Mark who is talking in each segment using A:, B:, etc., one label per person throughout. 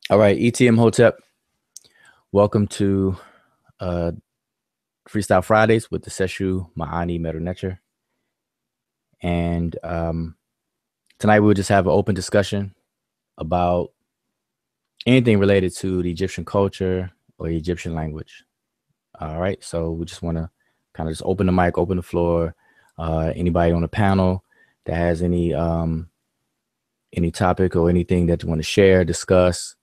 A: All right, ETM Hotep, welcome to uh, Freestyle Fridays with the Seshu Ma'ani Merunecher. And tonight we'll just have an open discussion about anything related to the Egyptian culture or the Egyptian language. All right, so we just want to kind of just open the mic, open the floor. Anybody on the panel that has any topic or anything that you want to share, discuss,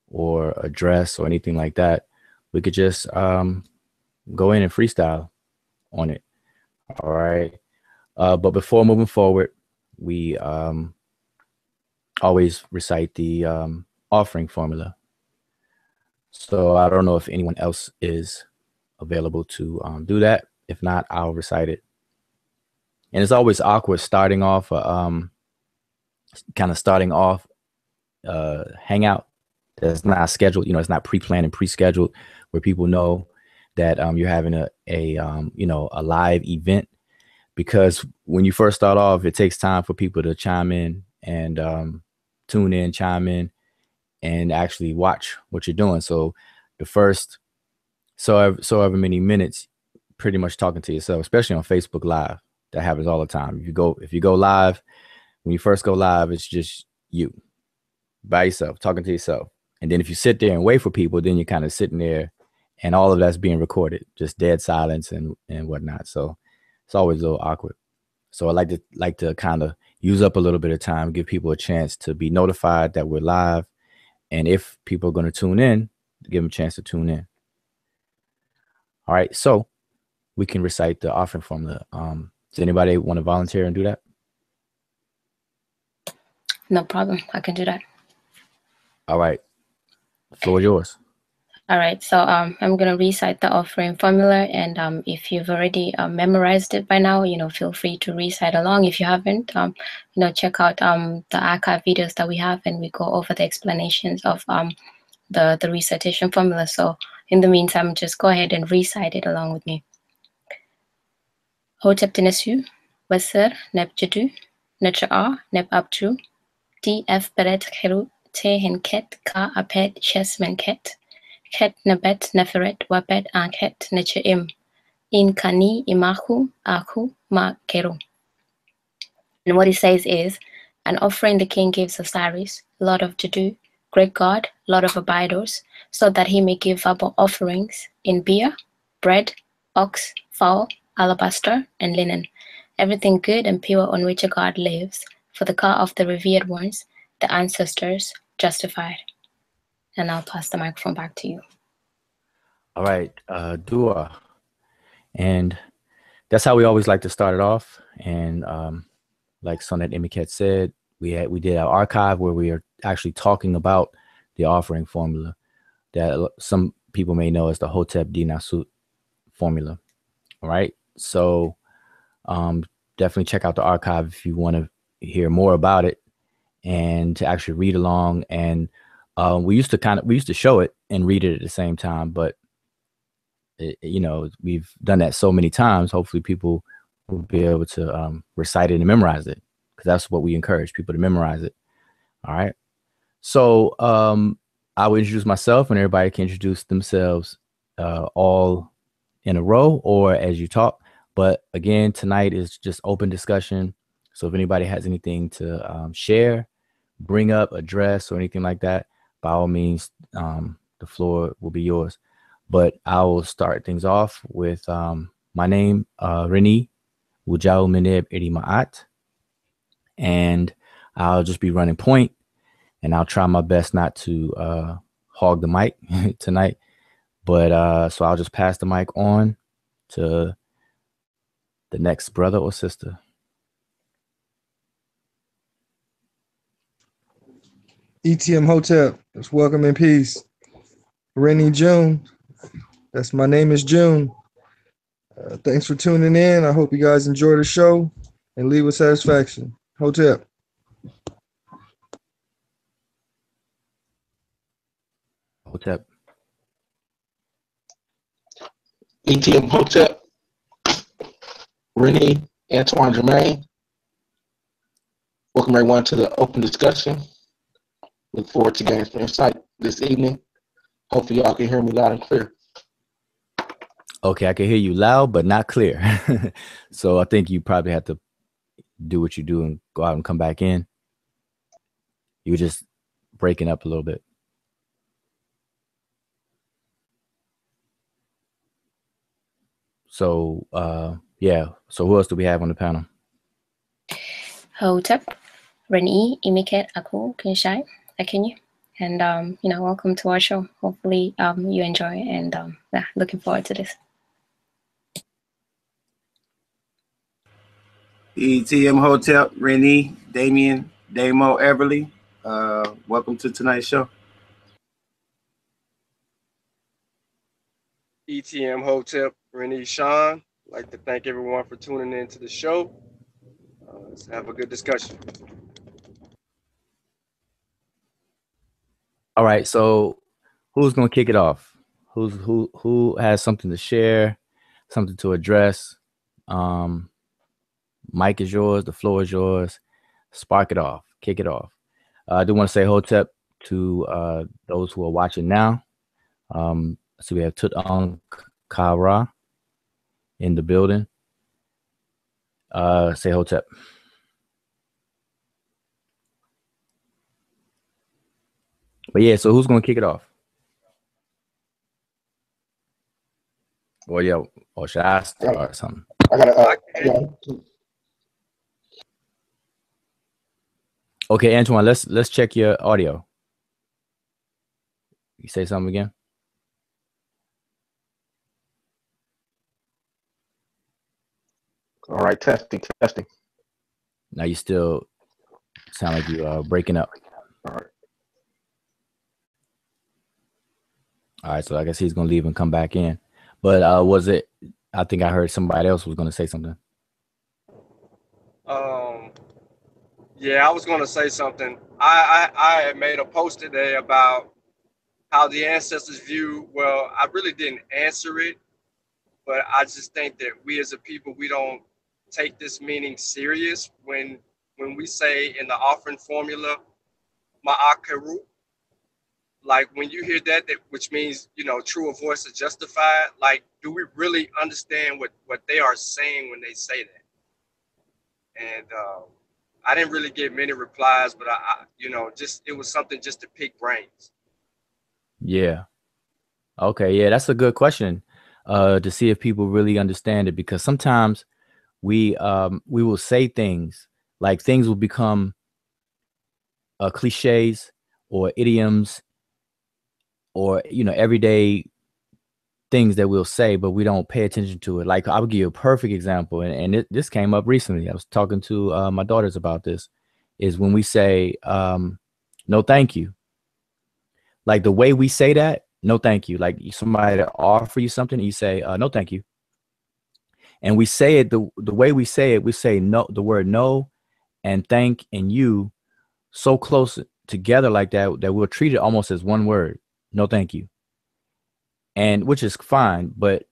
A: or address, or anything like that, we could just go in and freestyle on it. All right. But before moving forward, we always recite the offering formula. So I don't know if anyone else is available to do that. If not, I'll recite it. And it's always awkward starting off, hangout that's not scheduled. It's not pre-planned and pre-scheduled, where people know that you're having a live event. Because when you first start off, it takes time for people to chime in and tune in, chime in, and actually watch what you're doing. So the first so ever many minutes, pretty much talking to yourself, especially on Facebook Live. That happens all the time. If you go live, when you first go live, it's just you by yourself, talking to yourself. And then if you sit there and wait for people, then you're kind of sitting there, and all of that's being recorded, just dead silence and whatnot. So it's always a little awkward. So I like to kind of use up a little bit of time, give people a chance to be notified that we're live. And if people are going to tune in, give them a chance to tune in. All right. So we can recite the offering formula. Does anybody want to volunteer and do that?
B: No problem. I can do that.
A: All right. The floor is yours.
B: All right, so I'm going to recite the offering formula, and if you've already memorized it by now, feel free to recite along. If you haven't, check out the archive videos that we have, and we go over the explanations of the recitation formula. So in the meantime, just go ahead and recite it along with me. Hotep Tinesu, Wasir, Neb Jadu, Netra Neb Abju, DF Beret Heru, Te Henket, Ka Apet, Chesmenket. Ket nebet neferet wapet anket necheim. In kani imahu aku ma keru. And what he says is, an offering the king gives Osiris, Lord of Judu, great God, Lord of abiders, so that he may give up offerings in beer, bread, ox, fowl, alabaster, and linen, everything good and pure on which a God lives, for the car of the revered ones, the ancestors justified. And I'll pass the microphone back to you.
A: All right, Dua. And that's how we always like to start it off. And like Sonnet Imiket said, we did our archive where we are actually talking about the offering formula that some people may know as the Hotep Dinasut formula. All right, so definitely check out the archive if you want to hear more about it and to actually read along. And we used to show it and read it at the same time, but we've done that so many times. Hopefully people will be able to recite it and memorize it, because that's what we encourage people to memorize it. All right. So I will introduce myself, and everybody can introduce themselves all in a row or as you talk. But again, tonight is just open discussion. So if anybody has anything to share, bring up, address, or anything like that, by all means, the floor will be yours. But I will start things off with my name, Reni Wujau Meneb Irimaat. And I'll just be running point, and I'll try my best not to hog the mic tonight. But so I'll just pass the mic on to the next brother or sister.
C: ETM Hotep, let's welcome in peace. Rennie June, that's my name is June. Thanks for tuning in. I hope you guys enjoy the show and leave with satisfaction. Hotep.
A: Hotep.
D: ETM Hotep, Rennie Antoine Germain. Welcome everyone to the open discussion. Look forward to gaining some insight this evening. Hopefully y'all can hear me loud and clear.
A: Okay, I can hear you loud, but not clear. So I think you probably have to do what you do and go out and come back in. You were just breaking up a little bit. So, yeah. So who else do we have on the panel?
B: Hotep, Renee, Imiket, Aku, Kinshai, Akinyi. And, you know, welcome to our show. Hopefully you enjoy, and yeah, looking forward to this.
E: ETM Hotel, Renee, Damien, Damo, Everly. Welcome to tonight's show.
F: ETM Hotel, Renee, Sean. I'd like to thank everyone for tuning in to the show. Let's have a good discussion.
A: All right. So who's going to kick it off? Who has something to share, something to address? Mic is yours. The floor is yours. Spark it off. Kick it off. I do want to say Hotep to those who are watching now. So we have Tutong Kara in the building. Say Hotep. But yeah, so who's going to kick it off? Or yeah, or should I start or something?
D: I gotta.
A: Okay, Antoine, let's check your audio. You say something again?
D: All right, testing.
A: Now you still sound like you are breaking up.
D: All right.
A: All right, so I guess he's gonna leave and come back in. But was it? I think I heard somebody else was gonna say something.
F: Yeah, I was going to say something. I had made a post today about how the ancestors view. Well, I really didn't answer it, but I just think that we as a people, we don't take this meaning serious when we say in the offering formula, Ma'akeru. Like when you hear that, which means, you know, true of voice is justified. Like, do we really understand what they are saying when they say that? And I didn't really get many replies, but I you know, just it was something just to pick brains.
A: Yeah. Okay. Yeah, that's a good question. To see if people really understand it, because sometimes we will say things like things will become cliches or idioms or, you know, everyday things that we'll say, but we don't pay attention to it. Like I'll give you a perfect example. And this came up recently. I was talking to my daughters about this, is when we say, no, thank you. Like the way we say that, no, thank you. Like somebody to offer you something, and you say, no, thank you. And we say it, the way we say it, we say no, the word no and thank and you so close together like that, that we'll treat it almost as one word. No, thank you. And which is fine. But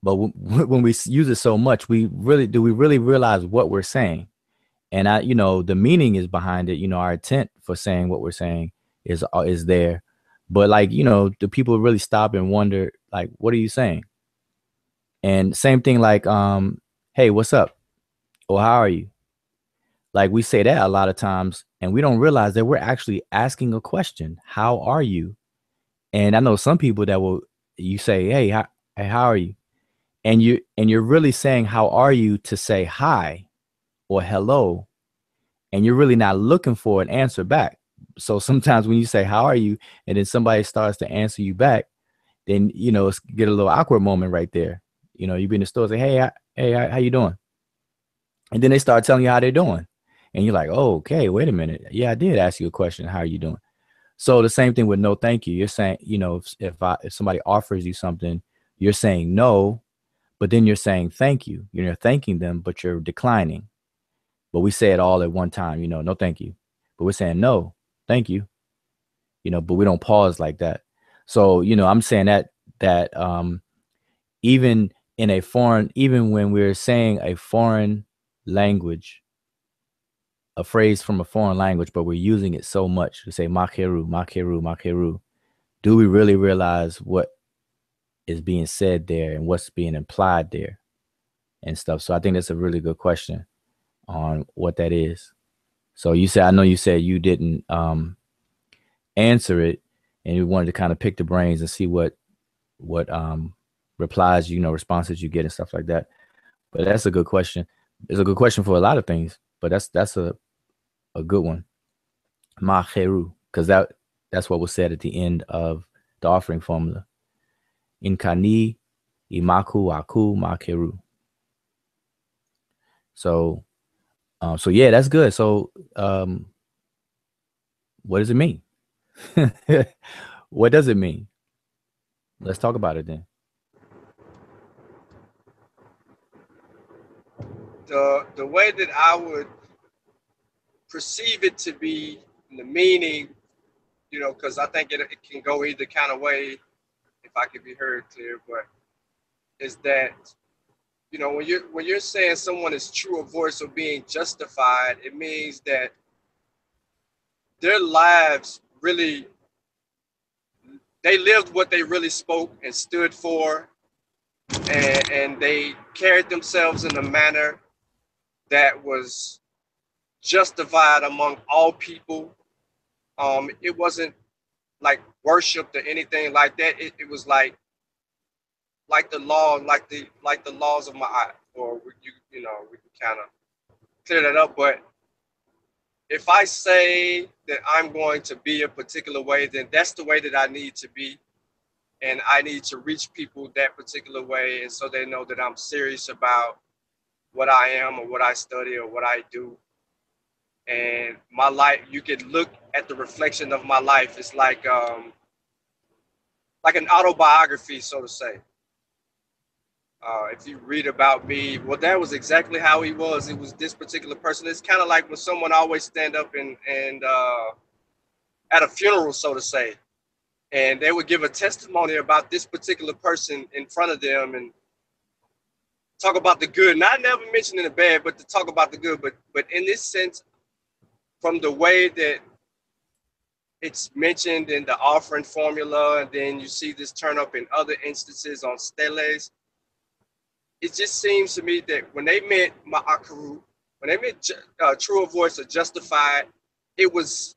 A: when we use it so much, do we really realize what we're saying? And you know, the meaning is behind it. You know, our intent for saying what we're saying is there. But like, you know, do people really stop and wonder, like, what are you saying? And same thing like, hey, what's up? Or how are you? Like we say that a lot of times and we don't realize that we're actually asking a question. How are you? And I know some people that you say, hey, how are you? And you're really saying, how are you, to say hi or hello. And you're really not looking for an answer back. So sometimes when you say, how are you? And then somebody starts to answer you back, then, you know, it's get a little awkward moment right there. You know, you be in the store, say, hey, how you doing? And then they start telling you how they're doing. And you're like, oh, okay, wait a minute. Yeah, I did ask you a question. How are you doing? So the same thing with no, thank you. You're saying, you know, if somebody offers you something, you're saying no, but then you're saying thank you. You're thanking them, but you're declining. But we say it all at one time, you know, no, thank you. But we're saying no, thank you. You know, but we don't pause like that. So, you know, I'm saying that even when we're saying a foreign language, a phrase from a foreign language, but we're using it so much to say makeru, makeru, makeru. Do we really realize what is being said there and what's being implied there and stuff? So I think that's a really good question on what that is. So you said, I know you said you didn't answer it, and you wanted to kind of pick the brains and see what replies, responses you get and stuff like that. But that's a good question. It's a good question for a lot of things, but that's a good one. Makeru, because that's what was said at the end of the offering formula. Inkani imaku aku makeru. So yeah, that's good. So what does it mean? What does it mean? Let's talk about it then.
F: The way that I would perceive it to be, the meaning, because I think it can go either kind of way, if I could be heard clear, but is that, when you're saying someone is true of voice or being justified, it means that their lives really, they lived what they really spoke and stood for, and they carried themselves in a manner that was justified among all people. It wasn't like worshipped or anything like that. It was like the law, like the laws of Ma'at, or we can kind of clear that up. But if I say that I'm going to be a particular way, then that's the way that I need to be. And I need to reach people that particular way. And so they know that I'm serious about what I am or what I study or what I do. And my life, you could look at the reflection of my life. It's like an autobiography, so to say. If you read about me, well, that was exactly how he was. It was this particular person. It's kind of like when someone always stand up and at a funeral, so to say, and they would give a testimony about this particular person in front of them and talk about the good. Not never mentioning the bad, but to talk about the good. But in this sense, from the way that it's mentioned in the offering formula, and then you see this turn up in other instances on steles, it just seems to me that when they meant ma'akaru, when they meant true of voice or justified, it was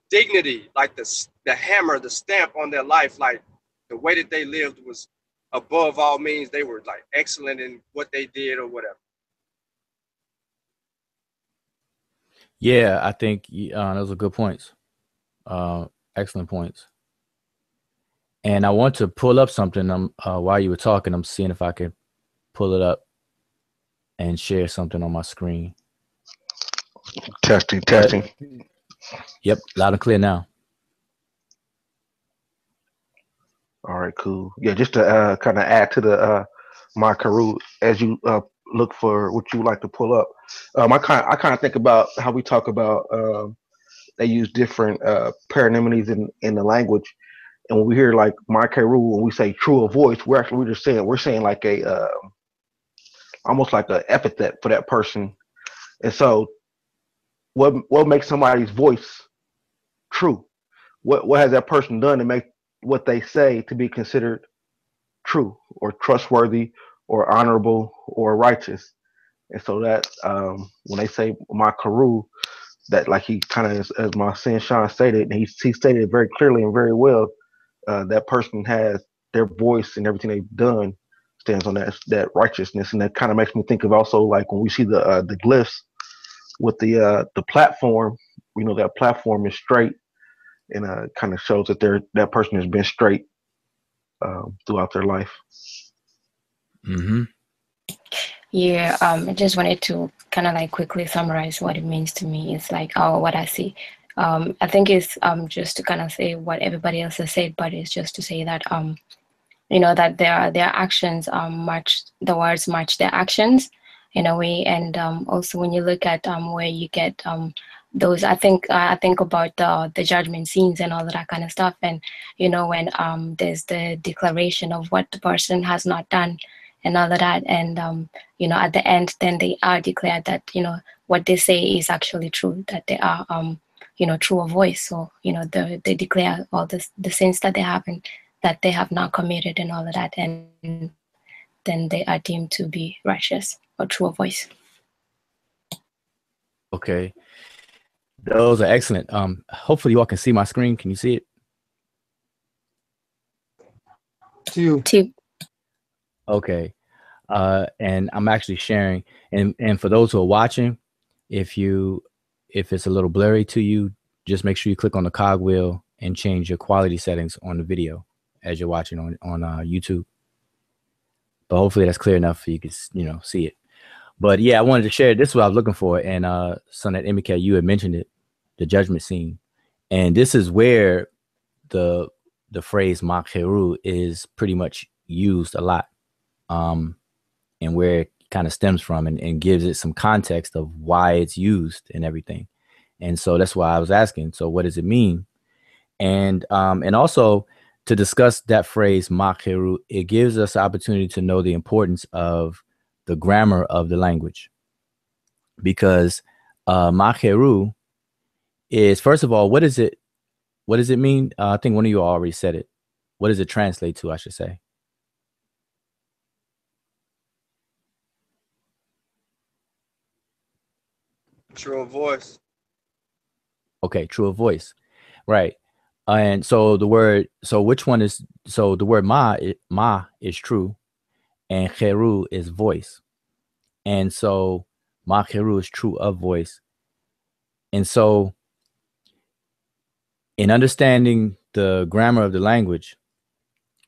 F: dignity, like the hammer, the stamp on their life, like the way that they lived was above all means. They were like excellent in what they did or whatever.
A: Yeah, I think those are good points. Excellent points. And I want to pull up something while you were talking. I'm seeing if I can pull it up and share something on my screen.
D: Testing.
A: Yep, loud and clear now.
D: All right, cool. Yeah, just to kind of add to the Makeru, as you look for what you like to pull up, I kind of think about how we talk about they use different paronymies in the language, and when we hear like Makeru, when we say true of voice, we're just saying like a almost like an epithet for that person. And so, what makes somebody's voice true? What has that person done to make what they say to be considered true or trustworthy or honorable or righteous? And so that when they say Makeru, that like he kind of, as my son Sean stated, and he stated it very clearly and very well, that person has their voice and everything they've done stands on that righteousness. And that kind of makes me think of also like when we see the glyphs with the platform, that platform is straight, and kind of shows that that person has been straight throughout their life.
A: Mm-hmm.
B: Yeah, I just wanted to kind of like quickly summarize what it means to me. It's like what I see. I think it's just to kind of say what everybody else has said, but it's just to say that that their actions match, the words match their actions in a way. And also when you look at where you get those, I think about the judgment scenes and all of that kind of stuff. And when there's the declaration of what the person has not done, and all of that. And, you know, at the end, then they are declared that, you know, what they say is actually true, that they are, you know, true of voice. So, you know, they declare all the sins that they haven't, that they have not committed and all of that. And then they are deemed to be righteous or true of voice.
A: Okay. Those are excellent. Hopefully you all can see my screen. Can you see it?
C: To you.
B: To
A: Okay. And I'm actually sharing, and for those who are watching, if it's a little blurry to you, just make sure you click on the cogwheel and change your quality settings on the video as you're watching on YouTube. But hopefully that's clear enough for you can, you know, see it. But yeah, I wanted to share, this is what I was looking for. And Son at Emeka, you had mentioned it, the judgment scene. And this is where the phrase Makheru is pretty much used a lot. And where it kind of stems from, and gives it some context of why it's used and everything. And so that's why I was asking, so what does it mean? And also to discuss that phrase Makheru, it gives us the opportunity to know the importance of the grammar of the language. Because Makheru is, first of all, what does it mean? I think one of you already said it. What does it translate to, I should say?
F: True of voice.
A: Okay, true of voice, right? And so the word, so which one is, so the word ma is true, and cheru is voice, and so ma cheru is true of voice. And so in understanding the grammar of the language,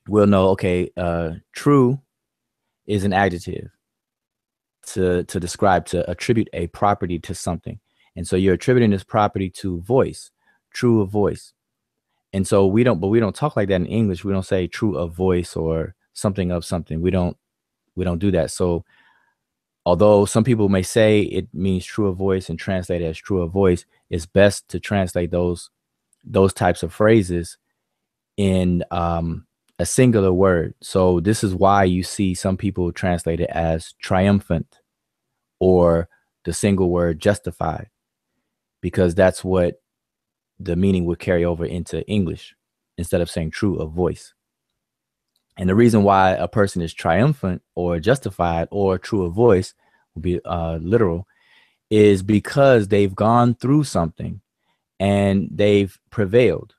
A: we'll know, okay, true is an adjective to describe, to attribute a property to something. And so you're attributing this property to voice, true of voice. And so we don't talk like that in English. We don't say true of voice or something of something. We don't do that. So although some people may say it means true of voice and translate it as true of voice, it's best to translate those types of phrases in a singular word. So this is why you see some people translate it as triumphant or the single word justified, because that's what the meaning would carry over into English instead of saying true of voice. And the reason why a person is triumphant or justified or true of voice will be literal is because they've gone through something and they've prevailed.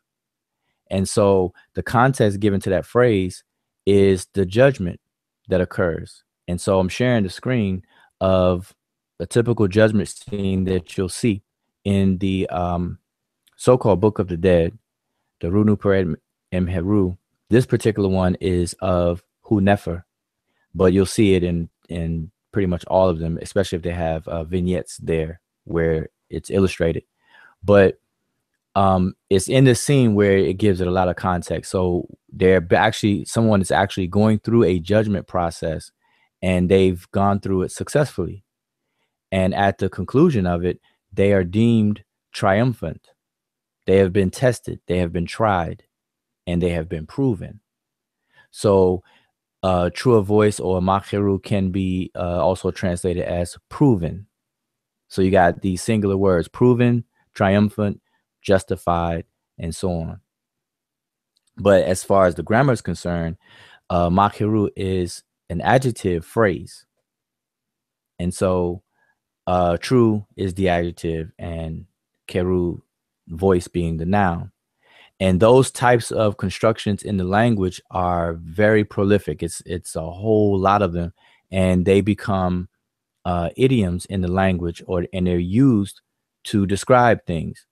A: And so the context given to that phrase is the judgment that occurs. And so I'm sharing the screen of a typical judgment scene that you'll see in the so-called Book of the Dead, the Runu Pered Mheru. This particular one is of Hu-Nefer, but you'll see it in pretty much all of them, especially if they have vignettes there where it's illustrated. But it's in this scene where it gives it a lot of context. So someone is actually going through a judgment process, and they've gone through it successfully. And at the conclusion of it, they are deemed triumphant. They have been tested, they have been tried, and they have been proven. So true of voice or makheru can be also translated as proven. So you got these singular words: proven, triumphant, justified, and so on. But as far as the grammar is concerned, makheru is an adjective phrase. And so true is the adjective, and keru, voice, being the noun. And those types of constructions in the language are very prolific. It's a whole lot of them, and they become idioms in the language, and they're used to describe things.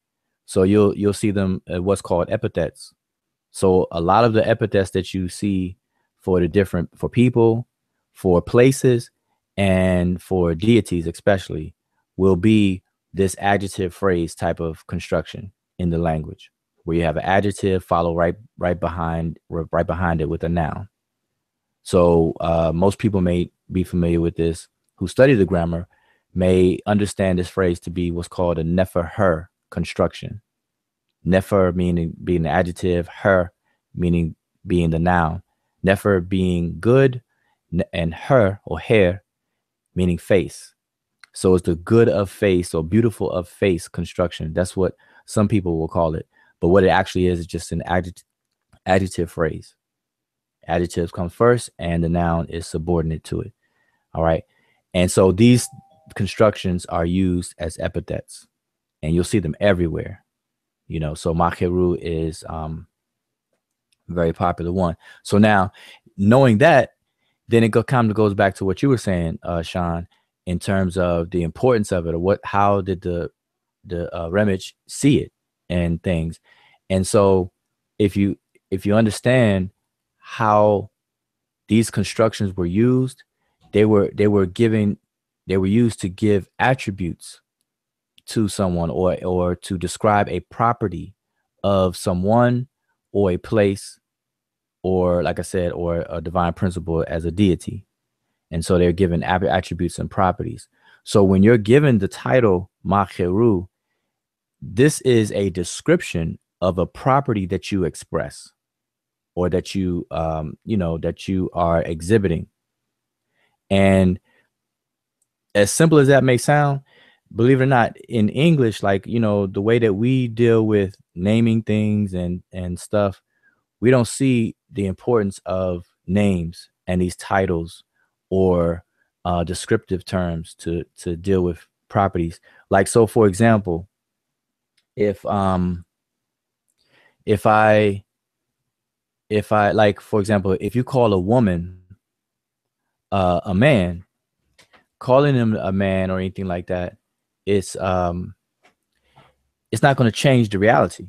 A: So you'll see them what's called epithets. So a lot of the epithets that you see for people, for places, and for deities especially, will be this adjective phrase type of construction in the language, where you have an adjective follow right behind it with a noun. So most people may be familiar with this, who study the grammar, may understand this phrase to be what's called a nefer-her construction. Nefer meaning being the adjective, her meaning being the noun. Nefer being good, and her or hair, meaning face. So it's the good of face or beautiful of face construction. That's what some people will call it. But what it actually is just an adjective phrase. Adjectives come first and the noun is subordinate to it. All right. And so these constructions are used as epithets and you'll see them everywhere. You know, so Makeru is a very popular one. So now knowing that, then it kind of goes back to what you were saying, Sean, in terms of the importance of it, or how did the Remich see it and things. And so if you understand how these constructions were used, they were used to give attributes to someone or to describe a property of someone or a place, or like I said, or a divine principle as a deity. And so they're given attributes and properties. So when you're given the title Makeru, this is a description of a property that you express or that you, that you are exhibiting. And as simple as that may sound, believe it or not, in English, like, the way that we deal with naming things and stuff, we don't see the importance of names and these titles or descriptive terms to deal with properties. Like, so for example, if I like, for example, if you call a woman a man, calling him a man or anything like that, it's not going to change the reality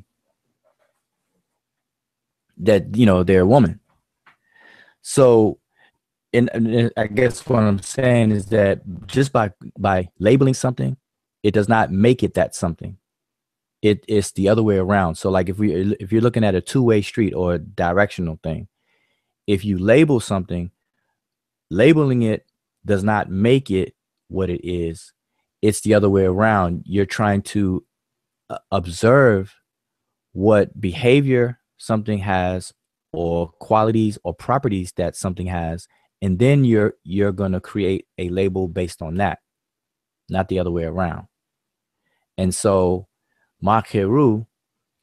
A: that, they're a woman. So, and I guess what I'm saying is that just by labeling something, it does not make it that something. It's the other way around. So like if you're looking at a two-way street or a directional thing, if you label something, labeling it does not make it what it is. It's the other way around. You're trying to observe what behavior something has or qualities or properties that something has, and then you're going to create a label based on that, not the other way around. And so Makeru,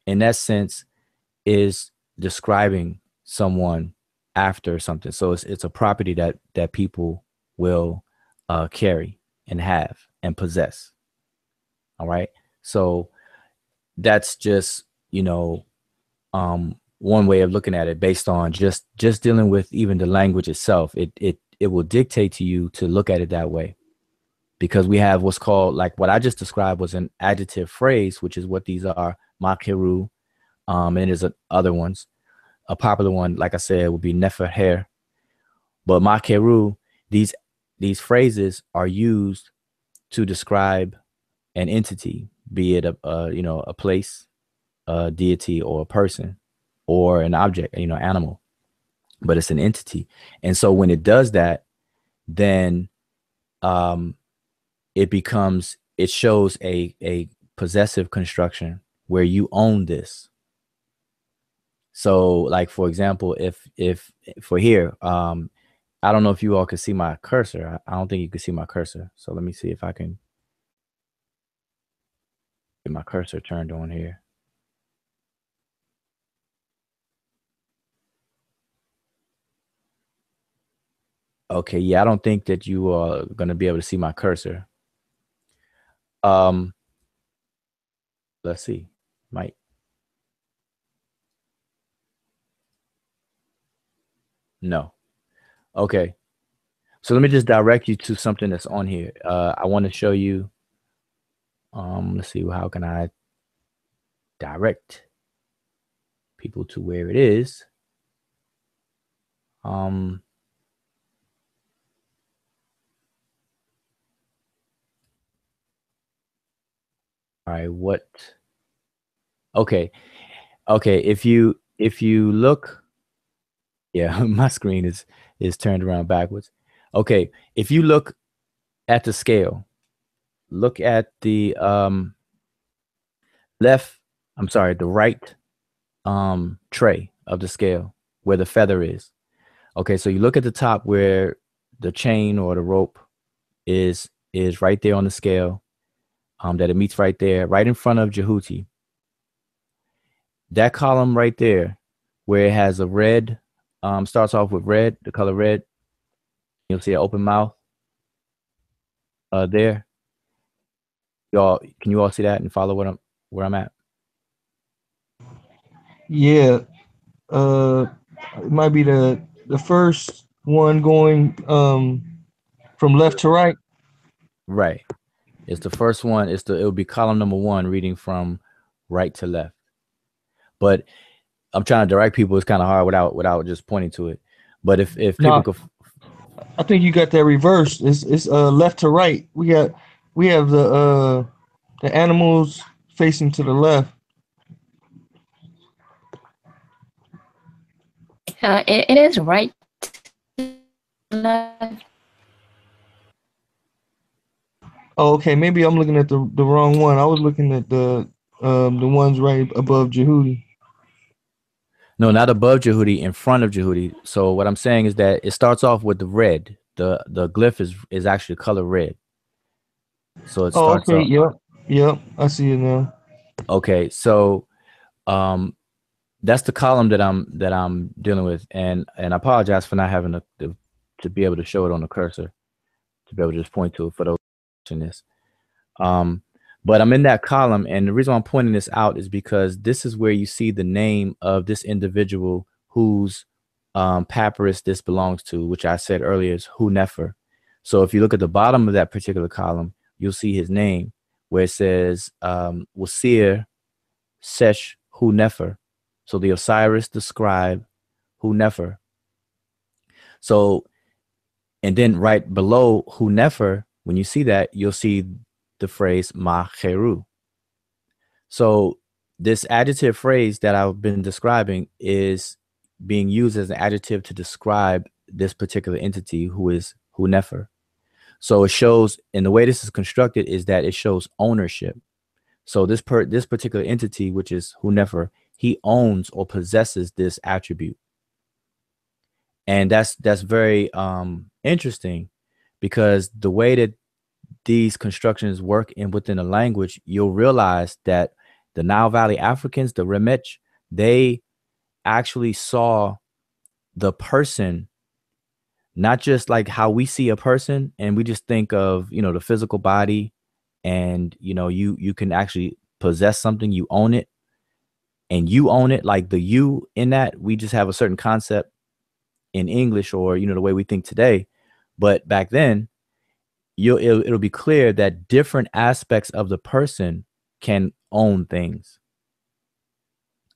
A: in that sense, is describing someone after something. So it's a property that people will carry and have and possess. All right. So that's just, one way of looking at it based on just dealing with even the language itself. It will dictate to you to look at it that way, because we have what's called, like what I just described was an adjective phrase, which is what these are, Makeru. And there's other ones. A popular one, like I said, would be Neferher. But Makeru, these phrases are used to describe an entity, be it a place, a deity, or a person, or an object, animal, but it's an entity. And so when it does that, then it shows a possessive construction where you own this. So like, for example, if for here, I don't know if you all can see my cursor. I don't think you can see my cursor. So let me see if I can get my cursor turned on here. Okay, yeah, I don't think that you are going to be able to see my cursor. Let's see, might. No. Okay. So let me just direct you to something that's on here. I want to show you. Let's see, how can I direct people to where it is? All right, what? Okay. If you look, yeah, my screen is turned around backwards. Okay, if you look at the scale, look at the the right tray of the scale where the feather is. Okay, so you look at the top where the chain or the rope is right there on the scale, that it meets right there, right in front of Jehuti. That column right there, where it has a red, starts off with red, the color red. You'll see an open mouth there. Y'all, can you all see that and follow where I'm at?
C: Yeah. It might be the first one going from left to right.
A: Right. It's the first one. It'll be column number 1, reading from right to left. But I'm trying to direct people. It's kind of hard without just pointing to it. But if people could,
C: I think you got that reversed. It's left to right. We have the animals facing to the left.
B: It is right, left.
C: Oh, okay. Maybe I'm looking at the wrong one. I was looking at the ones right above Jehudi.
A: No, not above Jehudi, in front of Jehudi. So what I'm saying is that it starts off with the red. The glyph is actually color red. So it starts
C: okay.
A: off.
C: Yep. I see it now.
A: Okay, so that's the column that I'm dealing with, and I apologize for not having to be able to show it on the cursor, to be able to just point to it for those watching this. But I'm in that column, and the reason why I'm pointing this out is because this is where you see the name of this individual whose papyrus this belongs to, which I said earlier is Hu Nefer. So if you look at the bottom of that particular column, you'll see his name where it says Wasir Sesh Hu Nefer. So the Osiris, the scribe, Hu Nefer. So, and then right below Hu Nefer, when you see that, you'll see the phrase Ma Cheru. So this adjective phrase that I've been describing is being used as an adjective to describe this particular entity who is Hu Nefer. So it shows, and the way this is constructed is that it shows ownership. So this particular entity, which is Hu Nefer, he owns or possesses this attribute. And that's very interesting, because the way that these constructions work within a language, you'll realize that the Nile Valley Africans, the Remech, they actually saw the person not just like how we see a person, and we just think of, the physical body, and you can actually possess something, you own it, and you own it, like the you in that, we just have a certain concept in English, or the way we think today. But back then, it'll be clear that different aspects of the person can own things,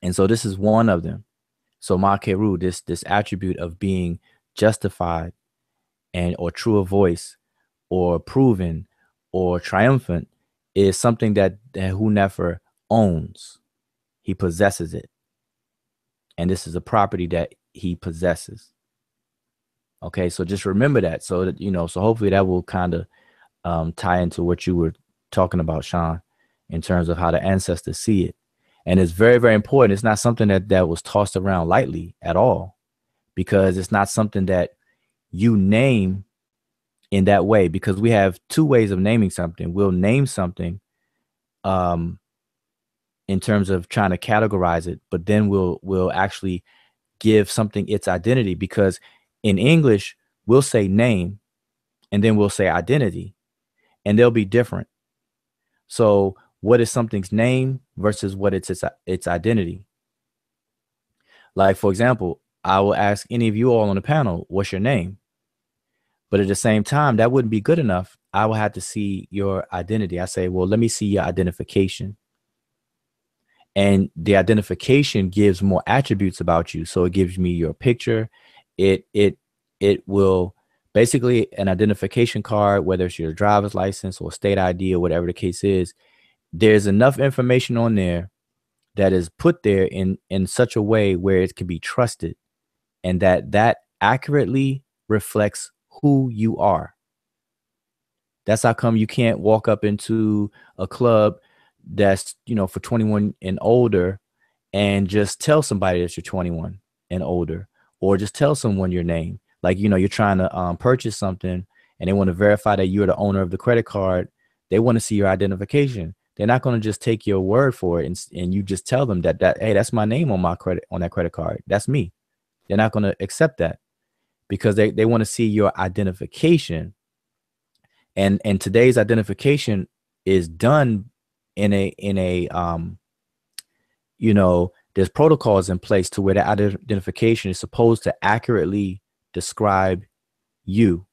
A: and so this is one of them. So Makeru, this attribute of being justified, or true of voice, or proven, or triumphant, is something that Hu Nefer owns. He possesses it, and this is a property that he possesses. Okay, so just remember that, so that so hopefully that will kind of tie into what you were talking about, Sean, in terms of how the ancestors see it. And it's very, very important. It's not something that was tossed around lightly at all, because it's not something that you name in that way, because we have two ways of naming something. We'll name something in terms of trying to categorize it, but then we'll actually give something its identity, because in English, we'll say name and then we'll say identity, and they'll be different. So what is something's name versus what its identity? Like, for example, I will ask any of you all on the panel, what's your name? But at the same time, that wouldn't be good enough. I will have to see your identity. I say, well, let me see your identification. And the identification gives more attributes about you. So it gives me your picture. It will basically, an identification card, whether it's your driver's license or state ID or whatever the case is, there's enough information on there that is put there in such a way where it can be trusted, and that accurately reflects who you are. That's how come you can't walk up into a club that's, for 21 and older and just tell somebody that you're 21 and older, or just tell someone your name. Like, you know, you're trying to purchase something and they want to verify that you're the owner of the credit card. They want to see your identification. They're not going to just take your word for it and you just tell them that hey, that's my name on that credit card. That's me. They're not going to accept that because they want to see your identification. And today's identification is done in a you know, there's protocols in place to where the identification is supposed to accurately describe you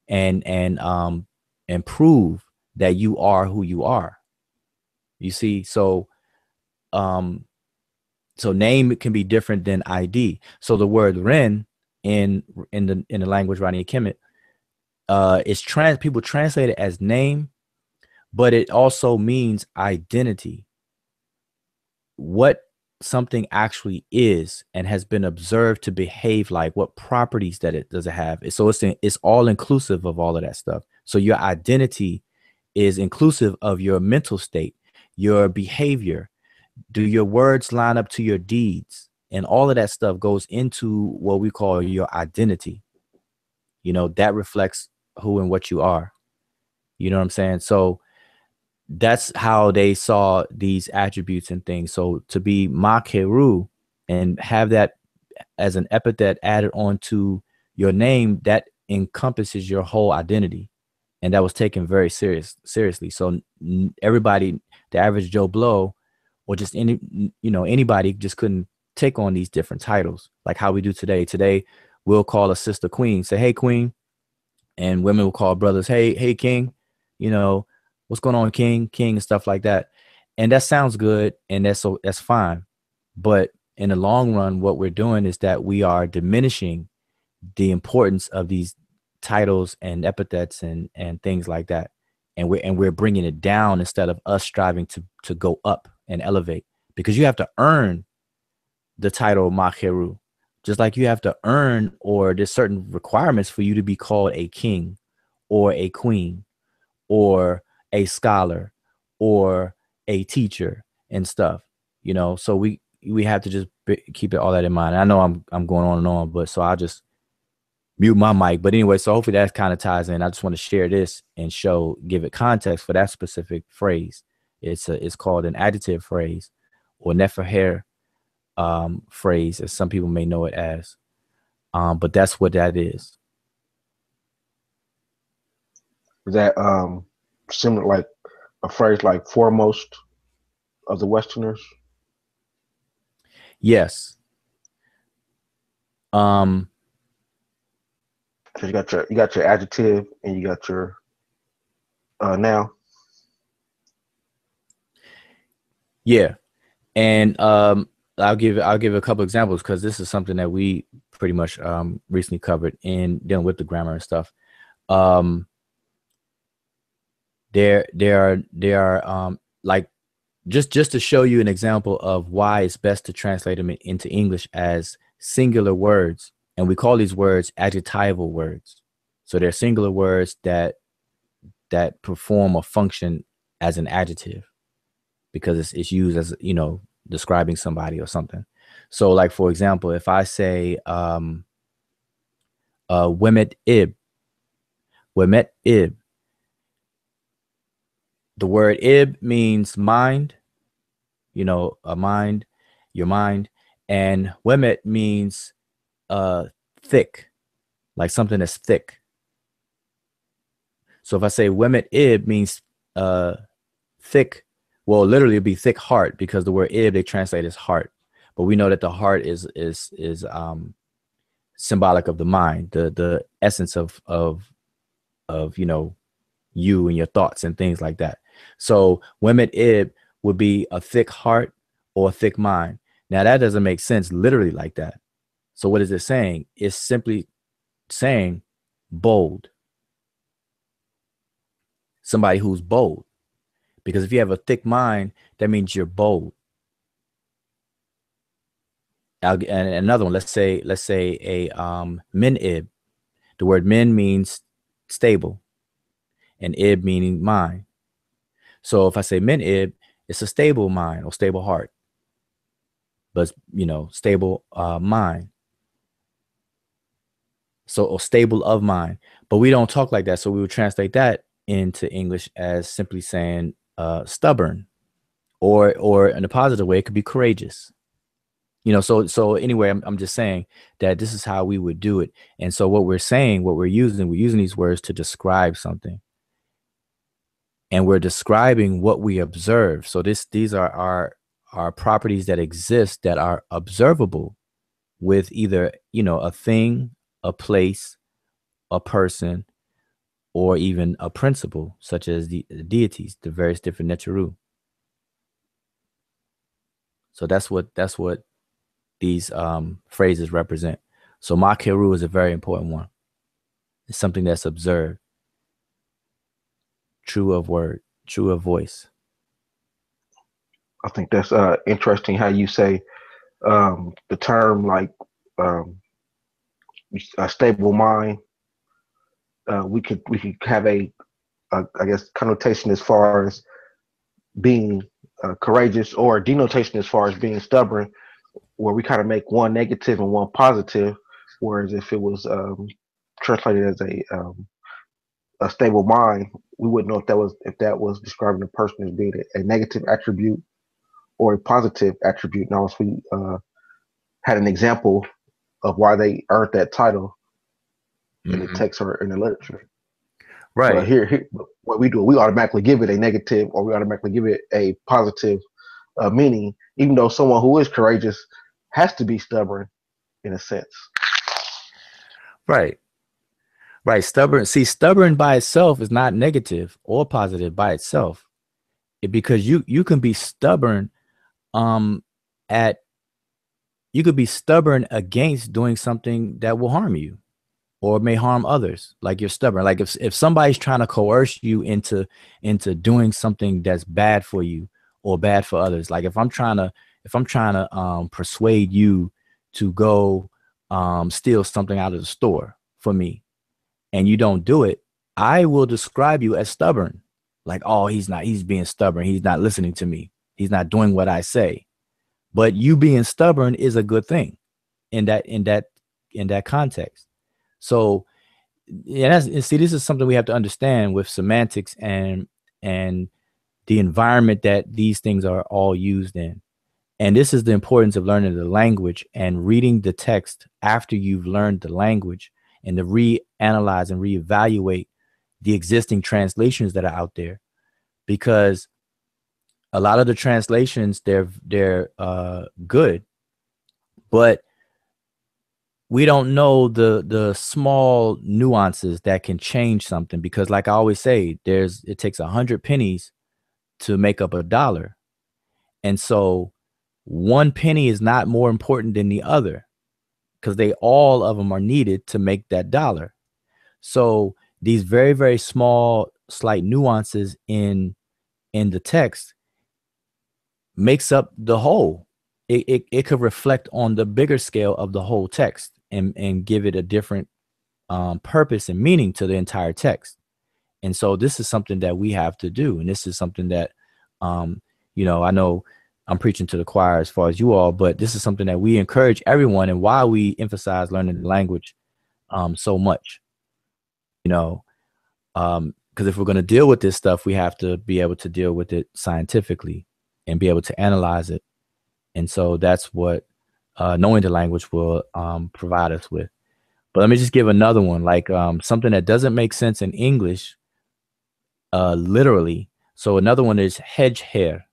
A: and prove that you are who you are. You see, so name can be different than ID. So the word Ren in the language Ronnie Kemet is people translate it as name, but it also means identity. What something actually is and has been observed to behave like, what properties that it does it have. So it's all inclusive of all of that stuff. So your identity is inclusive of your mental state, your behavior. Do your words line up to your deeds? And all of that stuff goes into what we call your identity. You know, that reflects who and what you are. You know what I'm saying? So that's how they saw these attributes and things. So to be Makeru and have that as an epithet added onto your name, that encompasses your whole identity. And that was taken very seriously. So everybody, the average Joe Blow, or just anybody just couldn't take on these different titles like how we do today. Today, we'll call a sister queen, say, hey, queen. And women will call brothers, hey, king, you know, what's going on, king, and stuff like that. And that sounds good. And that's fine. But in the long run, what we're doing is that we are diminishing the importance of these titles and epithets and things like that. And we're bringing it down instead of us striving to go up and elevate, because you have to earn the title Makeru, just like you have to earn, or there's certain requirements for you to be called a king or a queen or a scholar or a teacher and stuff, you know. So we have to just keep all that in mind. I know I'm going on and on, but so I'll just mute my mic. But anyway, so hopefully that kind of ties in. I just want to share this and give it context for that specific phrase. It's called an adjective phrase, or neferher phrase, as some people may know it as. But that's what that is.
D: Is that similar, like a phrase like foremost of the Westerners?
A: Yes.
D: So you got your adjective and you got your noun.
A: Yeah. And I'll give a couple examples, because this is something that we pretty much recently covered in dealing with the grammar and stuff. There are like, just to show you an example of why it's best to translate them into English as singular words. And we call these words adjectival words. So they're singular words that perform a function as an adjective, because it's used as, you know, describing somebody or something. So like, for example, if I say Wemet ib, the word ib means mind, you know, a mind, your mind. And Wemet means thick, like something that's thick. So if I say Wemet ib means thick, well, literally it'd be thick heart, because the word ib they translate as heart. But we know that the heart is symbolic of the mind, the essence of you know, you and your thoughts and things like that. So Wemet ib would be a thick heart or a thick mind. Now that doesn't make sense literally like that. So what is it saying? It's simply saying bold. Somebody who's bold. Because if you have a thick mind, that means you're bold. And another one, let's say a min-ib. The word min means stable, and ib meaning mind. So if I say min-ib, it's a stable mind or stable heart, but, you know, stable mind. So, or stable of mind. But we don't talk like that. So we would translate that into English as simply saying stubborn, or in a positive way, it could be courageous. You know, so anyway, I'm just saying that this is how we would do it. And so what we're saying, we're using these words to describe something. And we're describing what we observe. So these are our properties that exist that are observable with either, you know, a thing, a place, a person, or even a principle, such as the deities, the various different Necharu. So that's what these phrases represent. So Makeru is a very important one. It's something that's observed, true of word, true of voice.
D: I think that's interesting how you say the term like a stable mind. We could have a I guess connotation as far as being courageous, or denotation as far as being stubborn, where we kind of make one negative and one positive. Whereas if it was translated as a stable mind, we wouldn't know if that was describing a person as being a negative attribute or a positive attribute. Now, if we had an example of why they earned that title in the text or in the literature.
A: Right.
D: So here, what we do, we automatically give it a negative, or we automatically give it a positive meaning, even though someone who is courageous has to be stubborn in a sense.
A: Right. Right. Stubborn. See, stubborn by itself is not negative or positive by itself. Because you can be stubborn you could be stubborn against doing something that will harm you or may harm others. Like you're stubborn. Like if somebody's trying to coerce you into doing something that's bad for you or bad for others. Like if I'm trying to persuade you to go steal something out of the store for me and you don't do it, I will describe you as stubborn. Like, oh, he's being stubborn. He's not listening to me. He's not doing what I say. But you being stubborn is a good thing in that context. So, yeah, see, this is something we have to understand with semantics and the environment that these things are all used in. And this is the importance of learning the language and reading the text after you've learned the language, and to reanalyze and reevaluate the existing translations that are out there, because a lot of the translations, they're good, but we don't know the small nuances that can change something. Because like I always say, it takes 100 pennies to make up $1. And so one penny is not more important than the other, because all of them are needed to make that $1. So these very, very small, slight nuances in the text makes up the whole. It could reflect on the bigger scale of the whole text and give it a different purpose and meaning to the entire text. And so this is something that we have to do. And this is something that, you know, I know I'm preaching to the choir as far as you all, but this is something that we encourage everyone, and why we emphasize learning the language so much, you know, because if we're going to deal with this stuff, we have to be able to deal with it scientifically and be able to analyze it. And so that's what knowing the language will provide us with. But let me just give another one, like something that doesn't make sense in English literally. So another one is hedge hair.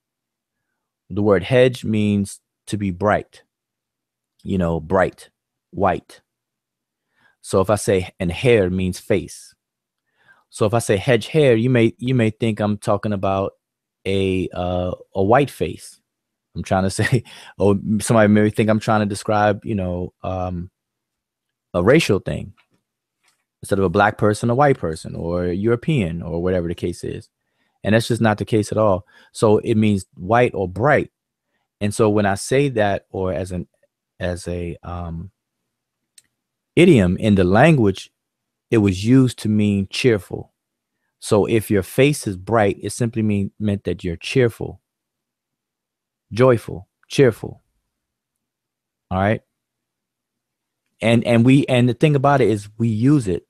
A: The word hedge means to be bright, you know, bright, white. So if I say, and hair means face. So if I say hedge hair, you may think I'm talking about a white face. I'm trying to say, or somebody may think I'm trying to describe, you know, a racial thing. Instead of a black person, a white person, or European, or whatever the case is. And that's just not the case at all. So it means white or bright. And so when I say that, or as a idiom in the language, it was used to mean cheerful. So if your face is bright, it simply meant that you're cheerful, joyful, cheerful. All right. And the thing about it is we use it,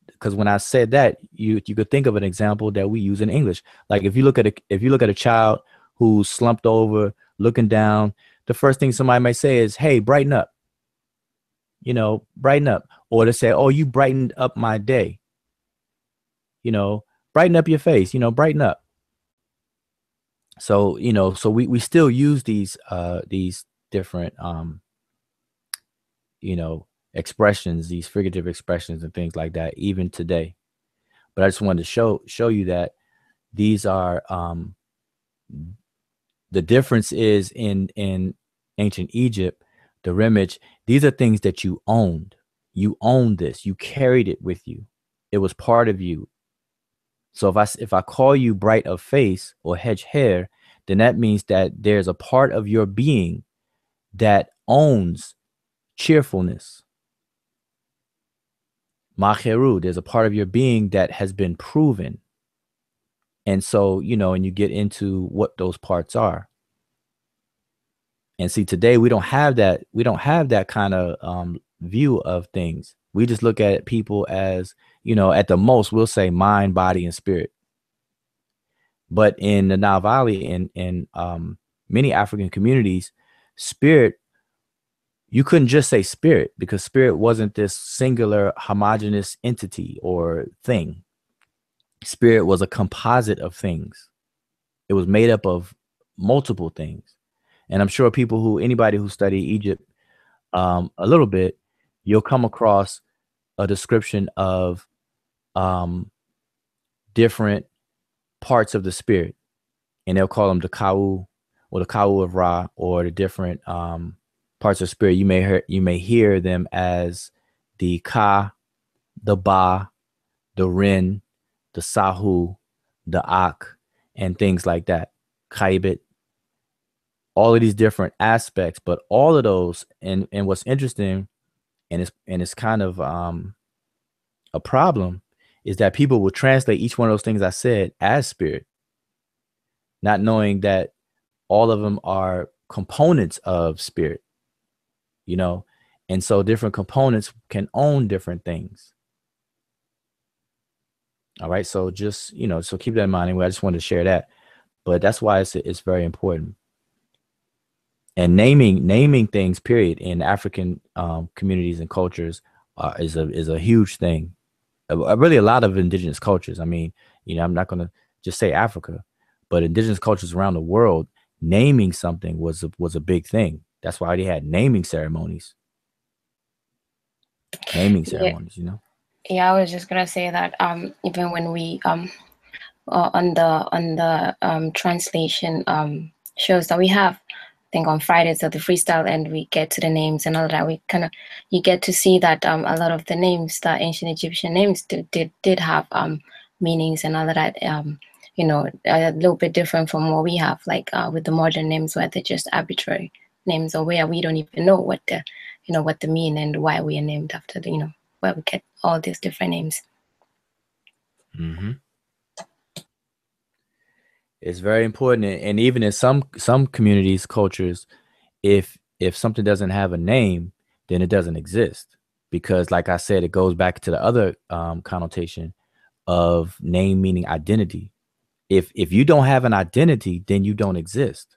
A: because when I said that, you could think of an example that we use in English. Like if you look at a child who's slumped over, looking down, the first thing somebody might say is, "Hey, brighten up." You know, brighten up. Or to say, "Oh, you brightened up my day." You know, brighten up your face. You know, brighten up. So, you know, so we still use these different you know, expressions, these figurative expressions and things like that, even today. But I just wanted to show you that these are the difference is in ancient Egypt, the rimage, these are things that you owned. You owned this, you carried it with you. It was part of you. So if I call you bright of face or hedge hair, then that means that there's a part of your being that owns cheerfulness. Macheru, there's a part of your being that has been proven. And so, you know, and you get into what those parts are. And see, today we don't have that. We don't have that kind of view of things. We just look at people as, you know, at the most, we'll say mind, body, and spirit. But in the Nile Valley, in many African communities, spirit, you couldn't just say spirit, because spirit wasn't this singular homogeneous entity or thing. Spirit was a composite of things. It was made up of multiple things. And I'm sure anybody who studied Egypt a little bit, you'll come across a description of different parts of the spirit. And they'll call them the Kau, or the Kau of Ra, or the different parts of spirit. You may hear them as the Ka, the Ba, the Rin, the Sahu, the Ak, and things like that. Kaibit, all of these different aspects, but all of those, and what's interesting, and it's kind of a problem, is that people will translate each one of those things I said as spirit, not knowing that all of them are components of spirit, you know, and so different components can own different things. All right, so just, you know, so keep that in mind. Anyway, I just wanted to share that, but that's why it's very important. And naming things, period, in African communities and cultures is a huge thing. Really, a lot of indigenous cultures. I mean, you know, I'm not going to just say Africa, but indigenous cultures around the world, naming something was a big thing. That's why they had naming ceremonies. Naming ceremonies, you know.
B: Yeah, I was just gonna say that even when we on the translation shows that we have, I think on Fridays at the freestyle, and we get to the names and all that, we you get to see that a lot of the names, the ancient Egyptian names, did have meanings and all of that. You know, a little bit different from what we have, like with the modern names, where they're just arbitrary names, or where we don't even know what the mean and why we are named after the, you know, where we get all these different names.
A: Mm-hmm. It's very important, and even in some communities, cultures, if something doesn't have a name, then it doesn't exist, because, like I said, it goes back to the other connotation of name meaning identity. If you don't have an identity, then you don't exist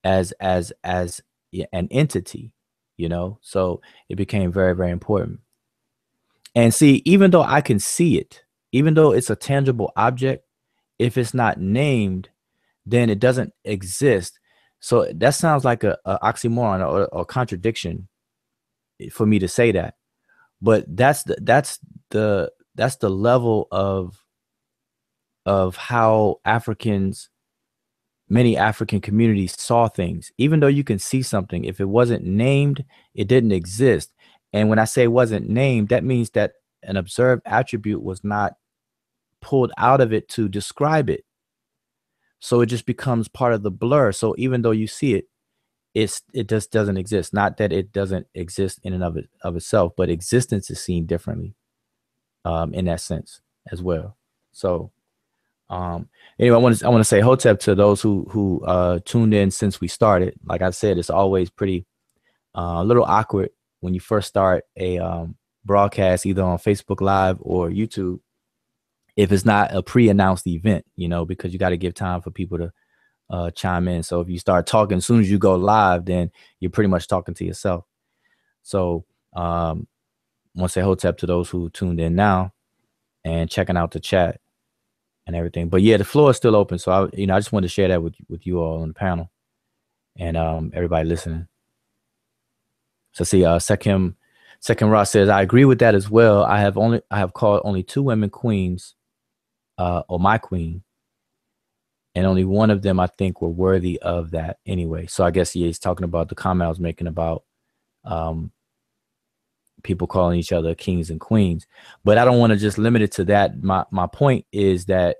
A: as an entity, you know. So it became very, very important. And see, even though I can see it, even though it's a tangible object, if it's not named, then it doesn't exist. So that sounds like a oxymoron or contradiction for me to say that. But that's the level of how many African communities saw things. Even though you can see something, if it wasn't named, it didn't exist. And when I say it wasn't named, that means that an observed attribute was not pulled out of it to describe it. So it just becomes part of the blur. So even though you see it, it just doesn't exist. Not that it doesn't exist in and of itself, but existence is seen differently in that sense as well. So anyway, I want to say Hotep to those who tuned in since we started. Like I said, it's always pretty a little awkward when you first start a broadcast, either on Facebook Live or YouTube, if it's not a pre-announced event, you know, because you got to give time for people to chime in. So if you start talking as soon as you go live, then you're pretty much talking to yourself. So want to say hotep to those who tuned in now and checking out the chat and everything. But yeah, the floor is still open. So I just wanted to share that with you all on the panel and everybody listening. So see, Second Ross says, I agree with that as well. I have called only 2 women queens, or my queen, and only one of them I think were worthy of that anyway. So I guess he's talking about the comment I was making about people calling each other kings and queens. But I don't want to just limit it to that. My point is that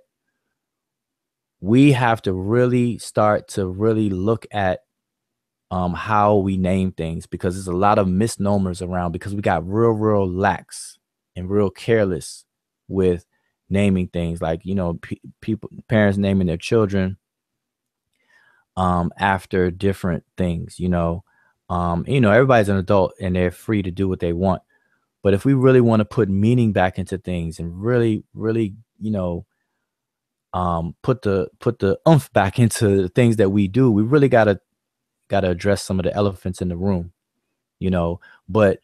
A: we have to really start to really look at how we name things, because there's a lot of misnomers around, because we got real lax and real careless with naming things, like, you know, parents naming their children after different things, you know, everybody's an adult and they're free to do what they want. But if we really want to put meaning back into things and really, you know, put the oomph back into the things that we do, we really gotta address some of the elephants in the room, you know. But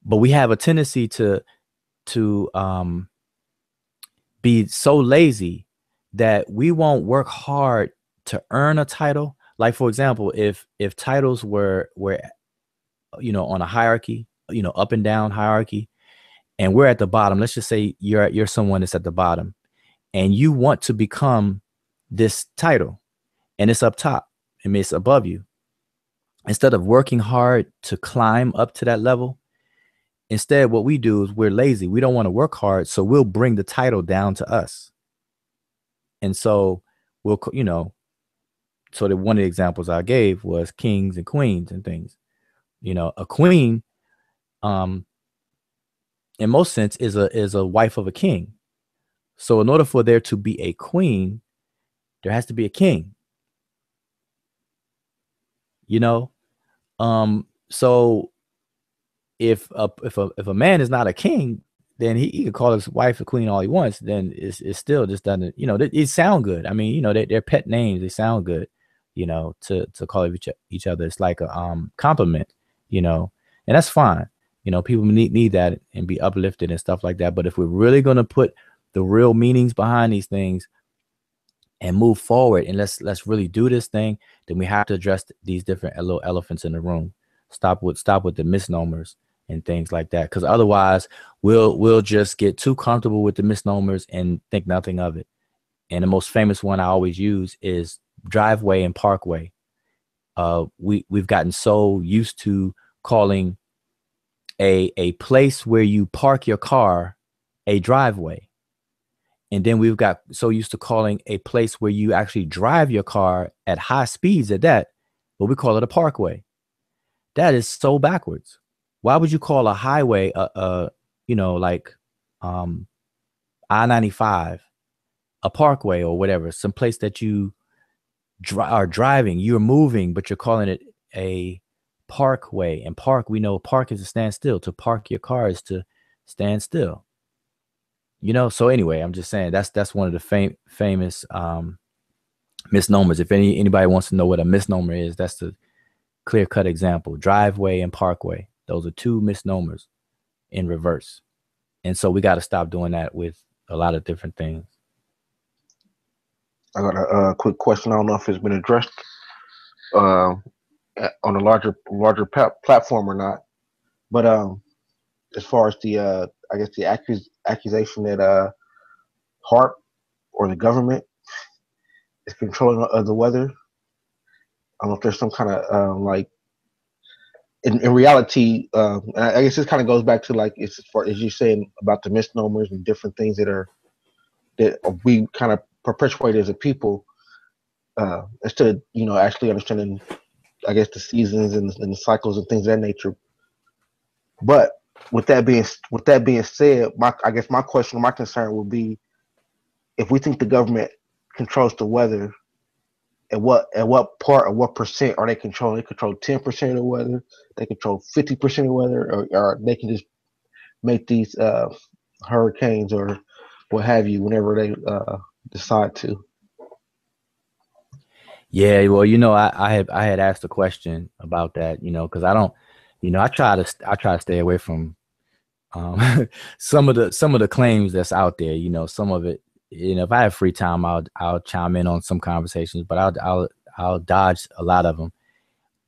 A: we have a tendency to be so lazy that we won't work hard to earn a title. Like, for example, if titles were, you know, on a hierarchy, you know, up and down hierarchy, and we're at the bottom, let's just say you're someone that's at the bottom and you want to become this title and it's up top, I mean, it's above you. Instead of working hard to climb up to that level, instead, what we do is we're lazy. We don't want to work hard. So we'll bring the title down to us. And so we'll, you know, so that one of the examples I gave was kings and queens and things. You know, a queen, in most sense, is a wife of a king. So in order for there to be a queen, there has to be a king. You know, so if a man is not a king, then he can call his wife a queen all he wants. Then it's still just doesn't, you know, it sound good. I mean, you know, they're pet names. They sound good, you know, to call each other. It's like a compliment, you know, and that's fine. You know, people need that and be uplifted and stuff like that. But if we're really going to put the real meanings behind these things and move forward, and let's really do this thing, then we have to address these different little elephants in the room. Stop with the misnomers and things like that, because otherwise we'll just get too comfortable with the misnomers and think nothing of it. And the most famous one I always use is driveway and parkway. We've gotten so used to calling a place where you park your car a driveway. And then we've got so used to calling a place where you actually drive your car at high speeds at that, but we call it a parkway. That is so backwards. Why would you call a highway, you know, like I-95, a parkway or whatever, some place that you are driving, you're moving, but you're calling it a parkway. And park, we know park is to stand still. To park your car is to stand still. You know, so anyway, I'm just saying that's one of the famous misnomers. If anybody wants to know what a misnomer is, that's the clear-cut example. Driveway and parkway. Those are 2 misnomers in reverse. And so we got to stop doing that with a lot of different things.
D: I got a quick question. I don't know if it's been addressed on a larger platform or not. But as far as the I guess the accusation that HAARP or the government is controlling the weather, I don't know if there's some kind of like in reality, I guess this kind of goes back to like as far as you're saying about the misnomers and different things that we kind of perpetuate as a people, instead of, you know, actually understanding, I guess, the seasons and the cycles and things of that nature. But with that being said, I guess my question, my concern would be, if we think the government controls the weather, what part or what percent are they controlling? They control 10% of the weather. They control 50% of the weather, or they can just make these hurricanes or what have you whenever they decide to.
A: Yeah, well, I had asked a question about that, because I don't, I try to stay away from some of the claims that's out there. Some of it, if I have free time, I'll chime in on some conversations, but I'll dodge a lot of them,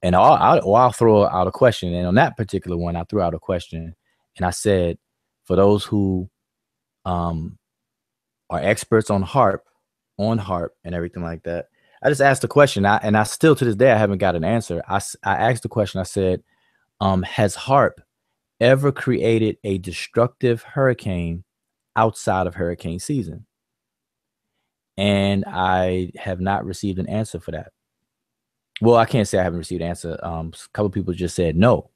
A: and I'll throw out a question. And on that particular one, I threw out a question, and I said, for those who are experts on HAARP and everything like that, I just asked the question, and I still to this day I haven't got an answer. I asked the question. I said, has HAARP ever created a destructive hurricane outside of hurricane season? And I have not received an answer for that. Well, I can't say I haven't received an answer. A couple of people just said no.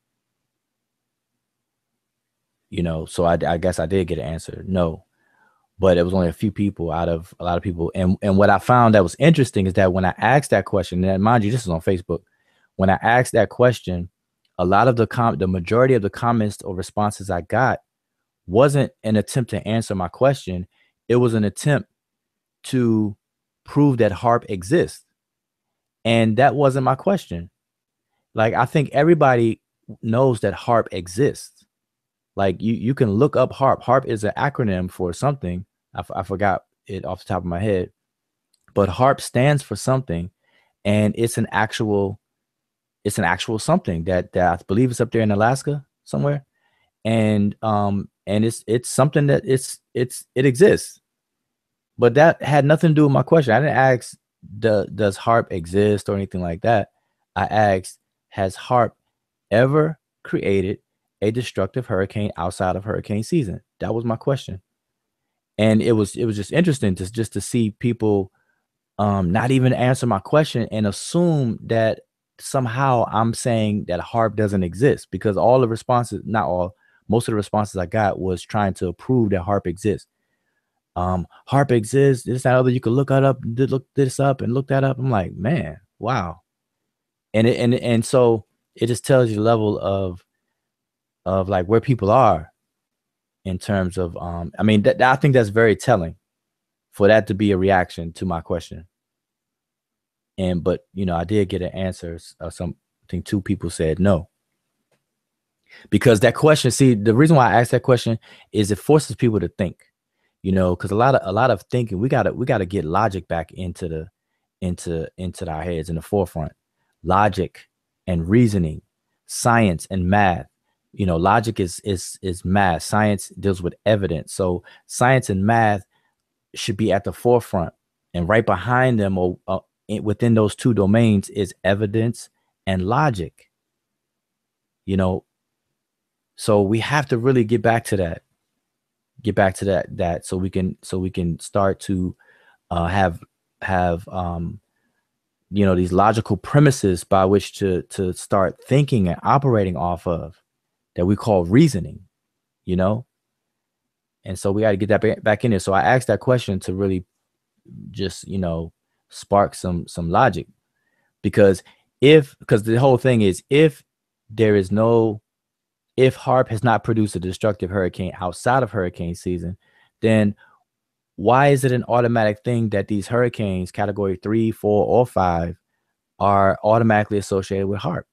A: So I guess I did get an answer, no. But it was only a few people out of a lot of people. And what I found that was interesting is that when I asked that question, and mind you, this is on Facebook, when I asked that question, a lot of the majority of the comments or responses I got wasn't an attempt to answer my question. It was an attempt to prove that HAARP exists. And that wasn't my question. Like, I think everybody knows that HAARP exists. Like, you can look up HAARP. HAARP is an acronym for something. I forgot it off the top of my head, but HAARP stands for something, and it's an actual something that I believe it's up there in Alaska somewhere, and it's something that it exists. But that had nothing to do with my question. I didn't ask does HAARP exist or anything like that. I asked, has HAARP ever created a destructive hurricane outside of hurricane season? That was my question. And it was just interesting to see people not even answer my question and assume that somehow I'm saying that HAARP doesn't exist, because all the responses, not all, most of the responses I got was trying to prove that HAARP exists. HAARP exists, this, that, other, you can look this up and look that up. I'm like, man, wow. And so it just tells you the level of like where people are in terms of, I mean, I think that's very telling for that to be a reaction to my question. But I did get an answer. I think 2 people said no. Because that question, see, the reason why I asked that question is it forces people to think, because a lot of thinking, we gotta get logic back into our heads, in the forefront. Logic and reasoning, science and math. Logic is math. Science deals with evidence. So science and math should be at the forefront, and right behind them, or within those 2 domains, is evidence and logic. So we have to really get back to that. So we can start to have these logical premises by which to start thinking and operating off of, that we call reasoning, and so we got to get that back in there. So I asked that question to really just, spark some logic, because the whole thing is, if HAARP has not produced a destructive hurricane outside of hurricane season, then why is it an automatic thing that these hurricanes, category 3, 4, or 5, are automatically associated with HAARP,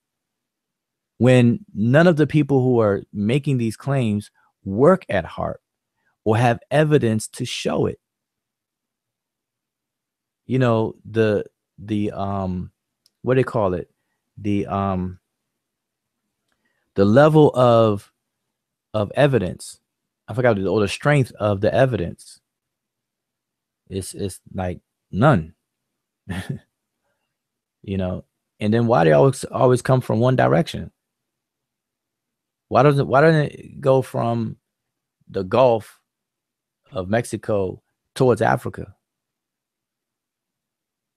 A: when none of the people who are making these claims work at HAARP or have evidence to show it? The what do they call it? The level of evidence, I forgot, or the strength of the evidence, it's like none. And then why they always come from one direction? Why doesn't it go from the Gulf of Mexico towards Africa?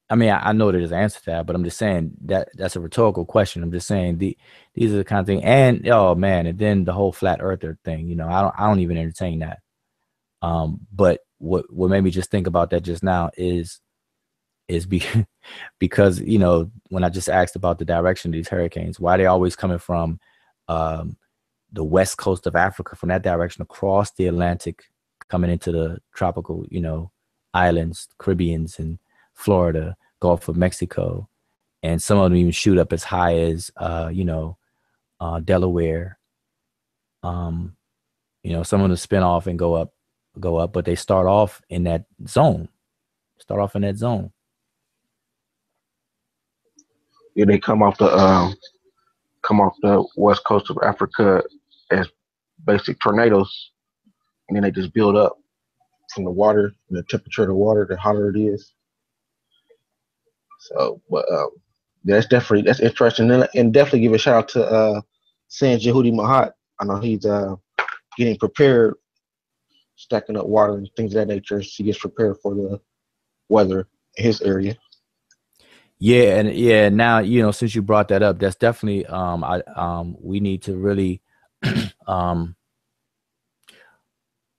A: I mean, I know there's an answer to that, but I'm just saying that's a rhetorical question. I'm just saying these are the kind of things. And oh man, and then the whole flat earther thing, I don't even entertain that. But what made me just think about that just now is is because, you know, when I just asked about the direction of these hurricanes, why they always coming from the west coast of Africa, from that direction across the Atlantic, coming into the tropical, you know, islands, Caribbeans and Florida, Gulf of Mexico. And some of them even shoot up as high as, you know, Delaware. You know, some of them spin off and go up, but they start off in that zone.
D: Yeah, they come off the west coast of Africa as basic tornadoes, and then they just build up from the water, and the temperature of the water, the hotter it is. So, but that's interesting, and definitely give a shout out to San Jehudi Mahat. I know he's getting prepared, stacking up water and things of that nature. So he gets prepared for the weather in his area.
A: Yeah, and yeah, now, you know, since you brought that up, that's definitely we need to really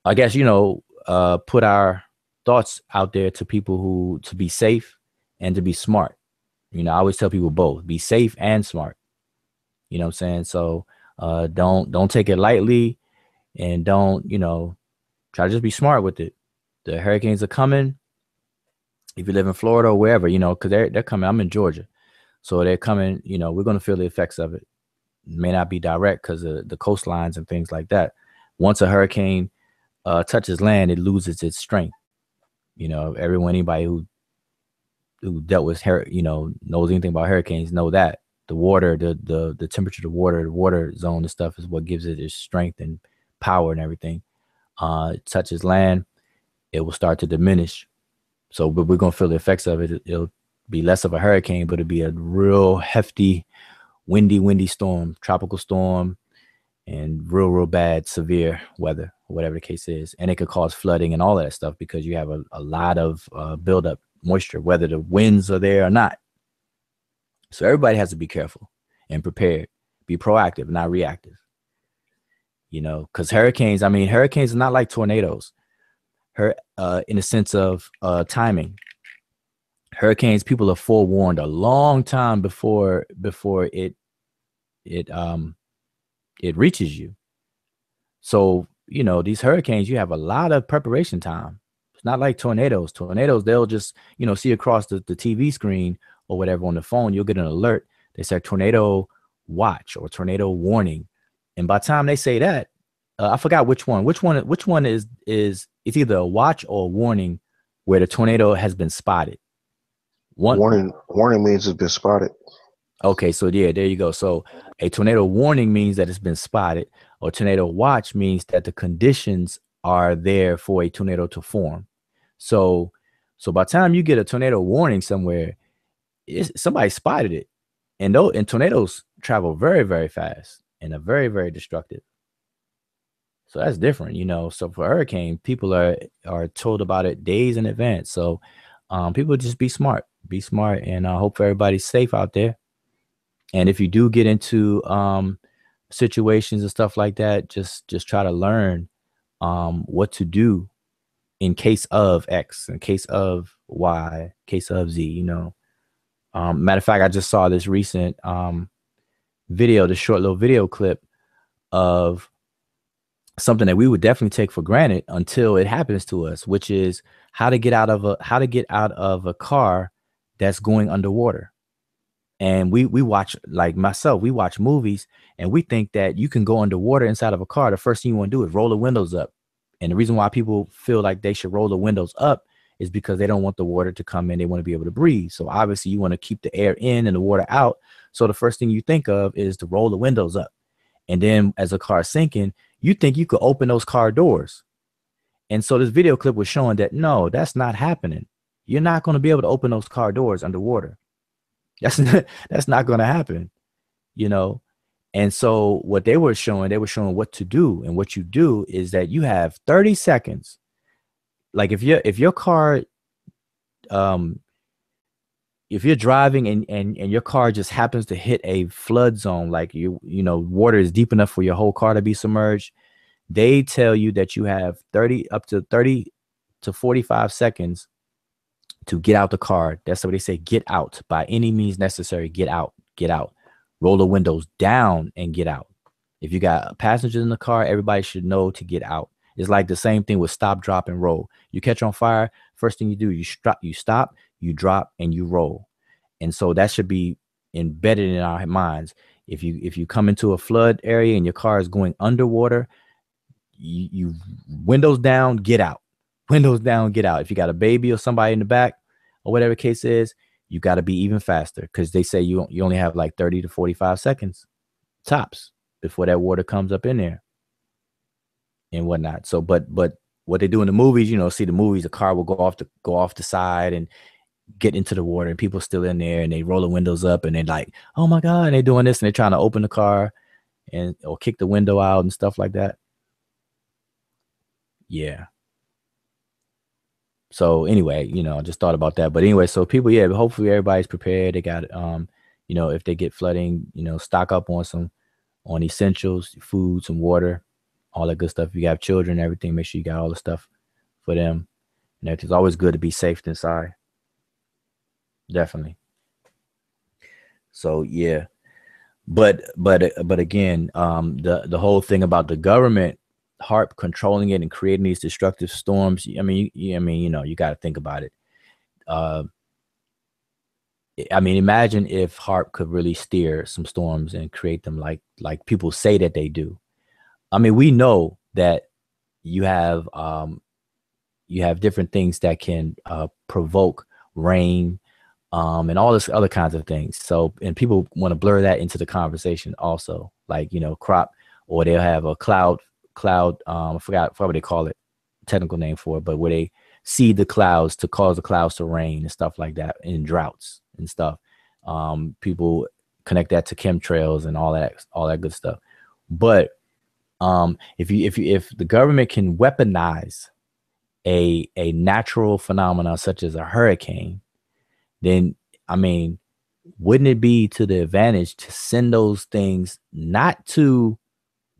A: I guess, you know, put our thoughts out there to people to be safe and to be smart. You know, I always tell people both, be safe and smart. You know what I'm saying? So don't take it lightly, and don't, you know, try to just be smart with it. The hurricanes are coming. If you live in Florida or wherever, you know, because they're coming. I'm in Georgia, so they're coming. You know, we're going to feel the effects of it. May not be direct because of the coastlines and things like that. Once a hurricane touches land, it loses its strength. You know, anybody who dealt with you know, knows anything about hurricanes know that the water, the temperature of the water zone and stuff is what gives it its strength and power and everything. It touches land, it will start to diminish. So, but we're going to feel the effects of it. It'll be less of a hurricane, but it'll be a real hefty, windy storm, tropical storm, and real bad, severe weather, whatever the case is. And it could cause flooding and all that stuff because you have a lot of buildup moisture, whether the winds are there or not. So everybody has to be careful and prepared, be proactive, not reactive. You know, because hurricanes are not like tornadoes. In the sense of timing, hurricanes, people are forewarned a long time before it reaches you. So, you know, these hurricanes, you have a lot of preparation time. It's not like tornadoes. They'll just, you know, see across the TV screen or whatever on the phone, you'll get an alert. They say tornado watch or tornado warning, and by the time they say that, I forgot which one is it's either a watch or a warning where the tornado has been spotted.
D: Warning means it's been spotted.
A: Okay, so yeah, there you go. So a tornado warning means that it's been spotted, or tornado watch means that the conditions are there for a tornado to form. So by the time you get a tornado warning somewhere, somebody spotted it, and tornadoes travel very, very fast and are very, very destructive. So that's different, you know. So for hurricane, people are told about it days in advance. So people just be smart, and I hope everybody's safe out there. And if you do get into situations and stuff like that, just try to learn what to do in case of X, in case of Y, in case of Z. You know, matter of fact, I just saw this recent video, the short little video clip of something that we would definitely take for granted until it happens to us, which is how to get out of a car that's going underwater. And we watch, like myself, we watch movies and we think that you can go underwater inside of a car. The first thing you want to do is roll the windows up. And the reason why people feel like they should roll the windows up is because they don't want the water to come in. They want to be able to breathe. So obviously you want to keep the air in and the water out. So the first thing you think of is to roll the windows up. And then as a car is sinking, you think you could open those car doors. And so this video clip was showing that, no, that's not happening. You're not going to be able to open those car doors underwater. That's not going to happen, you know? And so what they were showing what to do. And what you do is that you have 30 seconds. Like if your car, if you're driving and your car just happens to hit a flood zone, like you know, water is deep enough for your whole car to be submerged, they tell you that you have 30 to 45 seconds to get out the car. That's what they say, get out by any means necessary. Get out, get out. Roll the windows down and get out. If you got passengers in the car, everybody should know to get out. It's like the same thing with stop, drop, and roll. You catch on fire, first thing you do, you stop, you drop, and you roll. And so that should be embedded in our minds. If you come into a flood area and your car is going underwater, you windows down, get out. Windows down, get out. If you got a baby or somebody in the back or whatever the case is, you got to be even faster, because they say you only have like 30 to 45 seconds tops before that water comes up in there and whatnot. So, but what they do in the movies, see the movies, the car will go off the side and get into the water, and people still in there, and they roll the windows up, and they're like, oh my God, and they're doing this, and they're trying to open the car or kick the window out and stuff like that. Yeah. So anyway, I just thought about that. But anyway, so people, yeah, hopefully everybody's prepared. They got, if they get flooding, stock up on essentials, food, some water, all that good stuff. If you have children and everything, make sure you got all the stuff for them. And it's always good to be safe inside. Definitely. So yeah, but again, the whole thing about the government, HAARP, controlling it and creating these destructive storms. I mean, you got to think about it. Imagine if HAARP could really steer some storms and create them like people say that they do. I mean, we know that you have different things that can provoke rain, and all this other kinds of things. So, and people want to blur that into the conversation also, like, crop, or they'll have a cloud, I forgot what they call it, technical name for it, but where they seed the clouds to cause the clouds to rain and stuff like that, in droughts and stuff. People connect that to chemtrails and all that good stuff. But if the government can weaponize a natural phenomenon such as a hurricane, then wouldn't it be to the advantage to send those things not to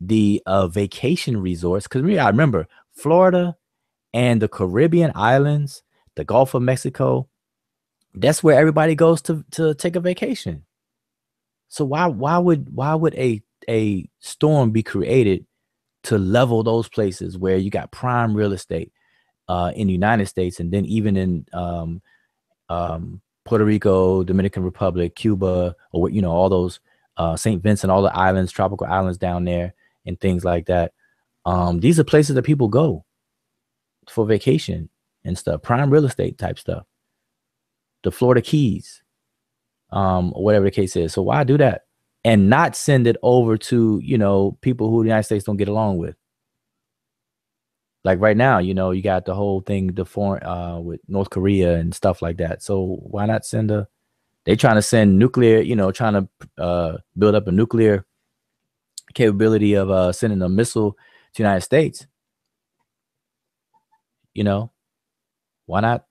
A: the vacation resorts? Because I remember Florida and the Caribbean islands, the Gulf of Mexico, that's where everybody goes to take a vacation. So why would a storm be created to level those places where you got prime real estate in the United States, and then even in Puerto Rico, Dominican Republic, Cuba, or all those St. Vincent, all the islands, tropical islands down there, and things like that. These are places that people go for vacation and stuff, prime real estate type stuff. The Florida Keys, or whatever the case is. So why do that and not send it over to people who the United States don't get along with? Like right now, you got the whole thing, the foreign with North Korea and stuff like that. So why not send they trying to send nuclear, trying to build up a nuclear capability of sending a missile to the United States. Why not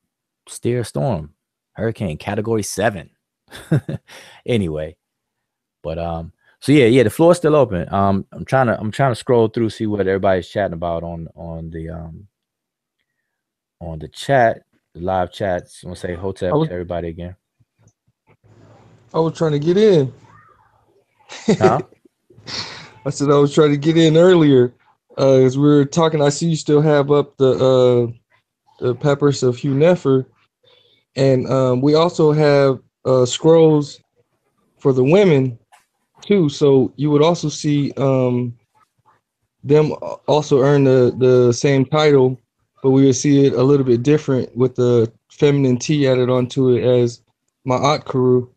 A: steer a storm? Hurricane Category 7. Anyway, but so yeah, the floor is still open. I'm trying to scroll through, see what everybody's chatting about on the chat, the live chats. I want to say Hotep to everybody again.
C: I was trying to get in.
A: Huh?
C: I said I was trying to get in earlier. As we were talking, I see you still have up the Peppers of Hugh Nefer, and we also have scrolls for the women too. So you would also see them also earn the same title, but we would see it a little bit different with the feminine T added onto it as Ma'at Karu.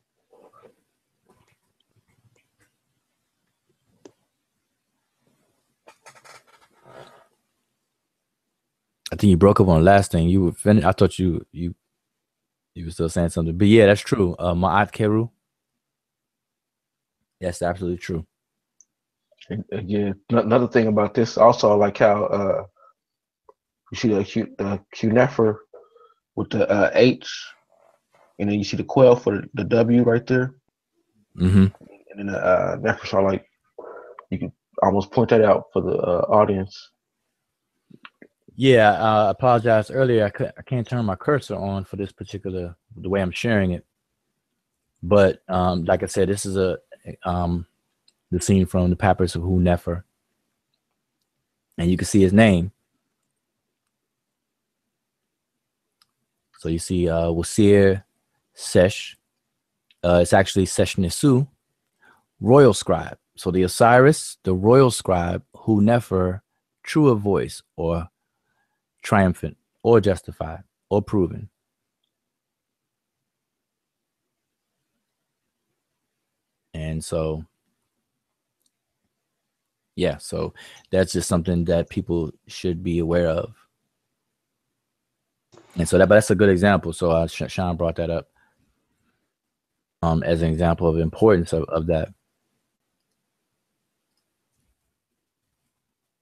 A: I think you broke up on the last thing. You were finished. I thought you were still saying something, but yeah, that's true. Ma'at Karu. Yes, absolutely true.
D: Yeah, another thing about this also, I like how you see the Q Nefer with the H, and then you see the quail for the W right there.
A: Mm-hmm.
D: And then the Nefers are like, you can almost point that out for the audience.
A: Yeah, I apologize earlier. I can't turn my cursor on for this particular the way I'm sharing it. But like I said, this is the scene from the Papyrus of Hu Nefer, and you can see his name. So you see Wasir Sesh. It's actually Sesh Nisu, royal scribe. So the Osiris, the royal scribe, Hu Nefer, true of voice, or triumphant, or justified, or proven. And so, yeah, so that's just something that people should be aware of. And so that's a good example. So Sean brought that up as an example of the importance of that.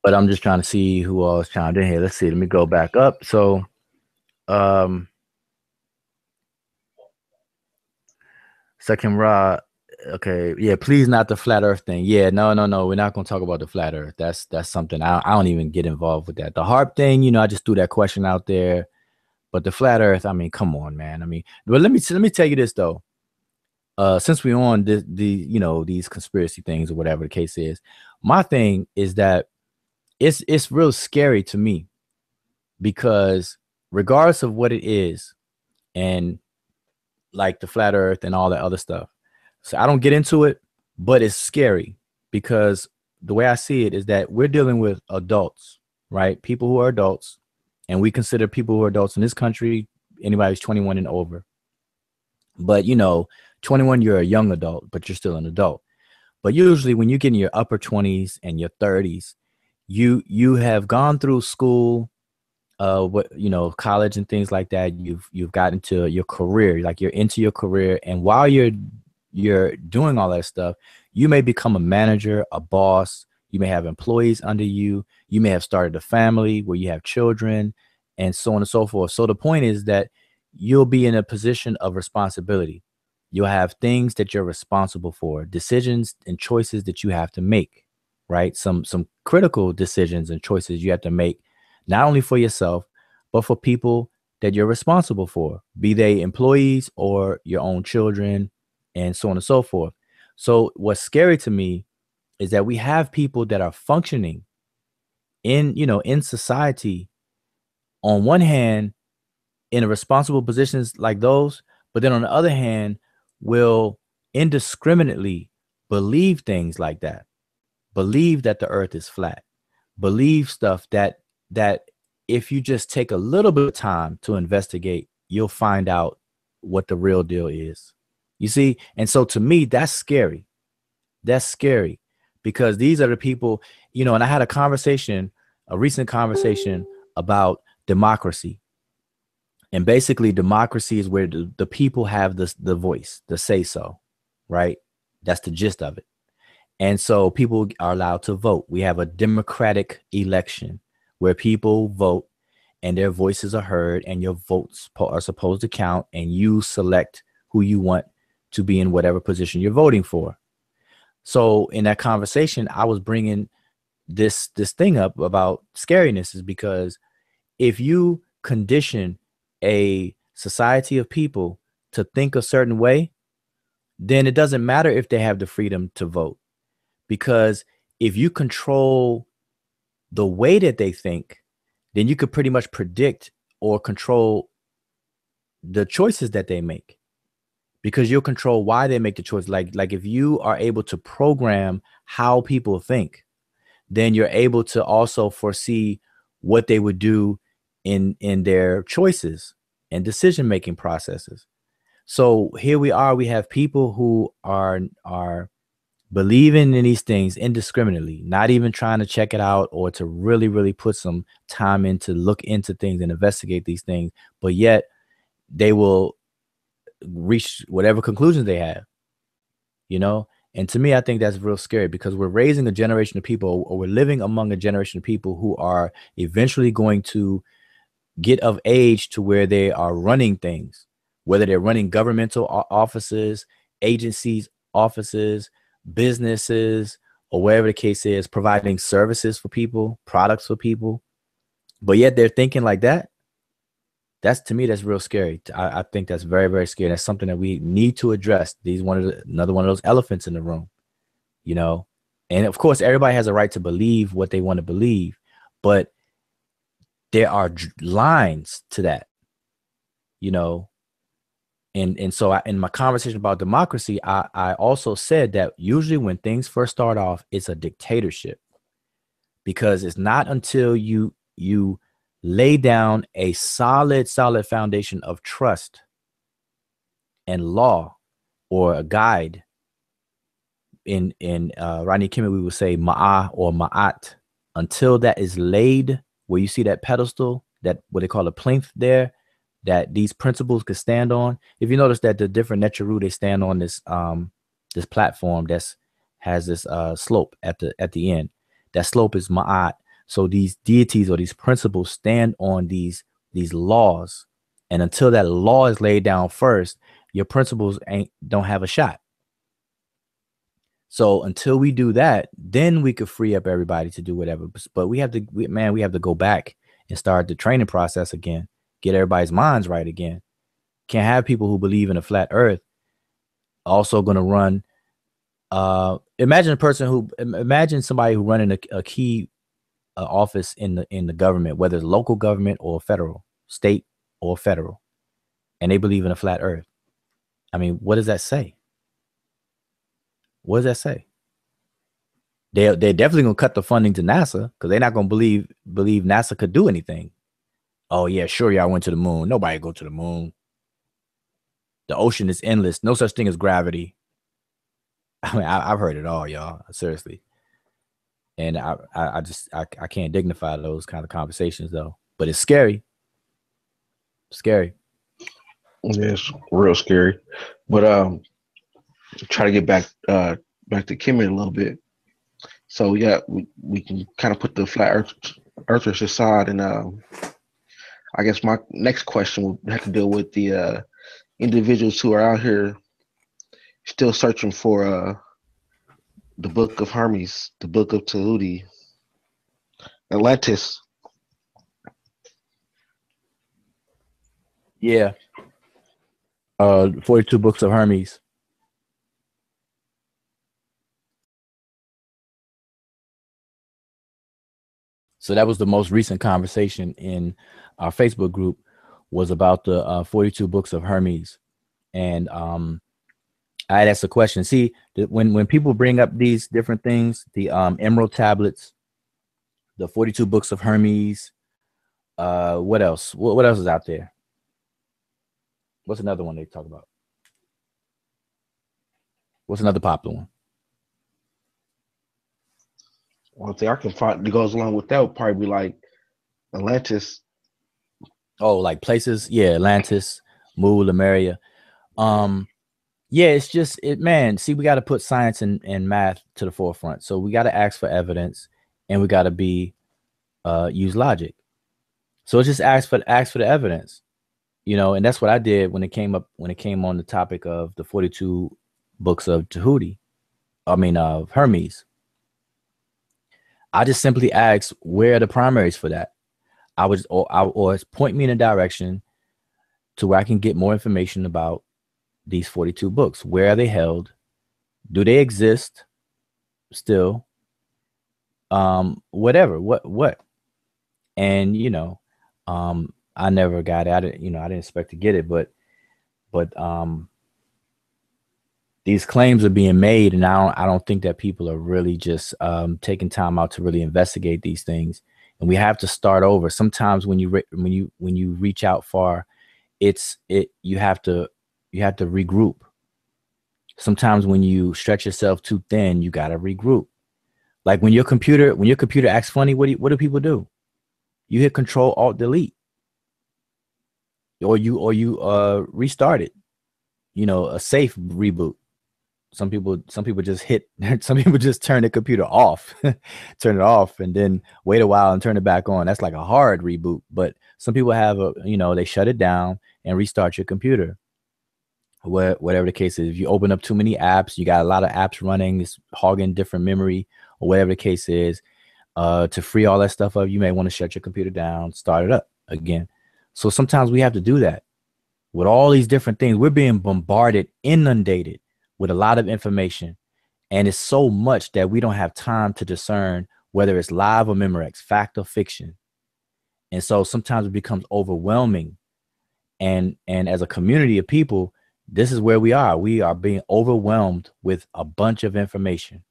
A: But I'm just trying to see who else chimed in here. Let's see. Let me go back up. So, Second Ra, okay, yeah, please not the flat Earth thing. Yeah, no, we're not gonna talk about the flat Earth. That's something I don't even get involved with that. The HAARP thing, you know, I just threw that question out there. But the flat Earth, I mean, come on, man. I mean, but let me tell you this though. Since we're on you know, these conspiracy things or whatever the case is, my thing is that it's real scary to me, because regardless of what it is, and like the flat Earth and all that other stuff, so I don't get into it, but it's scary because the way I see it is that we're dealing with adults, right? People who are adults, and we consider people who are adults in this country anybody who's 21 and over. But you know, 21, you're a young adult, but you're still an adult. But usually when you get in your upper 20s and your 30s, you have gone through school, what, you know, college and things like that. You've gotten to your career, like you're into your career, and while you're doing all that stuff, you may become a manager, a boss. You may have employees under you. You may have started a family where you have children, and so on and so forth. So the point is that you'll be in a position of responsibility. You'll have things that you're responsible for, decisions and choices that you have to make, right? Some critical decisions and choices you have to make, not only for yourself, but for people that you're responsible for, be they employees or your own children, and so on and so forth. So what's scary to me is that we have people that are functioning in, you know, in society, on one hand, in responsible positions like those, but then on the other hand, will indiscriminately believe things like that, believe that the earth is flat, believe stuff that if you just take a little bit of time to investigate, you'll find out what the real deal is. You see? And so to me, that's scary. That's scary, because these are the people, you know, and I had a recent conversation about democracy. And basically democracy is where the people have the voice, the say so, right? That's the gist of it. And so people are allowed to vote. We have a democratic election where people vote and their voices are heard, and your votes are supposed to count, and you select who you want to be in whatever position you're voting for. So in that conversation, I was bringing this thing up about scariness, is because if you condition a society of people to think a certain way, then it doesn't matter if they have the freedom to vote, because if you control the way that they think, then you could pretty much predict or control the choices that they make, because you'll control why they make the choice. Like if you are able to program how people think, then you're able to also foresee what they would do in their choices and decision-making processes. So here we are, we have people who are believing in these things indiscriminately, not even trying to check it out or to really put some time in to look into things and investigate these things, but yet they will reach whatever conclusions they have, you know? And to me, I think that's real scary, because we're raising a generation of people, or we're living among a generation of people who are eventually going to get of age to where they are running things, whether they're running governmental offices, agencies, offices, businesses, or whatever the case is, providing services for people, products for people. but yet they're thinking like that. That's, to me, that's real scary. I think that's very, very scary. That's something that we need to address. Another one of those elephants in the room, you know. And of course, everybody has a right to believe what they want to believe, but there are lines to that, you know. And so in my conversation about democracy, I also said that usually when things first start off, it's a dictatorship, because it's not until you lay down a solid foundation of trust and law, or a guide. In Rodney Kimmel, we would say ma'ah or ma'at. Until that is laid, where you see that pedestal, that what they call a plinth there, that these principles could stand on. If you notice that the different Necharu, they stand on this this platform has this slope at the end. That slope is ma'at. So these deities or these principles stand on these laws, and until that law is laid down first, your principles don't have a shot. So until we do that, then we could free up everybody to do whatever. But we have to go back and start the training process again, get everybody's minds right again. Can't have people who believe in a flat earth also going to run. Imagine somebody who running a key office in the government, whether it's local government or federal, state or federal, and they believe in a flat earth. I mean, what does that say? What does that say? They're definitely gonna cut the funding to NASA, because they're not gonna believe NASA could do anything. Oh yeah, sure, y'all went to the moon. Nobody go to the moon. The ocean is endless. No such thing as gravity. I mean, I've heard it all, y'all. Seriously. And I can't dignify those kind of conversations though. But it's scary. Scary.
D: Yeah, it's real scary. But try to get back to Kimmy a little bit. So yeah, we can kind of put the flat earthers aside, and I guess my next question will have to deal with the individuals who are out here still searching for the Book of Hermes, the Book of Tahuti, Atlantis.
A: Yeah. 42 Books of Hermes. So that was the most recent conversation in our Facebook group, was about the 42 Books of Hermes. And I had asked a question. See, when people bring up these different things, the Emerald Tablets, the 42 Books of Hermes, what else? What else is out there? What's another one they talk about? What's another popular one?
D: One thing I can find that goes along with that would probably be like Atlantis.
A: Oh, like places? Yeah, Atlantis, Mu, Lemuria. Yeah, it's just man, see, we got to put science and math to the forefront. So we got to ask for evidence, and we got to use logic. So it's just ask for the evidence, you know, and that's what I did when it came on the topic of the 42 books of Tahuti. Of Hermes. I just simply asked, where are the primaries for that? Or point me in a direction to where I can get more information about these 42 books. Where are they held? Do they exist still? Whatever. What? And I never got at it. I didn't expect to get it, but these claims are being made, and I don't think that people are really just taking time out to really investigate these things. And we have to start over. Sometimes when you reach out far, you have to regroup. Sometimes when you stretch yourself too thin, you got to regroup. Like when your computer acts funny, what do people do? You hit Control Alt Delete, or you restart it. A safe reboot. Some people just turn the computer off, turn it off, and then wait a while and turn it back on. That's like a hard reboot. But some people have they shut it down and restart your computer. Whatever the case is, if you open up too many apps, you got a lot of apps running, it's hogging different memory, or whatever the case is. To free all that stuff up, you may want to shut your computer down, start it up again. So sometimes we have to do that with all these different things. We're being bombarded, inundated with a lot of information. And it's so much that we don't have time to discern whether it's live or Memorex, fact or fiction. And so sometimes it becomes overwhelming. And as a community of people, this is where we are. We are being overwhelmed with a bunch of information.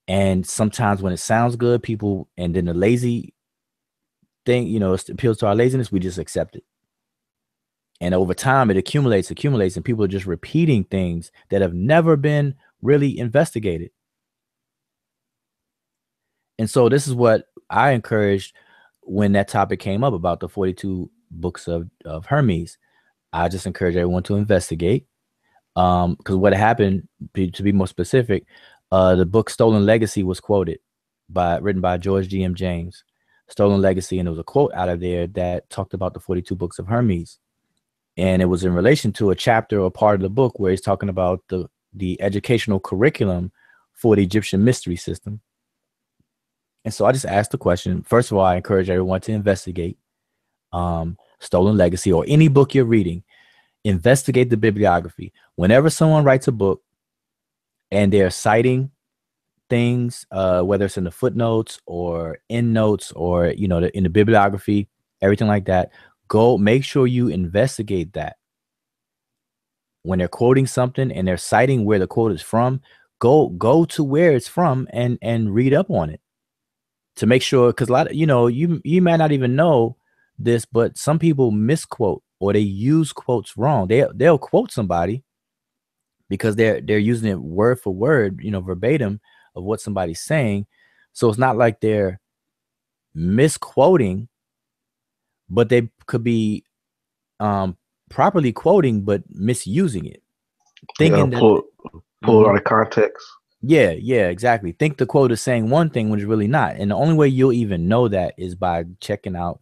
A: And sometimes when it sounds good, people, and then the lazy thing, you know, it appeals to our laziness, we just accept it. And over time, it accumulates, and people are just repeating things that have never been really investigated. And so this is what I encouraged when that topic came up about the 42 books of Hermes. I just encourage everyone to investigate. Because what happened, to be more specific, the book Stolen Legacy was written by George G.M. James, Stolen Legacy. And there was a quote out of there that talked about the 42 books of Hermes. And it was in relation to a chapter or part of the book where he's talking about the educational curriculum for the Egyptian mystery system. And so I just asked the question. First of all, I encourage everyone to investigate Stolen Legacy or any book you're reading. Investigate the bibliography. Whenever someone writes a book and they're citing things, whether it's in the footnotes or endnotes or, you know, in the bibliography, everything like that, go make sure you investigate that. When they're quoting something and they're citing where the quote is from, go to where it's from and read up on it to make sure, because a lot of, you know, you might not even know this, but some people misquote or they use quotes wrong. They'll quote somebody because they're using it word for word, you know, verbatim of what somebody's saying. So it's not like they're misquoting, but they could be properly quoting but misusing it, thinking
D: pull out of context.
A: Yeah, exactly. Think the quote is saying one thing when it's really not. And the only way you'll even know that is by checking out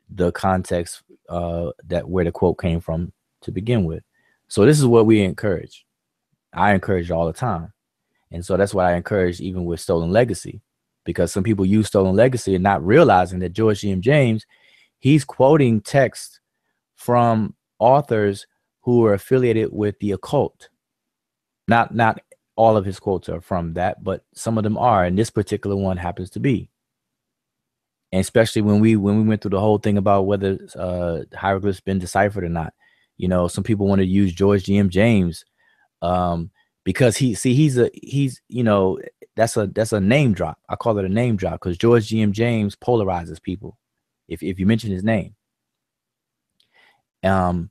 A: the context that where the quote came from to begin with. So this is what we encourage. I encourage all the time. And so that's what I encourage even with Stolen Legacy, because some people use Stolen Legacy and not realizing that George G.M. James, he's quoting text from authors who are affiliated with the occult. Not all of his quotes are from that, but some of them are, and this particular one happens to be. And especially when we went through the whole thing about whether hieroglyphs been deciphered or not, you know, some people want to use George G.M. James because he's you know, that's a name drop. I call it a name drop because George G.M. James polarizes people if you mention his name. Because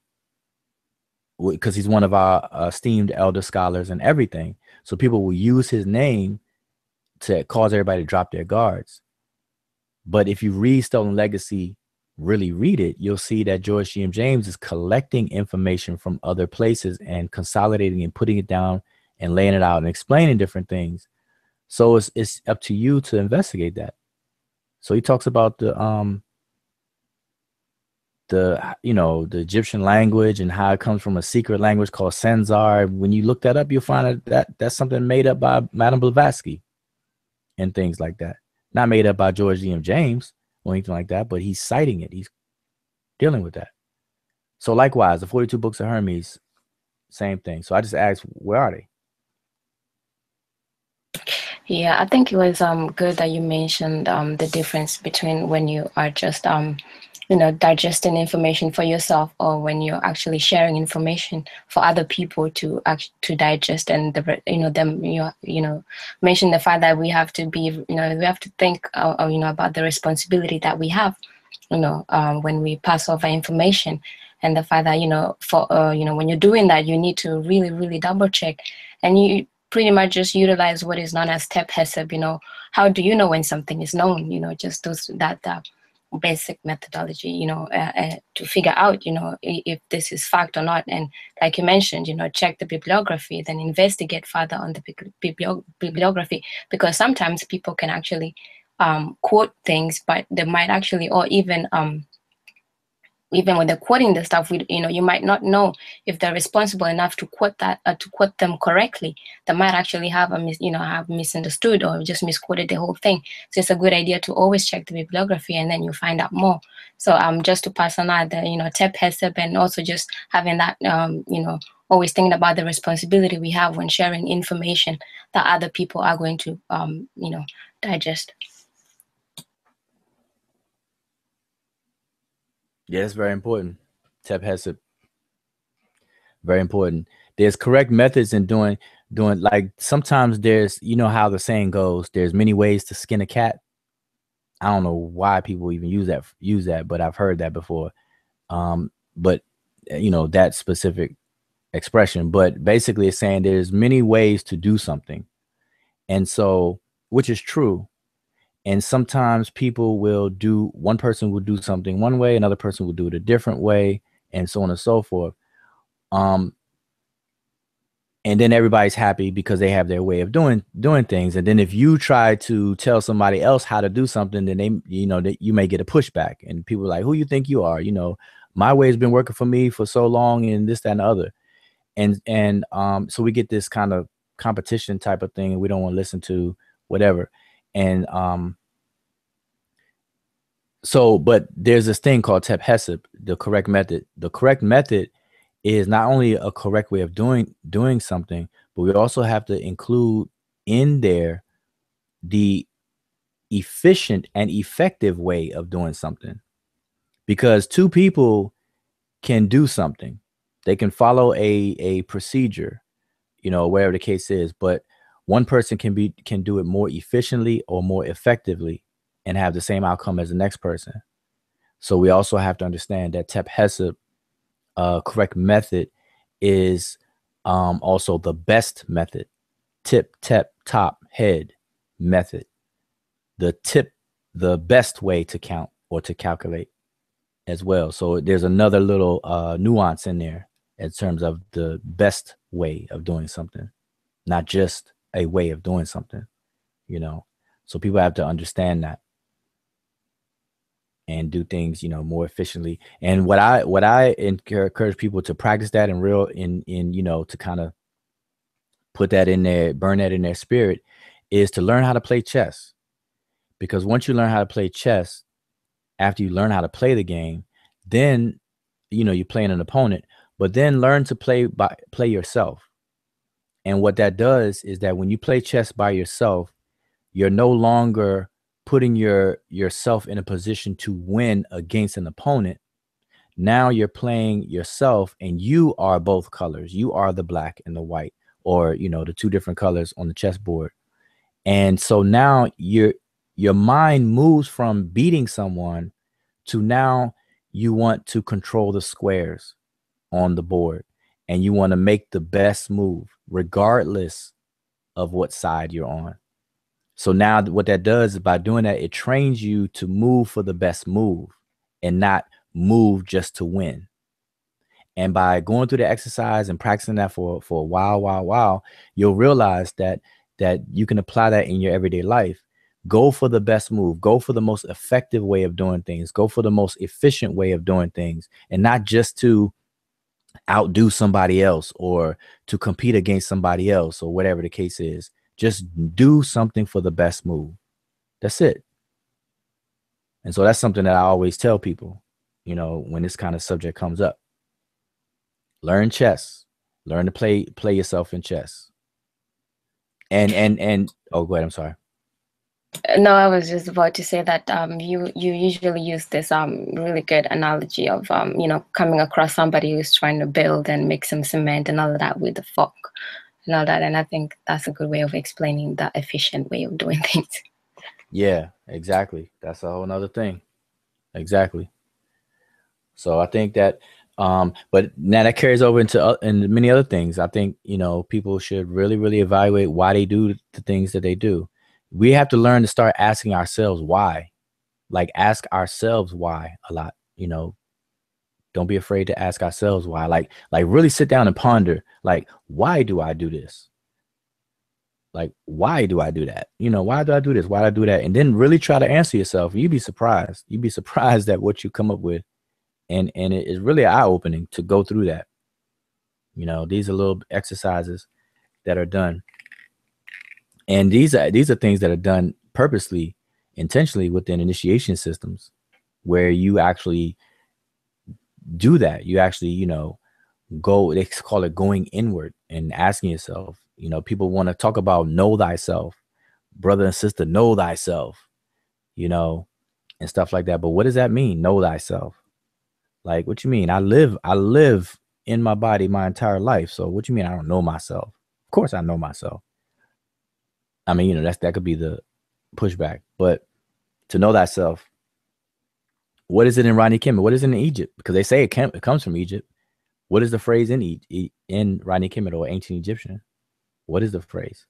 A: he's one of our esteemed elder scholars and everything. So people will use his name to cause everybody to drop their guards. But if you read Stolen Legacy, really read it, you'll see that George G.M. James is collecting information from other places and consolidating and putting it down and laying it out and explaining different things. So it's up to you to investigate that. So he talks about the Egyptian language and how it comes from a secret language called Senzar. When you look that up, you'll find that that's something made up by Madame Blavatsky and things like that. Not made up by George G.M. James or anything like that, but he's citing it. He's dealing with that. So likewise, the 42 books of Hermes, same thing. So I just asked, where are they?
B: Yeah, I think it was good that you mentioned the difference between when you are just digesting information for yourself or when you're actually sharing information for other people to digest, and mention the fact that we have to be, we have to think about the responsibility that we have, when we pass over information, and the fact that when you're doing that, you need to really, really double check, and you pretty much just utilize what is known as step hesab. How do you know when something is known? Just that basic methodology, to figure out, if this is fact or not. And like you mentioned, check the bibliography, then investigate further on the bibliography, because sometimes people can actually quote things, but they might actually, or even even when they're quoting the stuff, you might not know if they're responsible enough to quote that, to quote them correctly. They might actually have have misunderstood or just misquoted the whole thing. So it's a good idea to always check the bibliography, and then you find out more. So just to pass on that, Tep Hesep, and also just having that, always thinking about the responsibility we have when sharing information that other people are going to, digest.
A: Yeah, it's very important. Tep Hesep. Very important. There's correct methods in doing like sometimes there's, how the saying goes, there's many ways to skin a cat. I don't know why people even use that, but I've heard that before. But that specific expression, but basically it's saying there's many ways to do something. And so, which is true. And sometimes one person will do something one way, another person will do it a different way, and so on and so forth. And then everybody's happy because they have their way of doing things. And then if you try to tell somebody else how to do something, then you may get a pushback, and people are like, who you think you are? My way has been working for me for so long, and this, that, and the other. And so we get this kind of competition type of thing, and we don't want to listen to whatever. And but there's this thing called Tep Hesep, the correct method. The correct method is not only a correct way of doing something, but we also have to include in there the efficient and effective way of doing something. Because two people can do something. They can follow a procedure, wherever the case is, but one person can do it more efficiently or more effectively and have the same outcome as the next person. So we also have to understand that Tep Hesep, correct method, is also the best method. Tip, tep, top, head method. The best way to count or to calculate as well. So there's another little nuance in there in terms of the best way of doing something, not just a way of doing something, so people have to understand that and do things, more efficiently. And what I encourage people to practice that to kind of put that in there, burn that in their spirit, is to learn how to play chess. Because once you learn how to play chess, after you learn how to play the game, then, you're playing an opponent, but then learn to play yourself. And what that does is that when you play chess by yourself, you're no longer putting yourself in a position to win against an opponent. Now you're playing yourself, and you are both colors. You are the black and the white, or, the two different colors on the chessboard. And so now your mind moves from beating someone to now you want to control the squares on the board, and you want to make the best move regardless of what side you're on. So now what that does is, by doing that, it trains you to move for the best move and not move just to win. And by going through the exercise and practicing that for a while, you'll realize that you can apply that in your everyday life. Go for the best move. Go for the most effective way of doing things. Go for the most efficient way of doing things, and not just to outdo somebody else or to compete against somebody else or whatever the case is. Just do something for the best move. That's it. And so that's something that I always tell people, when this kind of subject comes up. Learn chess. Learn to play yourself in chess. And oh, go ahead. I'm sorry.
B: No, I was just about to say that you usually use this really good analogy of coming across somebody who's trying to build and make some cement and all of that with the fork and all that, and I think that's a good way of explaining the efficient way of doing things.
A: Yeah, exactly. That's a whole nother thing. Exactly. So I think that but now that carries over into many other things. I think people should really evaluate why they do the things that they do. We have to learn to start asking ourselves why. Like, ask ourselves why a lot. Don't be afraid to ask ourselves why. Like really sit down and ponder, like, why do I do this? Like, why do I do that? Why do I do this? Why do I do that? And then really try to answer yourself. You'd be surprised. You'd be surprised at what you come up with and it is really eye-opening to go through that. You know, these are little exercises that are done, and these are things that are done purposely, intentionally within initiation systems, where you actually do that. You actually, you know, go, they call it going inward and asking yourself. You know, people want to talk about know thyself, brother and sister, know thyself, you know, and stuff like that. But what does that mean? Know thyself. Like, what you mean? I live in my body my entire life. So what you mean I don't know myself? Of course I know myself. I mean, you know, that could be the pushback. But to know thyself, what is it in Rodney Kemet? What is it in Egypt? Because they say it comes from Egypt. What is the phrase in Rodney Kemet or ancient Egyptian? What is the phrase?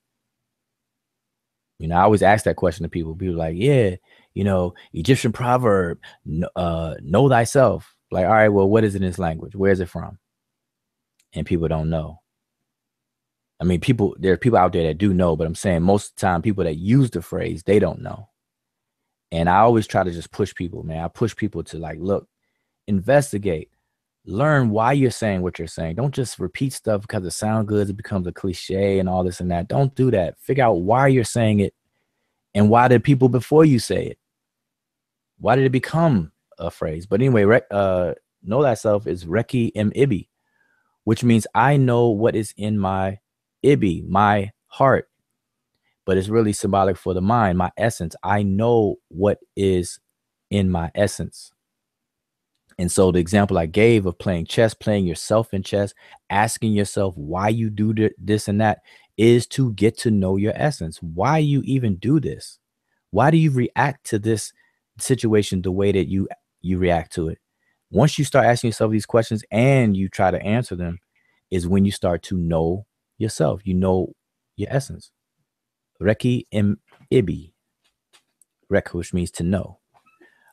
A: You know, I always ask that question to people. People are like, yeah, you know, Egyptian proverb, know thyself. Like, all right, well, what is it in this language? Where is it from? And people don't know. I mean, there are people out there that do know, but I'm saying most of the time, people that use the phrase, they don't know. And I always try to just push people, man. I push people to like, look, investigate, learn why you're saying what you're saying. Don't just repeat stuff because it sounds good. It becomes a cliche and all this and that. Don't do that. Figure out why you're saying it and why did people before you say it? Why did it become a phrase? But anyway, know thyself is Reki Im Ibi, which means I know what is in my Ibi, my heart. But it's really symbolic for the mind, my essence. I know what is in my essence. And so the example I gave of playing chess, playing yourself in chess, asking yourself why you do this and that is to get to know your essence. Why you even do this? Why do you react to this situation the way that you react to it? Once you start asking yourself these questions and you try to answer them is when you start to know yourself. You know your essence. Reki Im Ibi. Rek, which means to know.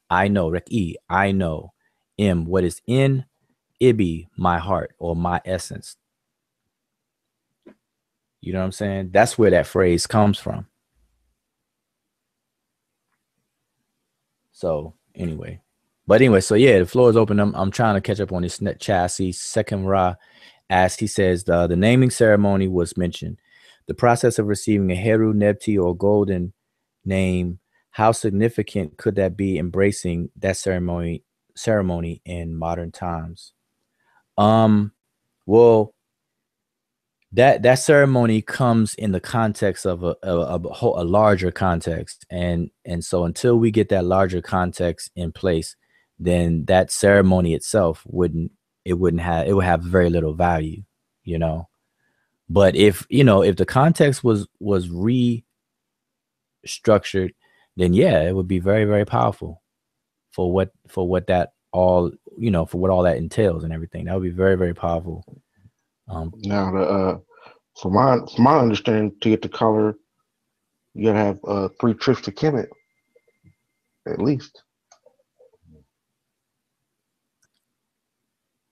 A: I know. Reki, I know. Im, what is in. Ibi, my heart or my essence. You know what I'm saying? That's where that phrase comes from. So anyway. So yeah, the floor is open. I'm trying to catch up on this chat. I see Second Ra asks, he says, the naming ceremony was mentioned. The process of receiving a Heru, Nebti, or golden name, how significant could that be embracing that ceremony in modern times? Well, that ceremony comes in the context of a larger context, and so until we get that larger context in place, then that ceremony itself would have very little value, you know. But if the context was restructured, then yeah, it would be very, very powerful for what that all, for what all that entails and everything. That would be very, very powerful.
D: Now, from my understanding, to get the color, you gotta have 3 trips to Kemet, at least.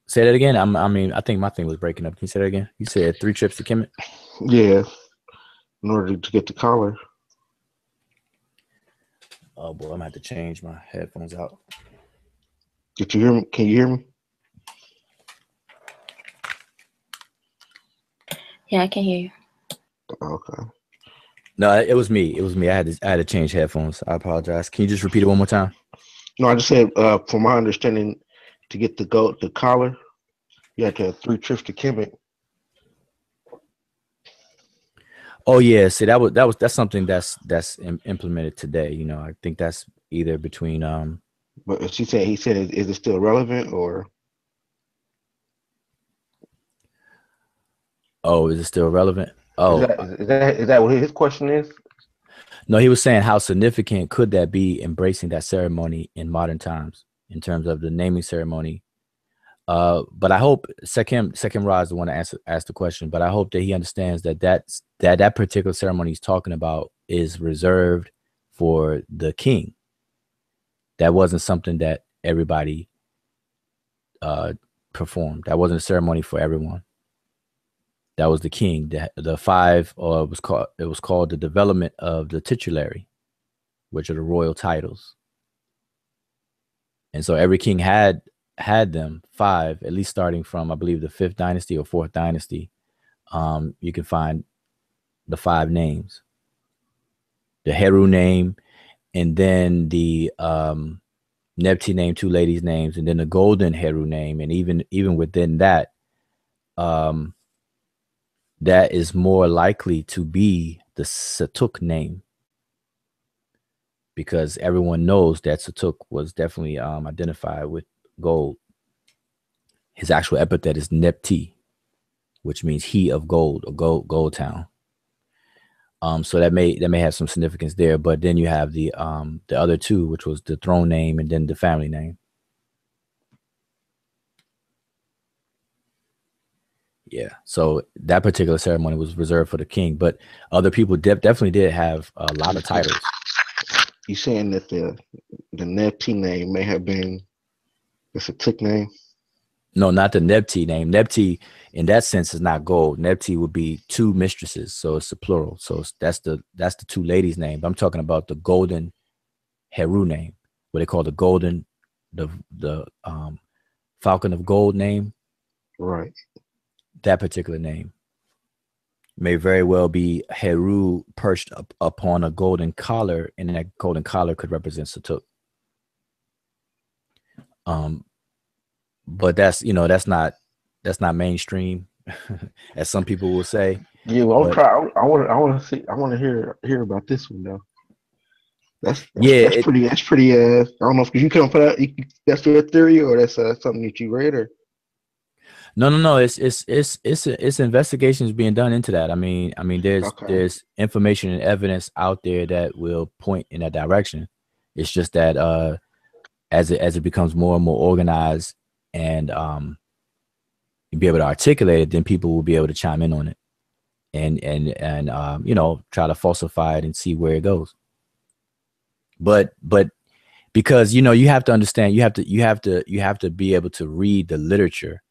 A: Say that again. I think my thing was breaking up. Can you say that again? You said 3 trips to Kemet?
D: Yeah, in order to get the collar.
A: Oh boy, I'm gonna have to change my headphones out.
D: Did you hear me? Can you hear me?
B: Yeah, I can hear you.
D: Okay.
A: No, it was me. I had to change headphones. I apologize. Can you just repeat it one more time?
D: No, I just said, from my understanding, to get the collar, you have to have 3 trips to Kemet.
A: Oh yeah, see that's something that's implemented today. You know, I think that's either between
D: But he said, is it still relevant or?
A: Oh, is it still relevant? Oh,
D: is that what his question is?
A: No, he was saying how significant could that be embracing that ceremony in modern times in terms of the naming ceremony. But I hope Second Ra is the one to ask the question. But I hope that he understands that particular ceremony he's talking about is reserved for the king. That wasn't something that everybody performed. That wasn't a ceremony for everyone. That was the king. The 5, or it was called the development of the titulary, which are the royal titles. And so every king had had them 5, at least starting from, I believe, the 5th dynasty or 4th dynasty. You can find the 5 names, the Heru name, and then the Nebti name, 2 ladies' names, and then the golden Heru name. And even within that, that is more likely to be the Satuk name, because everyone knows that Satuk was definitely identified with gold. His actual epithet is Nebti, which means he of gold, or gold town. So that may have some significance there. But then you have the other 2, which was the throne name and then the family name. Yeah, so that particular ceremony was reserved for the king, but other people definitely did have a lot of titles.
D: You saying that the Nebti name may have been the Satuk name?
A: No, not the Nebti name. Nebti, in that sense, is not gold. Nebti would be 2 mistresses, so it's a plural. So that's the 2 ladies' name. I'm talking about the golden Heru name, what they call the golden, the falcon of gold name.
D: Right.
A: That particular name may very well be Heru perched upon a golden collar, and that golden collar could represent Satuk. But that's not mainstream, as some people will say.
D: Yeah, well, I want to hear about this one though. That's pretty. I don't know if you come for that. That's your theory, or that's something that you read, or.
A: No. It's investigations being done into that. I mean, there's information and evidence out there that will point in that direction. It's just that as it becomes more and more organized and be able to articulate it, then people will be able to chime in on it and try to falsify it and see where it goes. But because you have to understand, you have to be able to read the literature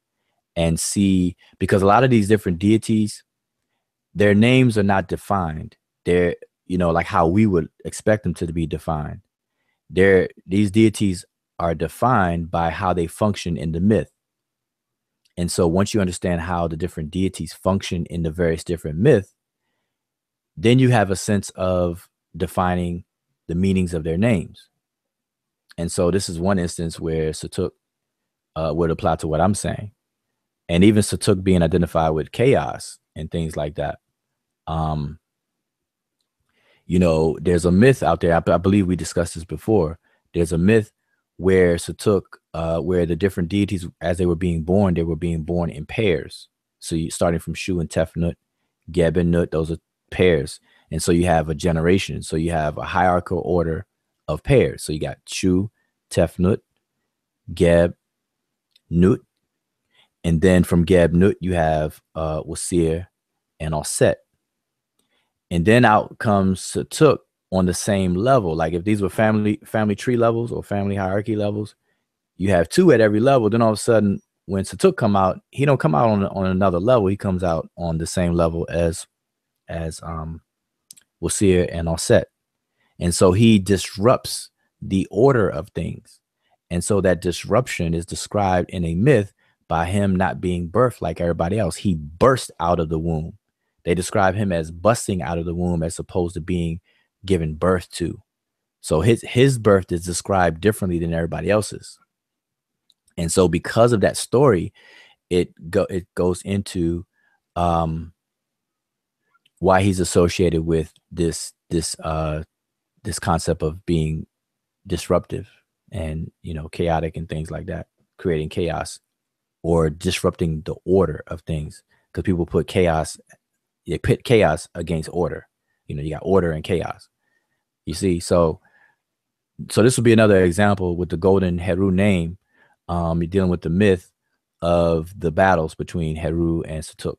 A: and see, because a lot of these different deities, their names are not defined. They're, like how we would expect them to be defined. These deities are defined by how they function in the myth. And so once you understand how the different deities function in the various different myths, then you have a sense of defining the meanings of their names. And so this is one instance where Satuk would apply to what I'm saying. And even Satuk being identified with chaos and things like that. There's a myth out there. I believe we discussed this before. There's a myth where Satuk, where the different deities, as they were being born in pairs. So starting from Shu and Tefnut, Geb and Nut, those are pairs. And so you have a generation. So you have a hierarchical order of pairs. So you got Shu, Tefnut, Geb, Nut. And then from Geb Nut, you have Wasir and Aset. And then out comes Satuk on the same level. Like if these were family tree levels or family hierarchy levels, you have 2 at every level. Then all of a sudden, when Satuk come out, he don't come out on another level. He comes out on the same level as Wasir and Aset. And so he disrupts the order of things. And so that disruption is described in a myth by him not being birthed like everybody else. He burst out of the womb. They describe him as busting out of the womb as opposed to being given birth to. So his birth is described differently than everybody else's. And so because of that story, it goes into why he's associated with this concept of being disruptive and chaotic and things like that, creating chaos or disrupting the order of things. Because people put chaos against order. You got order and chaos. You see, so this would be another example with the golden Heru name. You're dealing with the myth of the battles between Heru and Satuk,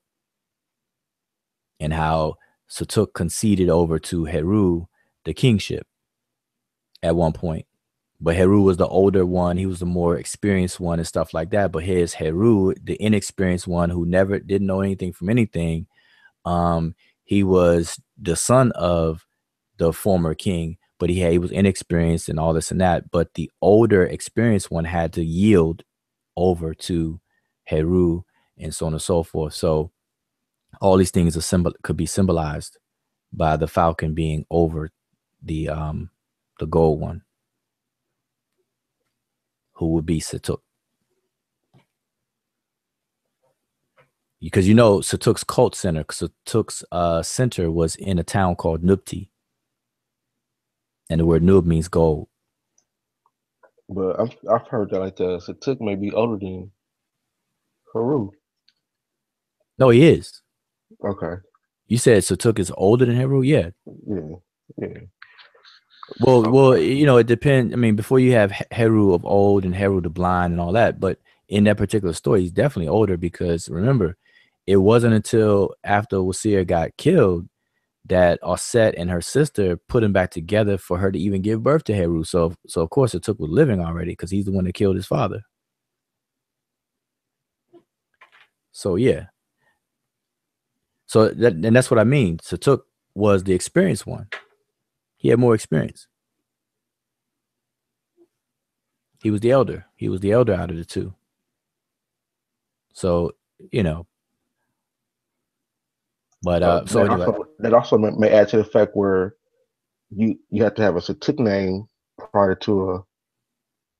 A: and how Satuk conceded over to Heru the kingship at one point. But Heru was the older one. He was the more experienced one and stuff like that. But here's Heru, the inexperienced one who never didn't know anything from anything. He was the son of the former king, but he was inexperienced and all this and that. But the older experienced one had to yield over to Heru and so on and so forth. So all these things could be symbolized by the falcon being over the gold one, who would be Satuk. Because Satuk's cult center, Satuk's center was in a town called Nubti. And the word Nub means gold.
D: But I've heard that like the Satuk may be older than Heru.
A: No, he is.
D: Okay.
A: You said Satuk is older than Heru? Yeah.
D: Yeah.
A: Well, it depends. I mean, before you have Heru of old and Heru the blind and all that, but in that particular story, he's definitely older because remember, it wasn't until after Wasir got killed that Aset and her sister put him back together for her to even give birth to Heru. So of course Satuk was living already because he's the one that killed his father. So yeah. So that's what I mean. Satuk was the experienced one. He had more experience. He was the elder. He was the elder out of the two. So, but so anyway.
D: That also may add to the fact where you have to have a Satuk name prior to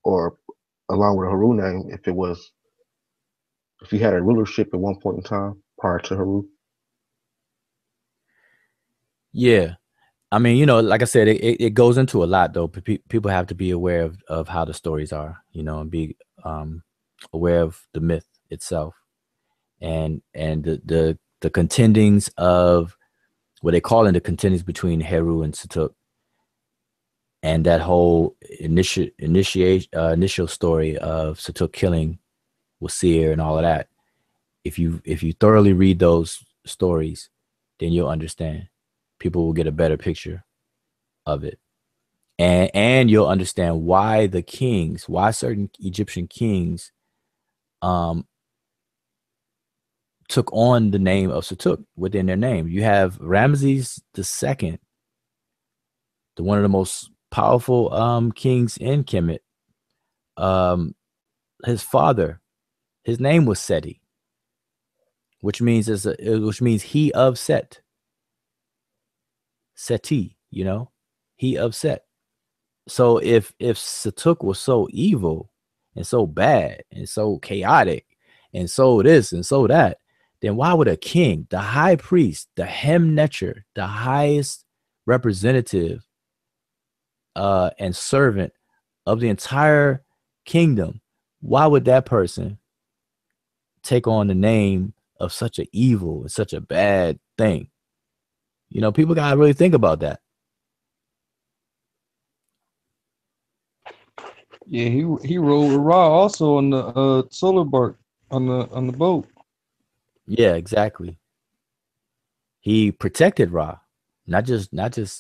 D: or along with a Heru name if you had a rulership at one point in time prior to Heru.
A: Yeah. I mean, like I said, it goes into a lot though. People have to be aware of how the stories are, and be aware of the myth itself and the contendings of what they call the contendings between Heru and Satuk, and that whole initial story of Satuk killing Wasir and all of that. If you thoroughly read those stories, then you'll understand. People will get a better picture of it, and you'll understand why certain Egyptian kings took on the name of Satuk within their name. You have Ramses II, one of the most powerful kings in Kemet. His father, his name was Seti, which means he of Set. Seti, he of Set. So if Satuk was so evil and so bad and so chaotic and so this and so that, then why would a king, the high priest, the Hem-Netcher, the highest representative and servant of the entire kingdom, why would that person take on the name of such an evil and such a bad thing? People gotta really think about that.
C: Yeah, he rode with Ra also on the solar bark on the boat.
A: Yeah, exactly. He protected Ra, not just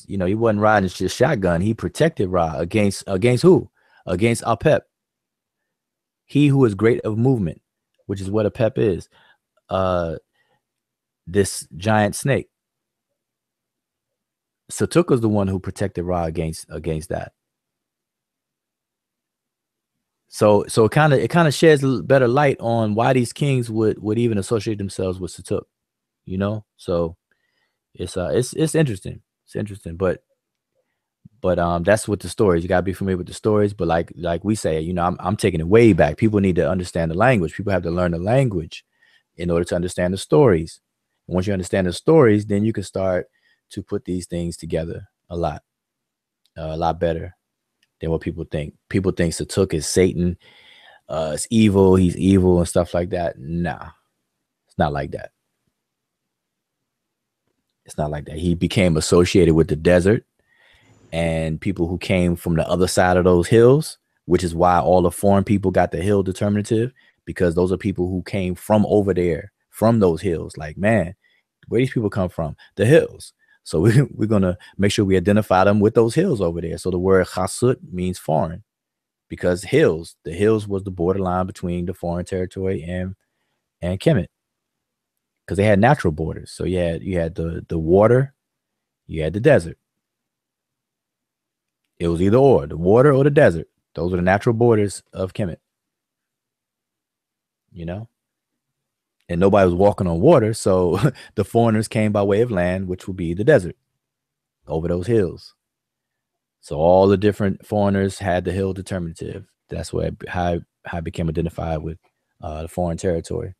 A: he wasn't riding just shotgun. He protected Ra against who? Against Apep. He who is great of movement, which is what Apep is. This giant snake. Satuk was the one who protected Ra against that. So it kind of sheds a better light on why these kings would even associate themselves with Satuk, So it's interesting. It's interesting, but that's what the stories. You gotta be familiar with the stories. But like we say, I'm taking it way back. People need to understand the language. People have to learn the language in order to understand the stories. And once you understand the stories, then you can start to put these things together a lot better than what people think. People think Satuk is Satan, it's evil, he's evil and stuff like that. Nah, it's not like that. It's not like that. He became associated with the desert and people who came from the other side of those hills, which is why all the foreign people got the hill determinative, because those are people who came from over there, from those hills. Like, man, where these people come from? The hills. So we're going to make sure we identify them with those hills over there. So the word Chasut means foreign, because the hills was the borderline between the foreign territory and Kemet, because they had natural borders. So you had the water, you had the desert. It was either or, the water or the desert. Those were the natural borders of Kemet. you know, and nobody was walking on water. So the foreigners came by way of land, which would be the desert over those hills. So all the different foreigners had the hill determinative. That's how I became identified with the foreign territory.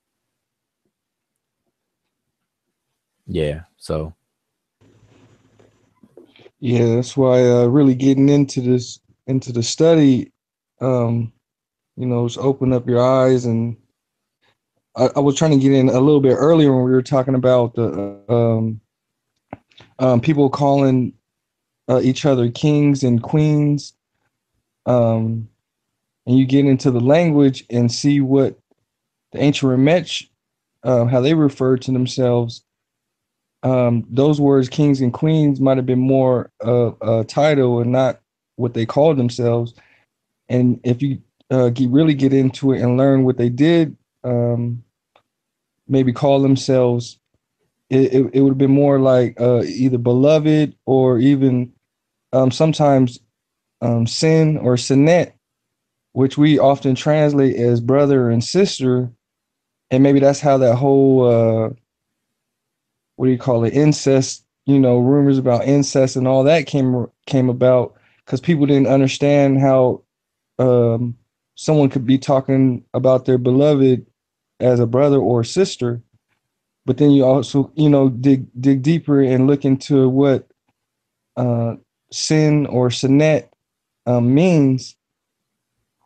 A: Yeah. So.
C: Yeah, that's why really getting into the study, it's open up your eyes. And I was trying to get in a little bit earlier when we were talking about the people calling each other kings and queens, and you get into the language and see what the ancient Remetch, how they referred to themselves. Those words, kings and queens, might have been more a title and not what they called themselves. And if you really get into it and learn what they did, maybe call themselves, it would have been more like either beloved or even sometimes sin or sinet, which we often translate as brother and sister. And maybe that's how that whole what do you call it, incest, rumors about incest and all that came about, because people didn't understand how someone could be talking about their beloved as a brother or sister. But then you also, dig deeper and look into what sin or sinet means,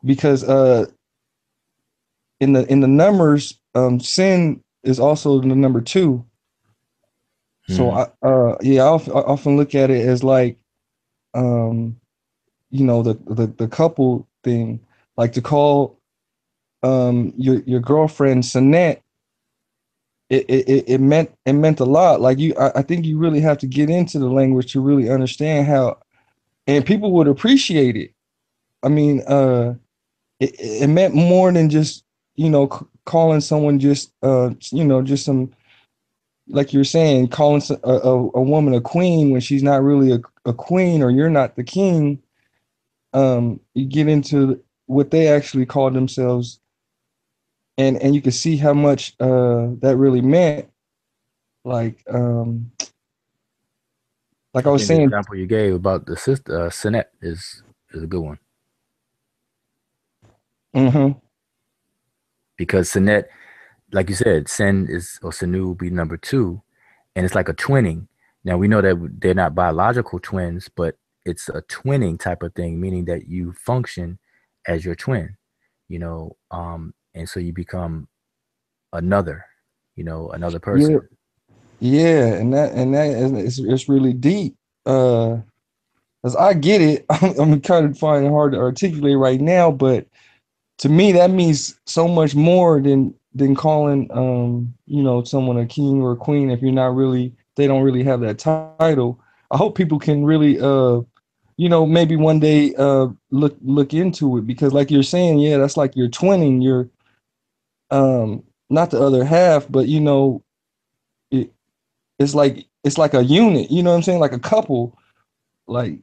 C: because in the numbers, sin is also the number 2. So I often look at it as like, the couple thing, like to call your girlfriend Sinette. It meant a lot. Like I think you really have to get into the language to really understand how, and people would appreciate it. I mean, it meant more than just calling someone just just some, like you're saying, calling a woman a queen when she's not really a queen, or you're not the king. You get into what they actually called themselves, and you can see how much that really meant. Like I was saying,
A: the example you gave about the sister Sinet is a good one.
C: Mm-hmm.
A: Because Sinet, like you said, Sin is, or Sinu will be number 2, and it's like a twinning. Now we know that they're not biological twins, but it's a twinning type of thing, meaning that you function as your twin, and so you become another person.
C: Yeah, and that is, it's really deep. As I get it, I'm kind of finding it hard to articulate right now, but to me that means so much more than calling someone a king or a queen if they don't really have that title. I hope people can really maybe one day look into it, because like you're saying, yeah, that's like you're twinning, you're not the other half, but it's like a unit, you know what I'm saying, like a couple. Like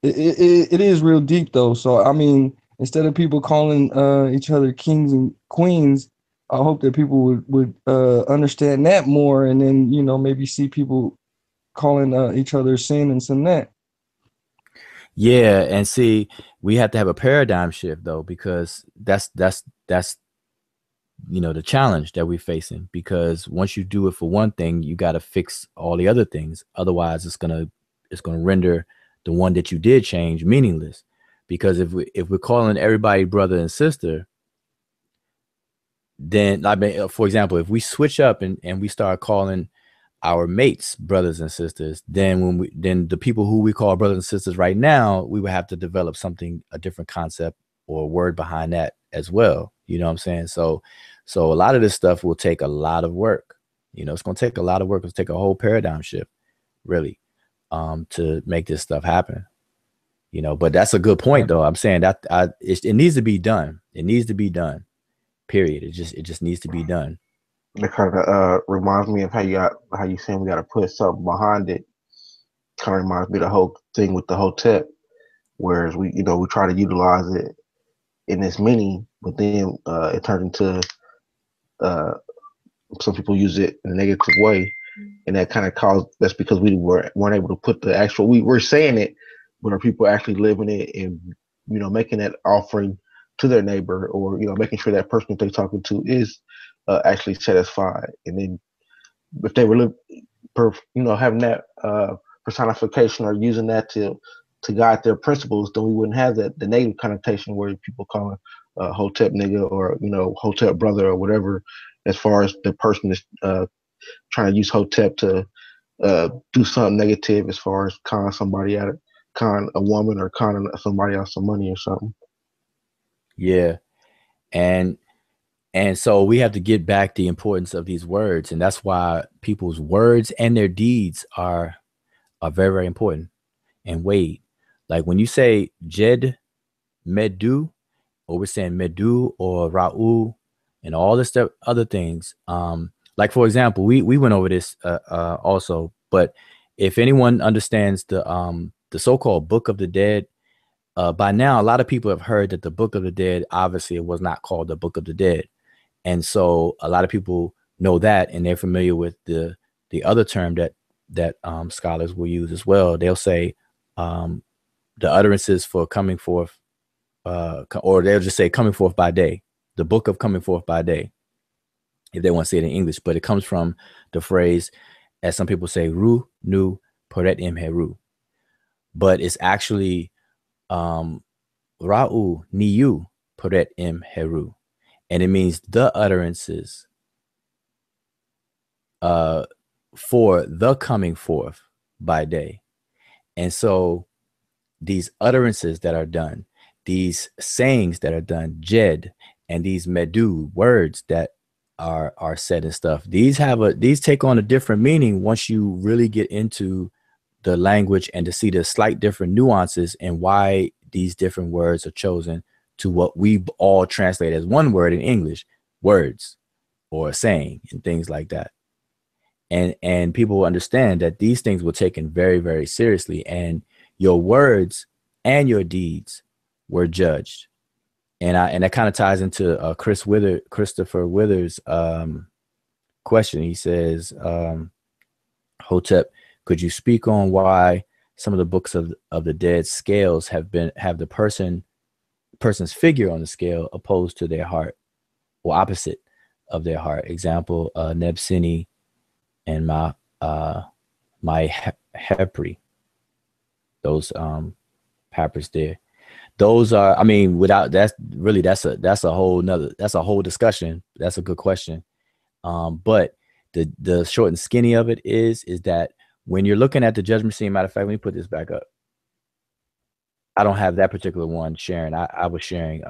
C: it is real deep though. So I mean, instead of people calling each other kings and queens, I hope that people would understand that more, and then maybe see people calling each other sin and Sinet.
A: Yeah, and see, we have to have a paradigm shift though, because that's the challenge that we're facing. Because once you do it for one thing, you got to fix all the other things. Otherwise, it's gonna render the one that you did change meaningless. Because if we're calling everybody brother and sister, then for example, if we switch up and we start calling our mates brothers and sisters, then then the people who we call brothers and sisters right now, we would have to develop a different concept or a word behind that as well. You know what I'm saying? So a lot of this stuff will take a lot of work. It's going to take a lot of work. It'll take a whole paradigm shift, really, to make this stuff happen. But that's a good point, though. I'm saying that it needs to be done. It needs to be done. Period. It just needs to be done.
D: It kind of reminds me of how you saying we got to put something behind it. Kind of reminds me of the whole thing with the Hotep, whereas we try to utilize it in this meaning, but then it turned into some people use it in a negative way, and that kind of caused. That's because we weren't able to put the actual. We were saying it, but are people actually living it and making that offering to their neighbor, or making sure that person that they're talking to is actually satisfied. And then if they were having that personification or using that to guide their principles, then we wouldn't have the negative connotation where people calling Hotep nigga or Hotep brother or whatever, as far as the person is trying to use Hotep to do something negative, as far as con somebody out, con a woman, or con somebody out some money or something.
A: Yeah, and so we have to get back the importance of these words, and that's why people's words and their deeds are very, very important and weighed. Like when you say Jed Medu, or we're saying Medu or Ra'u and all this stuff, other things. Like for example, we went over this also, but if anyone understands the so-called Book of the Dead, by now a lot of people have heard that the Book of the Dead, obviously it was not called the Book of the Dead. And so a lot of people know that, and they're familiar with the other term that scholars will use as well. They'll say the utterances for coming forth, or they'll just say coming forth by day, the book of coming forth by day, if they want to say it in English. But it comes from the phrase, as some people say, Ru Nu Poret Im Heru. But it's actually Ra'u Niyu Poret Im Heru. And it means the utterances for the coming forth by day. And so these utterances that are done, these sayings that are done, Jed, and these Medu words that are said and stuff, these take on a different meaning once you really get into the language and to see the slight different nuances and why these different words are chosen to what we all translate as one word in English, words or saying and things like that. And people understand that these things were taken very, very seriously, and your words and your deeds were judged. And that kind of ties into Christopher Withers' question. He says, Hotep, could you speak on why some of the books of the dead scales have the person's figure on the scale opposed to their heart, or opposite of their heart? Example, Nebsini and my Hepri, those papers there. Those are, I mean, without that's a whole discussion. That's a good question. But the short and skinny of it is that when you're looking at the judgment scene, matter of fact, let me put this back up. I don't have that particular one sharing. I was sharing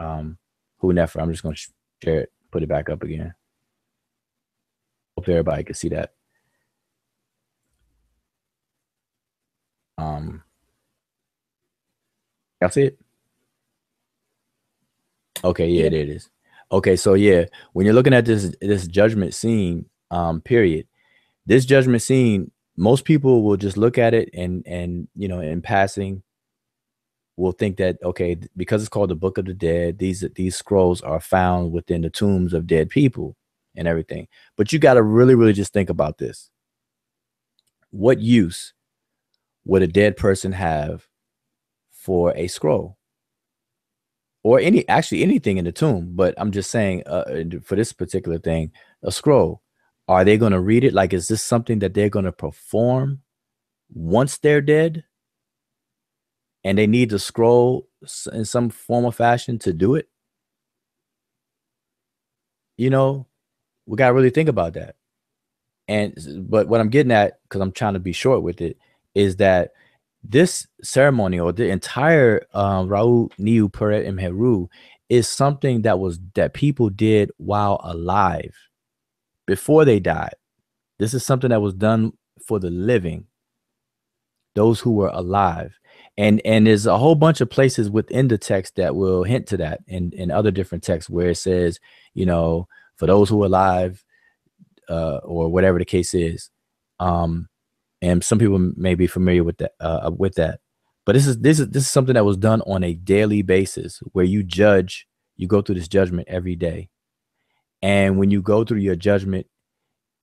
A: Hu Nefer. I'm just going to share it, put it back up again. Hope everybody can see that. Y'all see it? Okay, yeah, there it is. Okay, so yeah, when you're looking at this judgment scene, period, this judgment scene, most people will just look at it and in passing will think that, okay, because it's called the Book of the Dead, these scrolls are found within the tombs of dead people and everything. But you got to really, really just think about this. What use would a dead person have for a scroll? Or anything in the tomb, but I'm just saying for this particular thing, a scroll. Are they going to read it? Like, is this something that they're going to perform once they're dead? And they need the scroll in some form or fashion to do it? We got to really think about that. But what I'm getting at, because I'm trying to be short with it, is that this ceremony, or the entire Ra'u Niyu Poret Im Heru, is something that people did while alive, before they died. This is something that was done for the living, those who were alive. And there's a whole bunch of places within the text that will hint to that, in other different texts, where it says, for those who are alive, or whatever the case is. And some people may be familiar with that, but this is something that was done on a daily basis, where you go through this judgment every day, And when you go through your judgment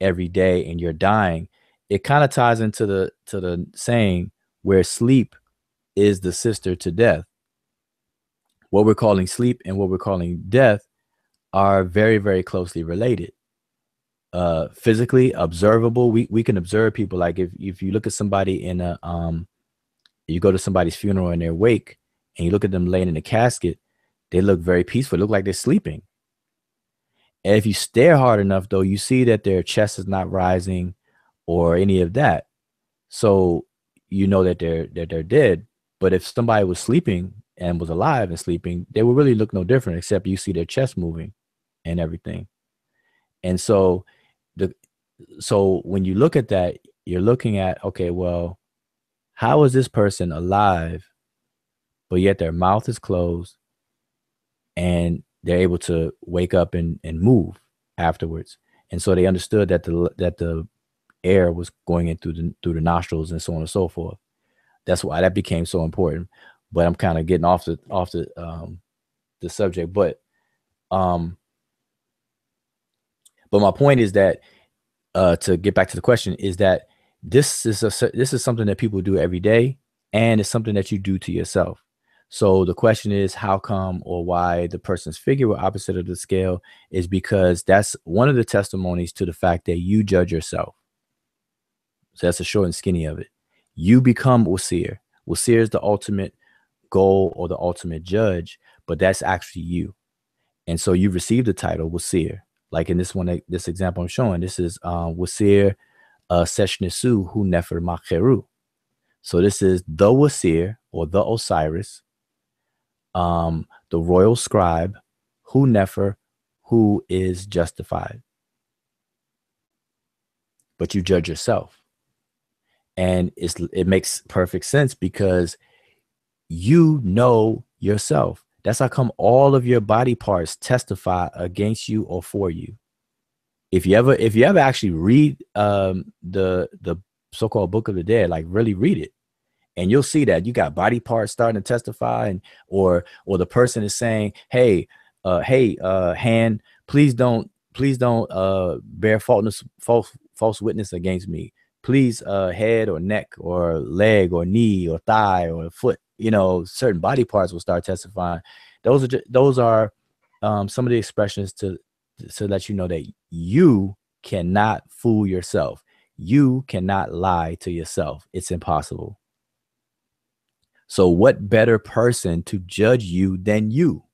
A: every day and you're dying, it kind of ties into the saying where sleep is the sister to death. What we're calling sleep and what we're calling death are very, very closely related. Physically observable, we can observe people. Like if you look at somebody in a you go to somebody's funeral in their wake and you look at them laying in a casket, they look very peaceful. They look like they're sleeping. And if you stare hard enough, though, you see that their chest is not rising or any of that. So you know that they're dead. But if somebody was sleeping and was alive and sleeping, they would really look no different, except you see their chest moving and everything. And so when you look at that, you're looking at, okay, well, how is this person alive, but yet their mouth is closed and they're able to wake up and move afterwards? And so they understood that the air was going in through the nostrils and so on and so forth. That's why that became so important. But I'm kind of getting off the subject. But my point is that to get back to the question is that this is something that people do every day, and it's something that you do to yourself. So the question is, how come or why the person's figure were opposite of the scale is because that's one of the testimonies to the fact that you judge yourself. So that's the short and skinny of it. You become Wasir. Wasir is the ultimate goal or the ultimate judge, but that's actually you. And so you receive the title Wasir. Like in this one, this example I'm showing, this is Wasir Seshnesu Hu Nefer Macheru. So this is the Wasir or the Osiris, the royal scribe, Hu Nefer, who is justified. But you judge yourself. And it makes perfect sense because you know yourself. That's how come all of your body parts testify against you or for you. If you ever actually read the so-called Book of the Dead, like really read it, and you'll see that you got body parts starting to testify, and or the person is saying, hey, hand, please don't bear false witness against me. Please, head or neck or leg or knee or thigh or foot, certain body parts will start testifying. Those are some of the expressions to let you know that you cannot fool yourself. You cannot lie to yourself. It's impossible. So what better person to judge you than you?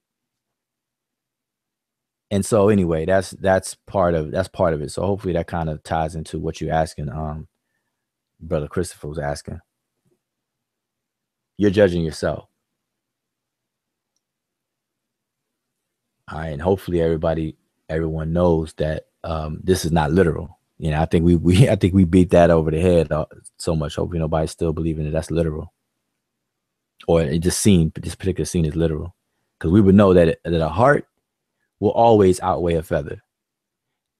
A: And so anyway, that's part of it. So hopefully that kind of ties into what you're asking. Brother Christopher was asking. You're judging yourself. All right, and hopefully everyone knows that this is not literal. I think we beat that over the head so much. Hopefully nobody's still believing that that's literal, or this particular scene is literal, because we would know that a heart will always outweigh a feather,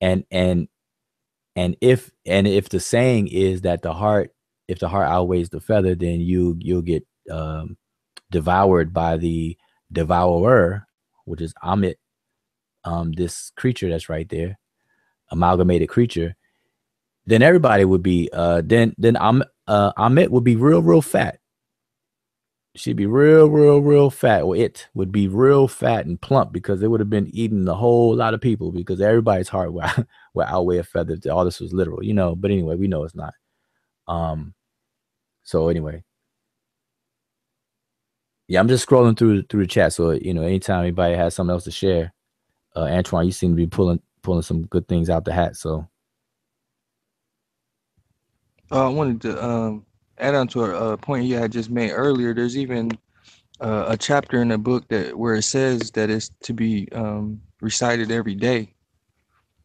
A: and if the saying is that if the heart outweighs the feather, then you'll get devoured by the devourer, which is Amit, this creature that's right there, amalgamated creature. Then everybody would be then Amit would be real fat. She'd be real fat, or it would be real fat and plump because it would have been eating a whole lot of people, because everybody's heart will outweigh a feather. All this was literal, but anyway, we know it's not. So anyway, yeah, I'm just scrolling through the chat. So anytime anybody has something else to share, Antoine, you seem to be pulling some good things out the hat. So
C: I wanted to add on to a point you had just made earlier. There's even a chapter in the book where it says that it's to be recited every day.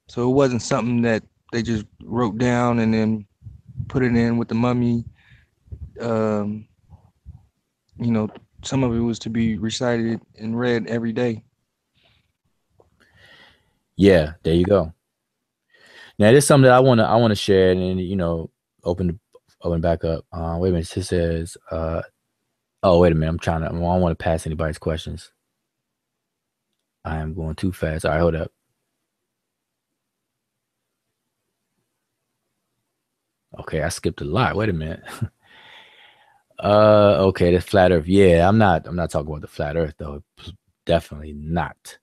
C: So it wasn't something that they just wrote down and then put it in with the mummy. Some of it was to be recited and read every day.
A: Yeah, there you go. Now there's something that I want to share, and open back up. Wait a minute. It says, oh, wait a minute. I don't want to pass anybody's questions. I am going too fast. All right, hold up. Okay, I skipped a lot. Wait a minute. Okay, the flat earth. Yeah, I'm not talking about the flat earth though. Definitely not.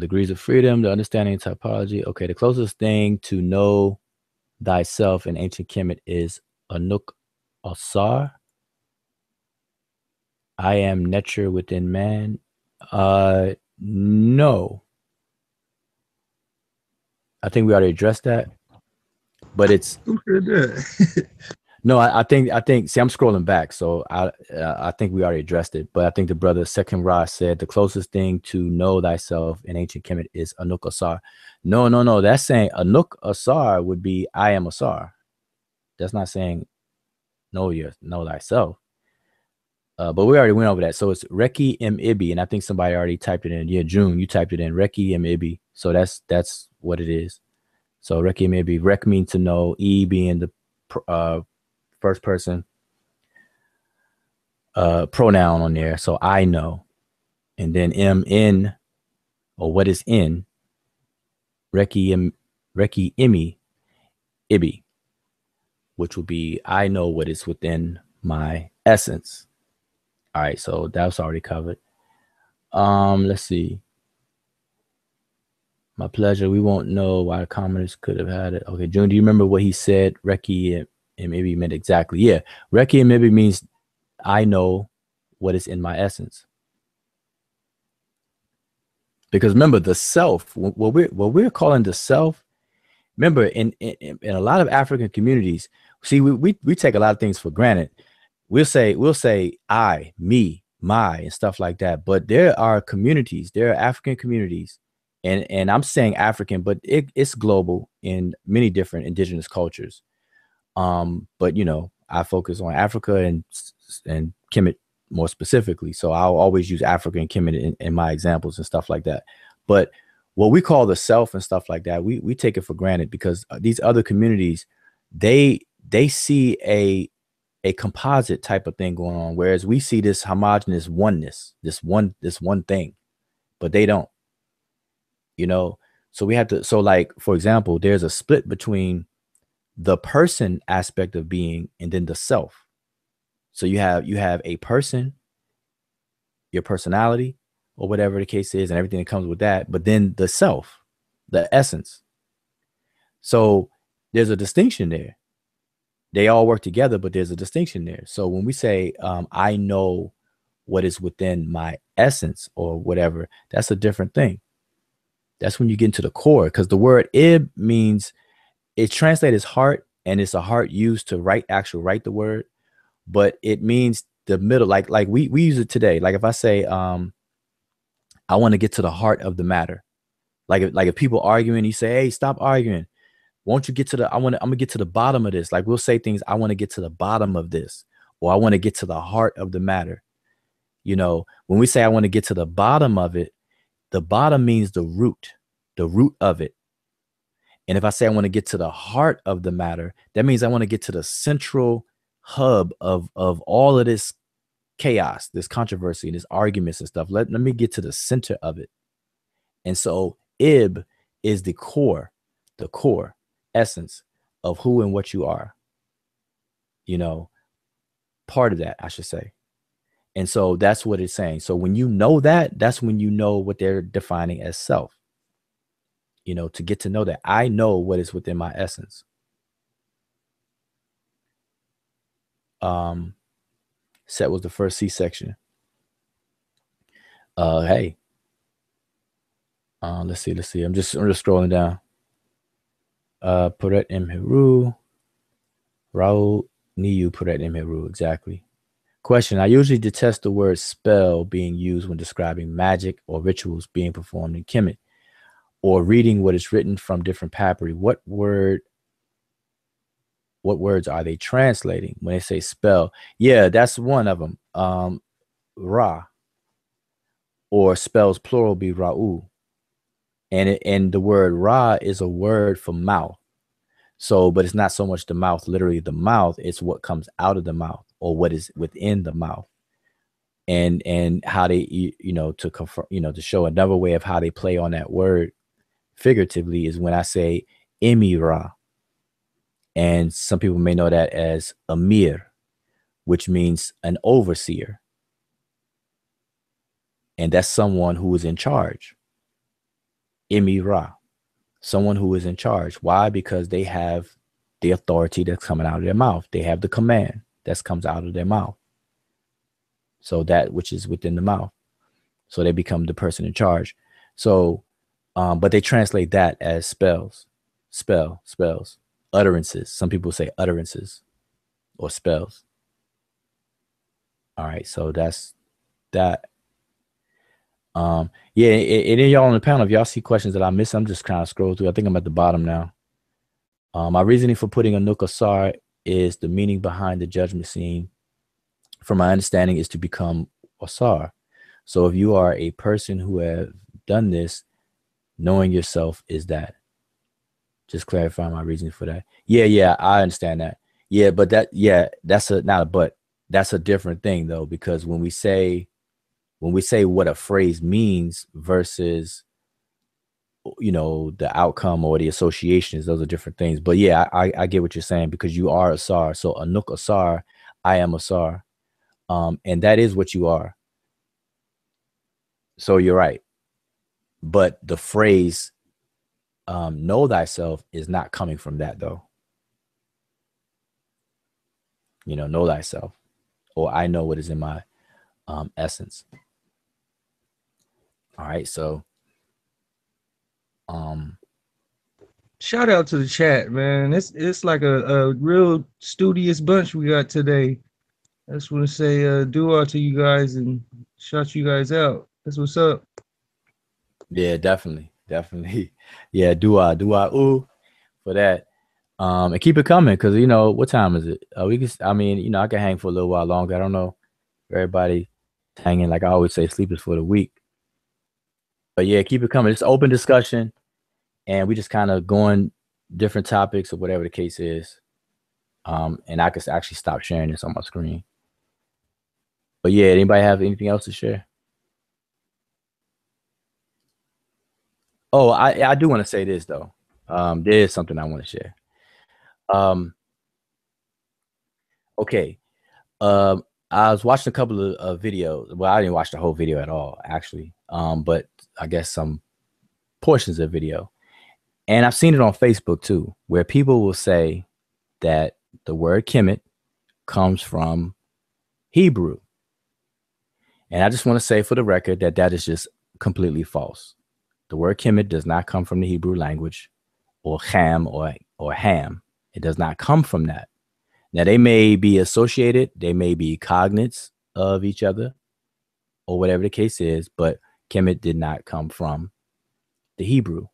A: Degrees of freedom, the understanding of typology. Okay, the closest thing to know thyself in ancient Kemet is Anuk Asar. I am nature within man. No. I think we already addressed that. But it's
C: Who said that?
A: no, I think see, I'm scrolling back, so I think we already addressed it. But I think the brother Second Ra said the closest thing to know thyself in ancient Kemet is Anuk Asar. No. That's saying Anuk Asar would be I am Asar. That's not saying know thyself. But we already went over that. So it's Reki M Ibi, and I think somebody already typed it in. Yeah, June, you typed it in. Reki M Ibi. So that's what it is. So Reki M Ibi. Rek means to know. E being the first person pronoun on there. So I know. And then M in, or what is in, Reki Imi Ibi, which will be I know what is within my essence. All right, so that's already covered. Let's see. My pleasure. We won't know why the commoners could have had it. Okay, June, do you remember what he said? Reki and maybe meant exactly. Yeah, Reki and maybe means I know what is in my essence. Because remember, the self, what we're calling the self. Remember, in a lot of African communities, see, we take a lot of things for granted. We'll say I, me, my, and stuff like that. But there are communities, there are African communities, and I'm saying African, but it's global in many different indigenous cultures. But you know, I focus on Africa and Kemet more specifically. So I'll always use Africa and Kemet in my examples and stuff like that. But what we call the self and stuff like that, we take it for granted because these other communities, they see a composite type of thing going on, whereas we see this homogenous oneness, this one thing, but they don't, you know. So we have to, so like, for example, there's a split between the person aspect of being and then the self. So you have a person, your personality, or whatever the case is, and everything that comes with that, but then the self, the essence. So there's a distinction there. They all work together, but there's a distinction there. So when we say, I know what is within my essence or whatever, that's a different thing. That's when you get into the core, because the word ib means, it's translated as heart, and it's a heart used to write the word, but it means the middle, like we use it today. Like if I say, I want to get to the heart of the matter. Like if people arguing, you say, hey, stop arguing. Won't you get to the, I'm gonna get to the bottom of this. Like we'll say things, I want to get to the bottom of this, or I want to get to the heart of the matter. You know, when we say I want to get to the bottom of it, the bottom means the root of it. And if I say I want to get to the heart of the matter, that means I want to get to the central hub of all of this chaos, this controversy, this arguments and stuff. Let me get to the center of it. And so ib is the core essence of who and what you are, you know, part of that, I should say. And so that's what it's saying. So when you know that, that's when you know what they're defining as self, you know, to get to know that I know what is within my essence. Set was the first C-section. Hey, let's see. I'm just scrolling down. Puret M. Heru, Raul Niu Puret M. Heru, exactly. Question: I usually detest the word spell being used when describing magic or rituals being performed in Kemet, or reading what is written from different papyri. What words are they translating when they say spell? Yeah, that's one of them. Ra, or spells plural be Ra'u. And the word Ra is a word for mouth. So, but it's not so much the mouth, literally the mouth, it's what comes out of the mouth or what is within the mouth. And how they, you know, to confirm, you know, to show another way of how they play on that word figuratively is when I say Emi Ra. And some people may know that as Amir, which means an overseer. And that's someone who is in charge. Emirah, someone who is in charge. Why? Because they have the authority that's coming out of their mouth. They have the command that comes out of their mouth. So that which is within the mouth. So they become the person in charge. So, but they translate that as spells, spells, utterances. Some people say utterances or spells. All right. So that's that. Yeah, and then y'all on the panel, if y'all see questions that I missed, I'm just kind of scroll through. I think I'm at the bottom now. My reasoning for putting Anuk Asar is the meaning behind the judgment scene. From my understanding, is to become Asar. So if you are a person who have done this, knowing yourself is that. Just clarify my reasoning for that. Yeah, I understand that. Yeah, but that, yeah, that's a not a but. That's a different thing though, because when we say what a phrase means versus, you know, the outcome or the associations, those are different things. But yeah, I get what you're saying, because you are Asar. So Anuk Asar, I am Asar. And that is what you are. So you're right. But the phrase know thyself is not coming from that though. You know thyself, or I know what is in my essence. All right, so
C: shout out to the chat, man. It's like a real studious bunch we got today. I just want to say dua to you guys and shout you guys out. That's what's up.
A: Yeah, definitely. Yeah, dua ooh for that. And keep it coming, because you know, what time is it? We can, I mean, you know, I can hang for a little while longer. I don't know if everybody hanging. Like I always say, sleep is for the weak. But yeah, keep it coming. It's open discussion, and we just kind of going different topics or whatever the case is. And I could actually stop sharing this on my screen. But yeah, anybody have anything else to share? Oh, I do want to say this though. There is something I want to share. Okay. I was watching a couple of videos. Well, I didn't watch the whole video at all, actually. But I guess some portions of the video. And I've seen it on Facebook too, where people will say that the word Kemet comes from Hebrew. And I just want to say for the record that that is just completely false. The word Kemet does not come from the Hebrew language, or Ham or Ham. It does not come from that. Now, they may be associated, they may be cognates of each other, or whatever the case is, but Kemet did not come from the Hebrew.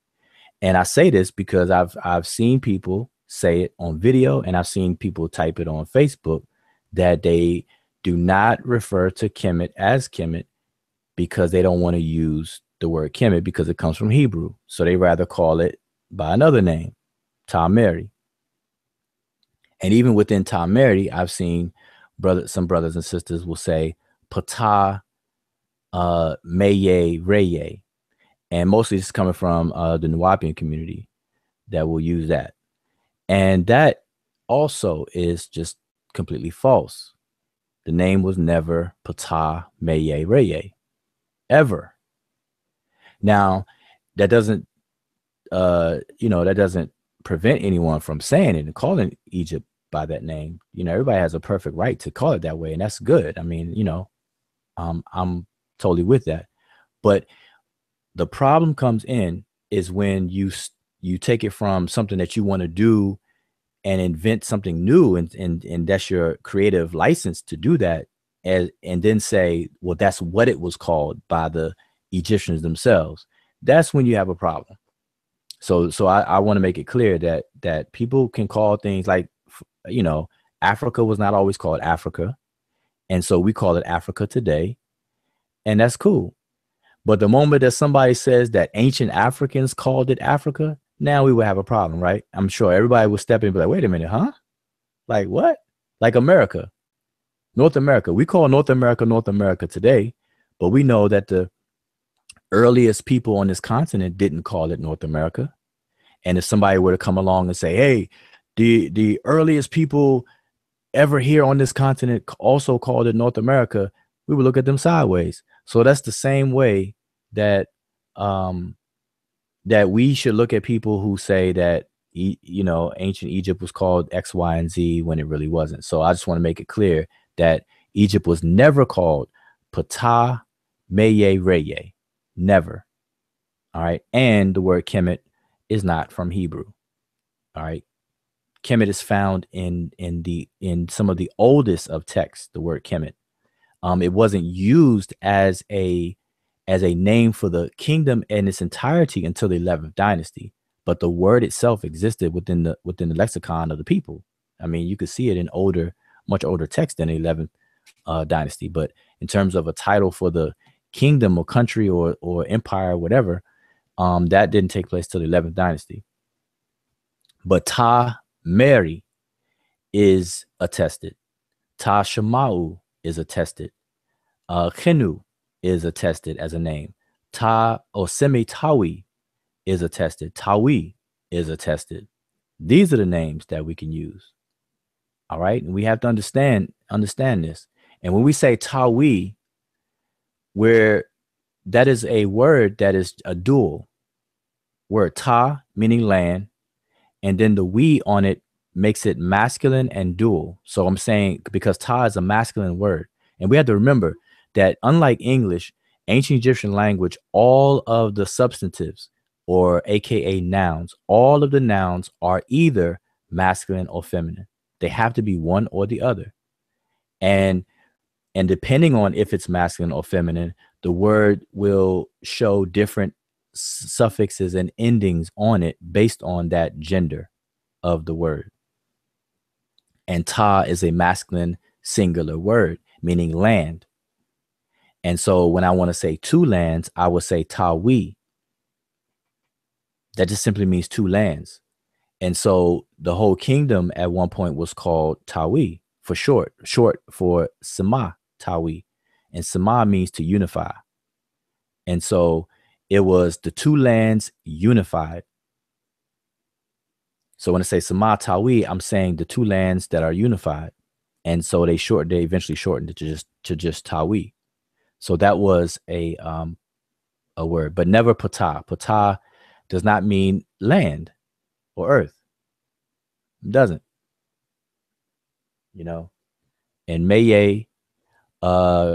A: And I say this because I've seen people say it on video, and I've seen people type it on Facebook, that they do not refer to Kemet as Kemet because they don't want to use the word Kemet because it comes from Hebrew. So they rather call it by another name, Tameri. And even within Tameri, I've seen some brothers and sisters will say Patah Meye Reye. And mostly it's coming from the Nuwapian community that will use that. And that also is just completely false. The name was never Patah Meye Reye, ever. Now, that doesn't, that doesn't prevent anyone from saying it and calling Egypt by that name. You know, everybody has a perfect right to call it that way, and that's good. I mean, you know, I'm totally with that. But the problem comes in is when you take it from something that you want to do and invent something new, and that's your creative license to do that, and then say, well, that's what it was called by the Egyptians themselves. That's when you have a problem. So I want to make it clear that people can call things like, you know, Africa was not always called Africa, and so we call it Africa today, and that's cool. But the moment that somebody says that ancient Africans called it Africa, now we would have a problem, right? I'm sure everybody would step in and be like, wait a minute, huh? Like what? Like America, North America. We call North America today, but we know that the earliest people on this continent didn't call it North America. And if somebody were to come along and say, hey, The earliest people ever here on this continent also called it North America, we would look at them sideways. So that's the same way that that we should look at people who say that ancient Egypt was called X, Y, and Z when it really wasn't. So I just want to make it clear that Egypt was never called Ptah Meye Reye, never. All right, and the word Kemet is not from Hebrew. All right, Kemet is found in some of the oldest of texts. The word Kemet, it wasn't used as a name for the kingdom in its entirety until the 11th dynasty. But the word itself existed within the lexicon of the people. I mean, you could see it in much older text than the 11th dynasty. But in terms of a title for the kingdom or country or empire or whatever, that didn't take place till the 11th dynasty. But Ta Mary is attested. Ta Shemau is attested. Khenu is attested as a name. Ta Osemi Tawi is attested. Tawi is attested. These are the names that we can use. All right. And we have to understand this. And when we say Tawi, where that is a word that is a dual word, ta meaning land, and then the we on it makes it masculine and dual. So I'm saying because ta is a masculine word, and we have to remember that unlike English, ancient Egyptian language, all of the substantives or AKA nouns, all of the nouns are either masculine or feminine. They have to be one or the other. And depending on if it's masculine or feminine, the word will show different suffixes and endings on it based on that gender of the word. And ta is a masculine singular word, meaning land. And so when I want to say two lands, I would say tawi. That just simply means two lands. And so the whole kingdom at one point was called Tawi for short for Sama Tawi. And Sama means to unify. And so it was the two lands unified. So when I say Sama Tawi, I'm saying the two lands that are unified. And so they eventually shortened it to just Tawi. So that was a word, but never Ptah. Ptah does not mean land or earth. It doesn't. And Meye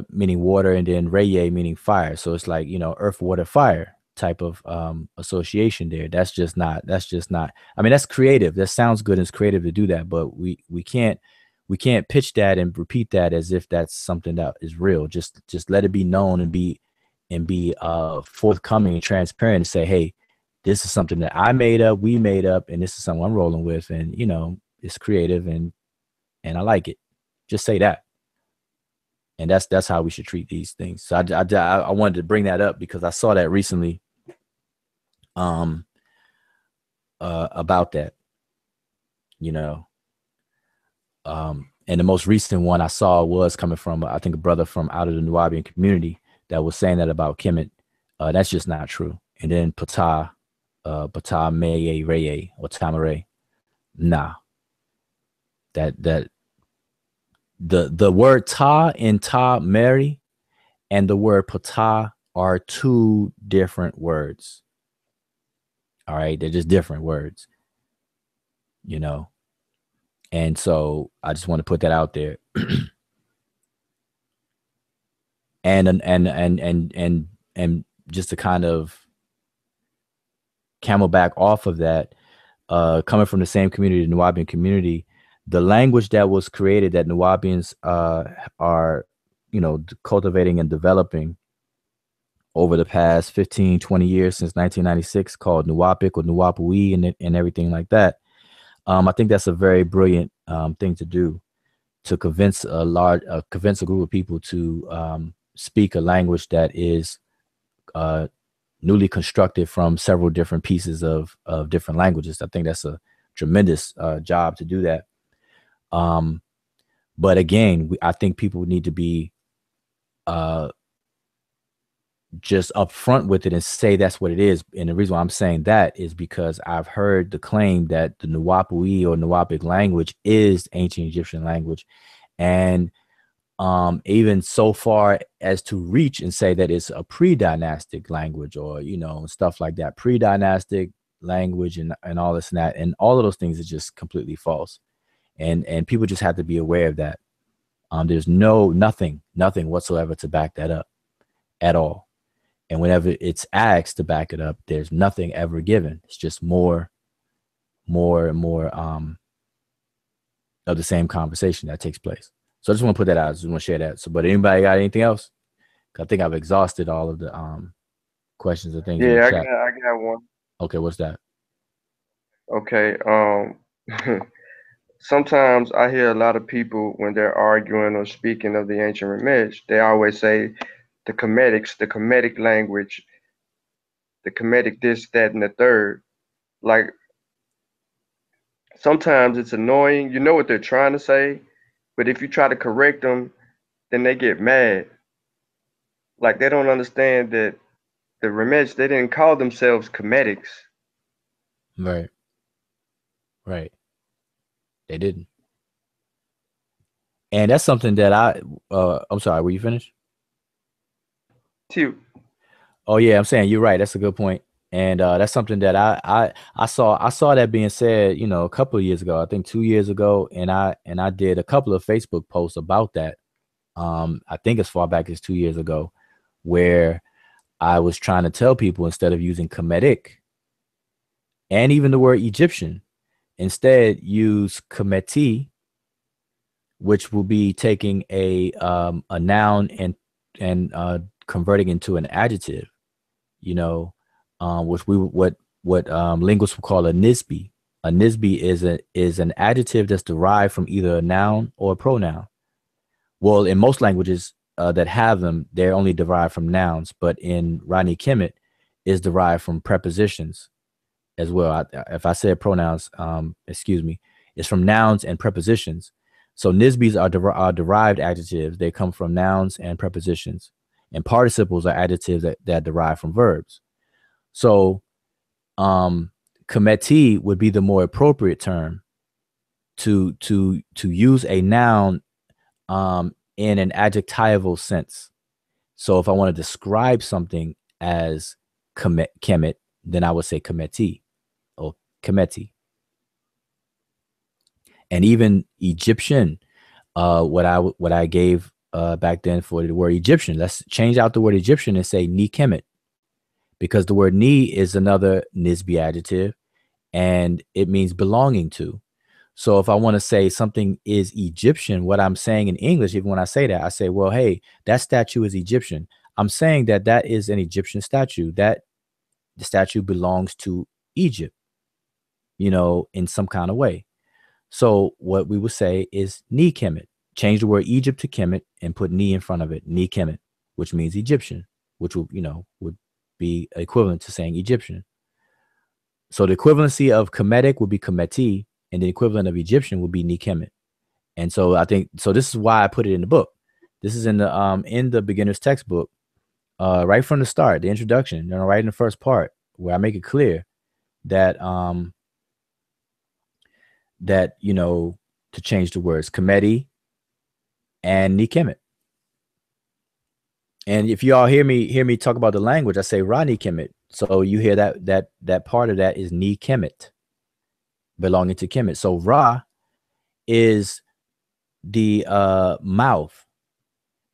A: meaning water, and then Reye meaning fire. So it's like, earth, water, fire type of association there. That's just not, I mean, that's creative. That sounds good and it's creative to do that, but we can't pitch that and repeat that as if that's something that is real. Just let it be known and be forthcoming and transparent and say, hey, this is something that I made up, we made up, and this is something I'm rolling with, and it's creative and I like it. Just say that. And that's how we should treat these things. So I wanted to bring that up because I saw that recently about that, and the most recent one I saw was coming from, I think, a brother from out of the Nubian community that was saying that about Kemet. That's just not true. And then Ptah Meye Reye or Tamare. Nah. That the word ta in Ta Mary and the word Ptah are two different words. All right, they're just different words. And so I just want to put that out there. and just to kind of camelback off of that, coming from the same community, the Nubian community, the language that was created that Nubians are, cultivating and developing over the past 15, 20 years since 1996, called Nuwapic or Nuwapui and everything like that. I think that's a very brilliant thing to do, to convince a group of people to speak a language that is newly constructed from several different pieces of different languages. I think that's a tremendous job to do that. But again, I think people need to be just upfront with it and say that's what it is. And the reason why I'm saying that is because I've heard the claim that the Nuwaubi'e or Nuwaubic language is ancient Egyptian language. And even so far as to reach and say that it's a pre-dynastic language, or, you know, stuff like that, pre-dynastic language and all this and that. And all of those things is just completely false. And people just have to be aware of that. There's nothing whatsoever to back that up at all. And whenever it's asked to back it up, there's nothing ever given. It's just more and more of the same conversation that takes place. So I just want to put that out. I just want to share that. So, but anybody got anything else? I think I've exhausted all of the questions and things.
F: Yeah, I got one.
A: Okay, what's that?
F: Okay. Sometimes I hear a lot of people when they're arguing or speaking of the ancient Remesh, they always say the Kemetic language, the Kemetic this, that, and the third. Like, sometimes it's annoying. You know what they're trying to say, but if you try to correct them, then they get mad. Like, they don't understand that the Remesh, they didn't call themselves Kemetics.
A: Right. They didn't. And that's something that I'm sorry, were you finished? Oh yeah, I'm saying you're right. That's a good point. And that's something that I saw that being said, you know, a couple of years ago, I think 2 years ago, and I did a couple of Facebook posts about that. I think as far back as 2 years ago, where I was trying to tell people, instead of using Kemetic and even the word Egyptian, instead use Kemeti, which will be taking a noun and converting into an adjective, you know, which what linguists will call a nisbi. A nisbi is an adjective that's derived from either a noun or a pronoun. Well, in most languages that have them, they're only derived from nouns, but in Rani Kemet is derived from prepositions as well. If I said pronouns, excuse me, it's from nouns and prepositions. So nisbis are derived adjectives. They come from nouns and prepositions, and participles are adjectives that derive from verbs. So Kemeti would be the more appropriate term to use a noun in an adjectival sense. So if I want to describe something as Kemet, then I would say Kemeti or Kemeti. And even Egyptian, what I gave back then for the word Egyptian, let's change out the word Egyptian and say Ni Kemet, because the word Ni is another Nisbi adjective and it means belonging to. So if I want to say something is Egyptian, what I'm saying in English, even when I say that, I say, well, hey, that statue is Egyptian. I'm saying that is an Egyptian statue, that the statue belongs to Egypt, you know, in some kind of way. So what we would say is Ni Kemet. Change the word Egypt to Kemet and put Ni in front of it, Ni Kemet, which means Egyptian, which will, you know, would be equivalent to saying Egyptian. So the equivalency of Kemetic would be Kemeti, and the equivalent of Egyptian would be Ni Kemet. And so I think, so this is why I put it in the book. This is in the beginner's textbook, right from the start, the introduction, you know, right in the first part, where I make it clear that that, you know, to change the words Kemeti and Ni Kemet. And if you all hear me talk about the language, I say Ra Ni Kemet. So you hear that part of that is Ni Kemet, belonging to Kemet. So Ra is the mouth,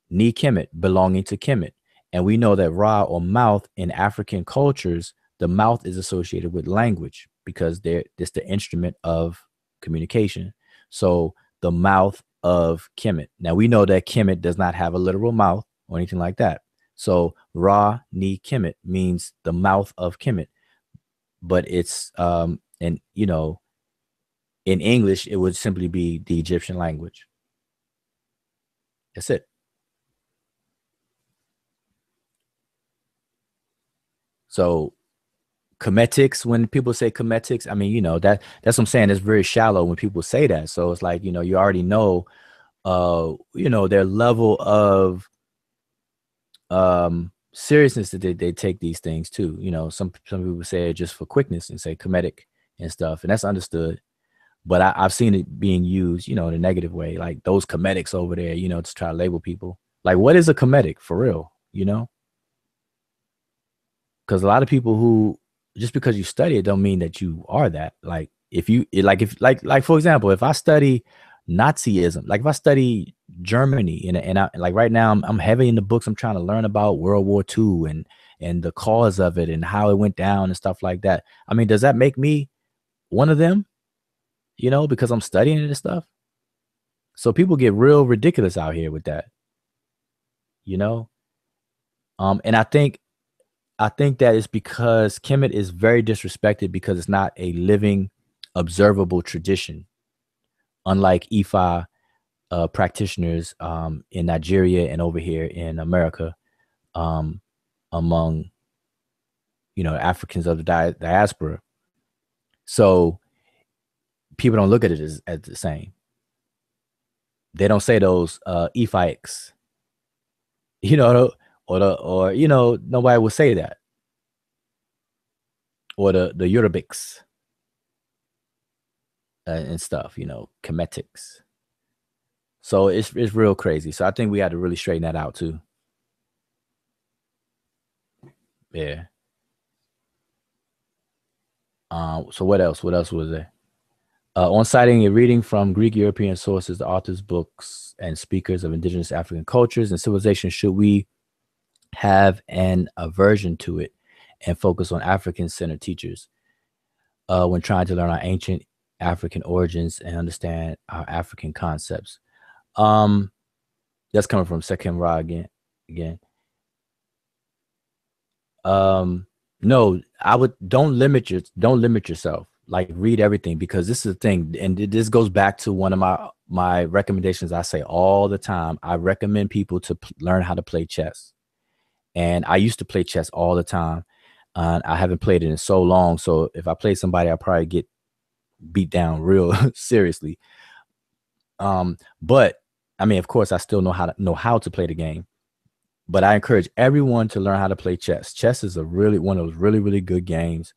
A: Ni Kemet, belonging to Kemet. And we know that Ra, or mouth, in African cultures, the mouth is associated with language because it's the instrument of communication. So the mouth of Kemet. Now we know that Kemet does not have a literal mouth or anything like that. So Ra Ni Kemet means the mouth of Kemet, but it's and you know, in English it would simply be the Egyptian language. That's it. So Kemetics, when people say Kemetics, I mean, you know, that's what I'm saying. It's very shallow when people say that. So it's like, you know, you already know, you know, their level of seriousness that they take these things too. You know, some people say it just for quickness and say comedic and stuff, and that's understood. But I've seen it being used, you know, in a negative way, like those comedics over there, you know, to try to label people. Like, what is a comedic for real? You know, because a lot of people who, just because you study it don't mean that you are that. Like, if for example, if I study Nazism, like if I study Germany and I, like right now I'm heavy in the books, I'm trying to learn about World War II and the cause of it and how it went down and stuff like that. I mean, does that make me one of them? You know, because I'm studying it and stuff. So people get real ridiculous out here with that, you know? And I think that it's because Kemet is very disrespected because it's not a living, observable tradition, unlike Ifa practitioners in Nigeria and over here in America, among, you know, Africans of the diaspora. So people don't look at it as the same. They don't say those Ifaics, you know, or you know, nobody will say that. Or the Yorubics and stuff, you know, Kemetics. So it's real crazy. So I think we had to really straighten that out too. Yeah. So what else? What else was there? On citing a reading from Greek European sources, the authors, books, and speakers of indigenous African cultures and civilizations, should we have an aversion to it and focus on African-centered teachers when trying to learn our ancient African origins and understand our African concepts? That's coming from Sekem Ra again. No, I would don't limit yourself. Like, read everything, because this is the thing, and this goes back to one of my recommendations. I say all the time, I recommend people to learn how to play chess. And I used to play chess all the time. I haven't played it in so long. So if I play somebody, I'll probably get beat down real seriously. But I mean, of course, I still know how to play the game. But I encourage everyone to learn how to play chess. Chess is one of those really, really good games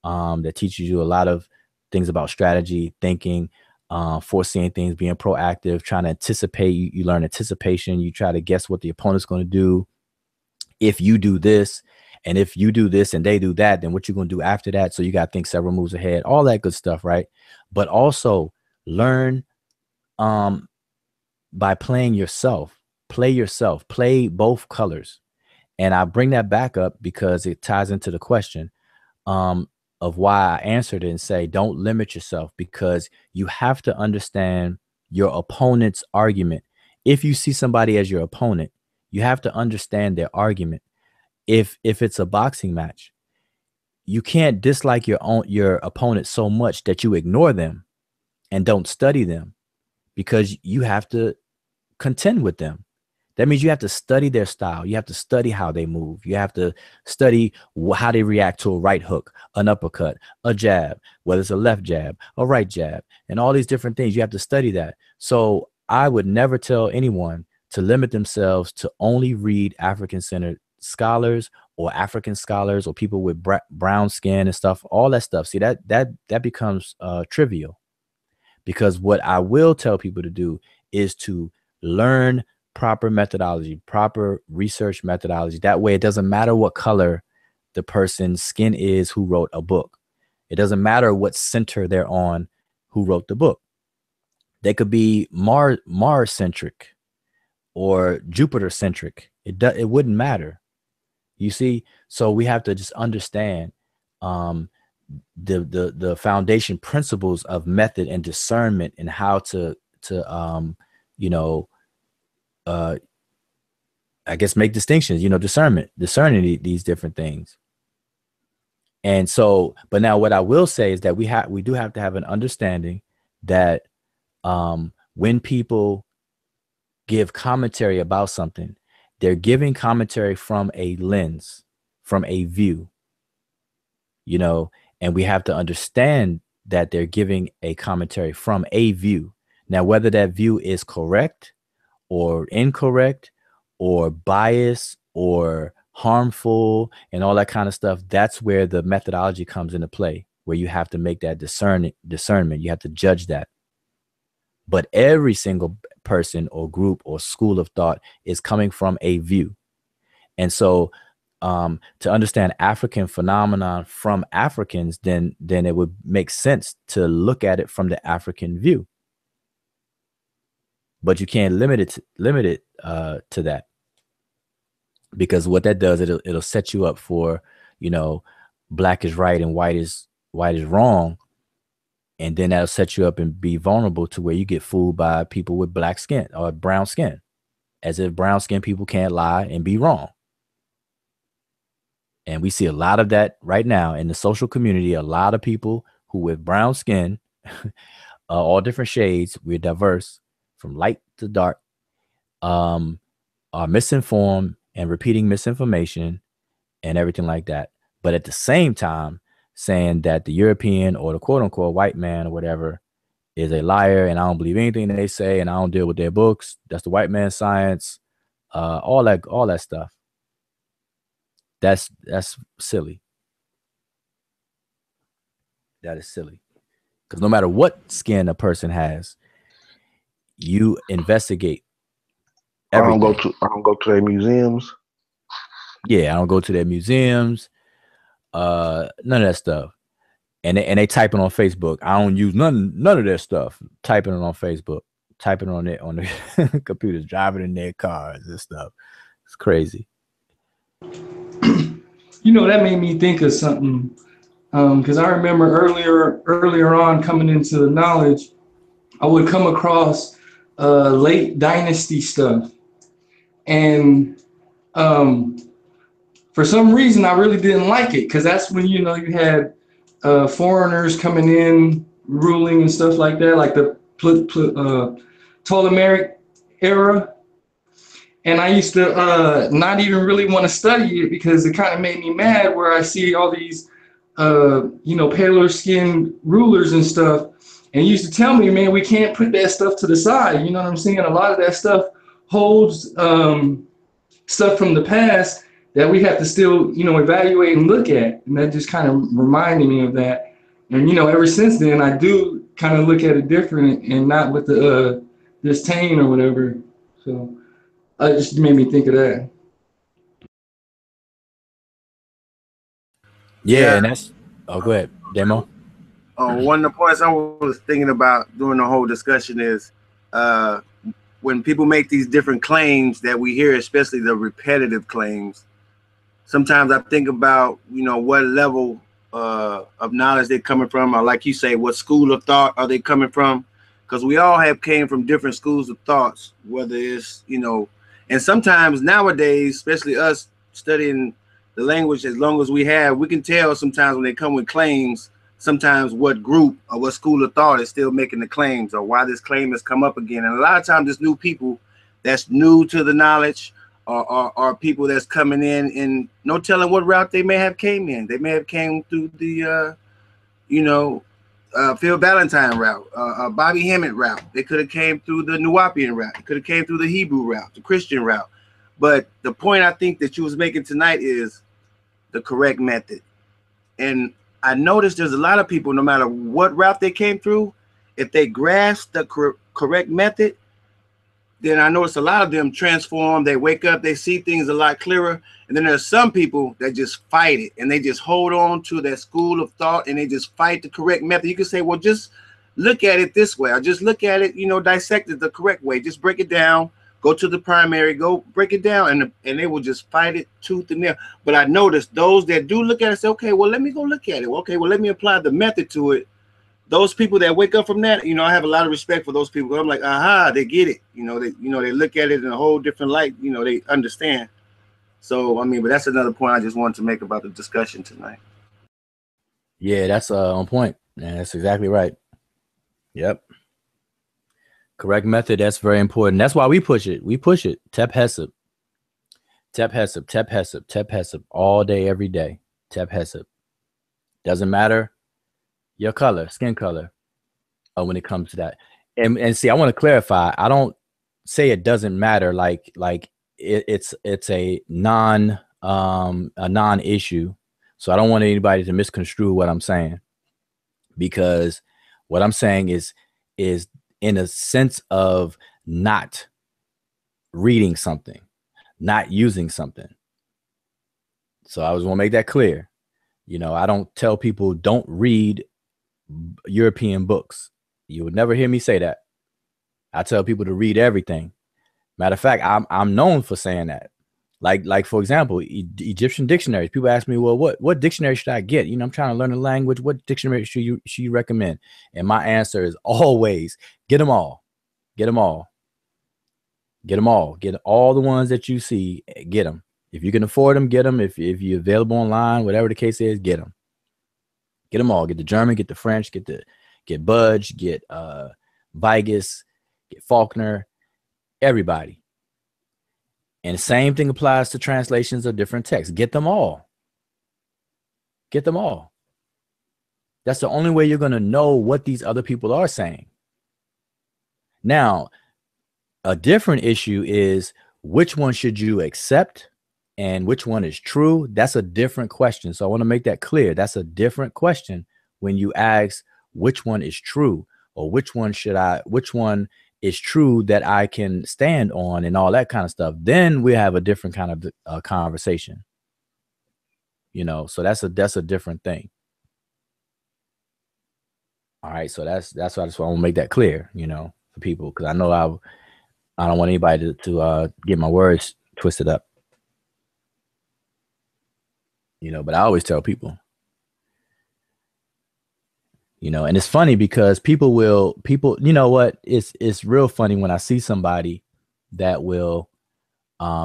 A: that teaches you a lot of things about strategy, thinking, foreseeing things, being proactive, trying to anticipate. You learn anticipation. You try to guess what the opponent's going to do. If you do this, and if you do this and they do that, then what you're going to do after that. So you got to think several moves ahead, all that good stuff, right? But also learn by playing yourself. Play both colors. And I bring that back up because it ties into the question of why I answered it and say, don't limit yourself, because you have to understand your opponent's argument. If you see somebody as your opponent, you have to understand their argument. If it's a boxing match, you can't dislike your opponent so much that you ignore them and don't study them, because you have to contend with them. That means you have to study their style. You have to study how they move. You have to study how they react to a right hook, an uppercut, a jab, whether it's a left jab, a right jab, and all these different things. You have to study that. So I would never tell anyone to limit themselves to only read African-centered scholars or African scholars or people with brown skin and stuff, all that stuff. See, that becomes trivial, because what I will tell people to do is to learn proper methodology, proper research methodology. That way, it doesn't matter what color the person's skin is who wrote a book. It doesn't matter what center they're on who wrote the book. They could be Mars-centric or Jupiter-centric. It wouldn't matter. You see? So we have to just understand the foundation principles of method and discernment, and how to you know, I guess make distinctions, you know, discerning these different things. And so, but now what I will say is that we do have to have an understanding that when people give commentary about something, they're giving commentary from a lens, from a view, you know, and we have to understand that they're giving a commentary from a view. Now, whether that view is correct or incorrect or biased or harmful and all that kind of stuff, that's where the methodology comes into play, where you have to make that discernment. You have to judge that. But every single person or group or school of thought is coming from a view. And so to understand African phenomenon from Africans, then it would make sense to look at it from the African view. But you can't limit it to that, because what that does, it'll set you up for, you know, black is right and white is wrong. And then that'll set you up and be vulnerable to where you get fooled by people with black skin or brown skin, as if brown skin people can't lie and be wrong. And we see a lot of that right now in the social community. A lot of people who with brown skin, all different shades, we're diverse from light to dark, are misinformed and repeating misinformation and everything like that. But at the same time, saying that the European or the quote unquote white man or whatever is a liar, and I don't believe anything they say, and I don't deal with their books. That's the white man's science. All that stuff. That's silly. That is silly. Because no matter what skin a person has, you investigate everything.
D: I don't go to their museums.
A: Yeah, I don't go to their museums. None of that stuff. And they typing on Facebook. I don't use none of that stuff. Typing it on Facebook, typing on it on the computers, driving in their cars and stuff. It's crazy.
C: You know, that made me think of something. Because I remember earlier on coming into the knowledge, I would come across late dynasty stuff. And for some reason, I really didn't like it, because that's when, you know, you had foreigners coming in, ruling and stuff like that, like the Ptolemaic era. And I used to not even really want to study it, because it kind of made me mad, where I see all these, you know, paler skinned rulers and stuff. And you used to tell me, man, we can't put that stuff to the side. You know what I'm saying? A lot of that stuff holds stuff from the past that we have to still, you know, evaluate and look at. And that just kind of reminded me of that. And, you know, ever since then, I do kind of look at it different, and not with the disdain or whatever. So it just made me think of that.
A: Yeah, and that's, oh, go ahead, Demo.
E: One of the points I was thinking about during the whole discussion is when people make these different claims that we hear, especially the repetitive claims, sometimes I think about, you know, what level of knowledge they're coming from, or like you say, what school of thought are they coming from? Because we all have came from different schools of thoughts, whether it's, you know, and sometimes nowadays, especially us studying the language as long as we have, we can tell sometimes when they come with claims, sometimes what group or what school of thought is still making the claims, or why this claim has come up again. And a lot of times it's new people that's new to the knowledge, or people that's coming in and no telling what route they may have came in. They may have came through the, you know, Phil Valentine route, Bobby Hemmett route. They could have came through the Nuwapian route. They could have came through the Hebrew route, the Christian route. But the point I think that you was making tonight is the correct method. And I noticed there's a lot of people, no matter what route they came through, if they grasp the correct method, then I notice a lot of them transform. They wake up, they see things a lot clearer. And then there's some people that just fight it, and they just hold on to that school of thought, and they just fight the correct method. You can say, well, just look at it this way, or just look at it, you know, dissect it the correct way. Just break it down, go to the primary, go break it down, and they will just fight it tooth and nail. But I noticed those that do look at it say, okay, well, let me go look at it. Okay, well, let me apply the method to it. Those people that wake up from that, you know, I have a lot of respect for those people. I'm like, aha, they get it. You know, they look at it in a whole different light. You know, they understand. So, I mean, but that's another point I just wanted to make about the discussion tonight.
A: Yeah, that's on point. Yeah, that's exactly right. Yep. Correct method. That's very important. That's why we push it. We push it. Tep Hesep. Tep Hesep. Tep Hesep. Tep Hesep. All day, every day. Tep Hesep. Doesn't matter your color, skin color, when it comes to that. And see, I want to clarify. I don't say it doesn't matter like it's a non a non-issue. So I don't want anybody to misconstrue what I'm saying, because what I'm saying is in a sense of not reading something, not using something. So I was want to make that clear. You know, I don't tell people don't read European books. You would never hear me say that. I tell people to read everything. Matter of fact, I'm known for saying that. Like for example, Egyptian dictionaries. People ask me, well, what dictionary should I get? You know, I'm trying to learn a language. What dictionary should you recommend? And my answer is always get them all. Get them all. Get them all. Get all the ones that you see. Get them. If you can afford them, get them. If you're available online, whatever the case is, get them. Get them all. Get the German, get the French, get Budge, get Vigus, get Faulkner, everybody. And the same thing applies to translations of different texts. Get them all. Get them all. That's the only way you're going to know what these other people are saying. Now, a different issue is which one should you accept and which one is true. That's a different question. So I want to make that clear. That's a different question when you ask which one is true, or which one is true that I can stand on, and all that kind of stuff. Then we have a different kind of conversation. You know, so that's a different thing. All right, so that's why I just want to make that clear, you know, for people, because I know I don't want anybody to get my words twisted up. You know, but I always tell people, you know, and it's funny because people, you know what, it's real funny when I see somebody that will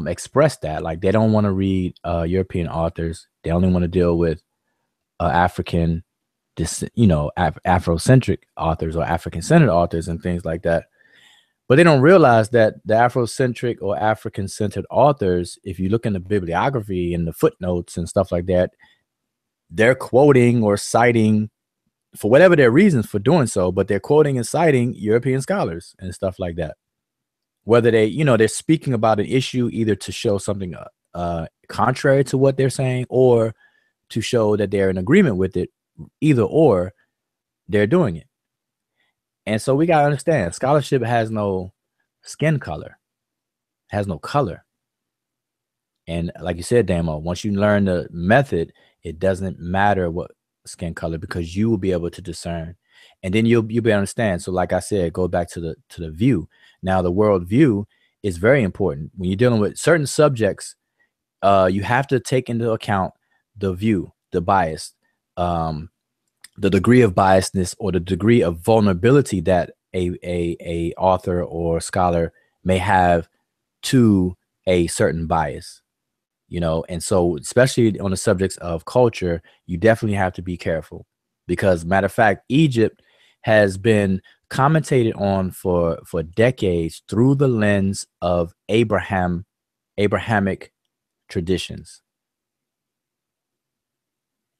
A: express that, like they don't want to read European authors. They only want to deal with African, you know, Afrocentric authors or African-centered authors and things like that. But they don't realize that the Afrocentric or African-centered authors, if you look in the bibliography and the footnotes and stuff like that, they're quoting or citing, for whatever their reasons for doing so, but they're quoting and citing European scholars and stuff like that. Whether they, you know, they're speaking about an issue either to show something contrary to what they're saying, or to show that they're in agreement with it, either or, they're doing it. And so we got to understand, scholarship has no skin color, has no color. And like you said, Damo, once you learn the method, it doesn't matter what skin color, because you will be able to discern, and then you'll be able to understand. So like I said, go back to the view. Now the world view is very important when you're dealing with certain subjects. You have to take into account the view, the bias, the degree of biasness, or the degree of vulnerability that a author or scholar may have to a certain bias. You know, and so especially on the subjects of culture, you definitely have to be careful, because matter of fact, Egypt has been commentated on for decades through the lens of Abrahamic traditions.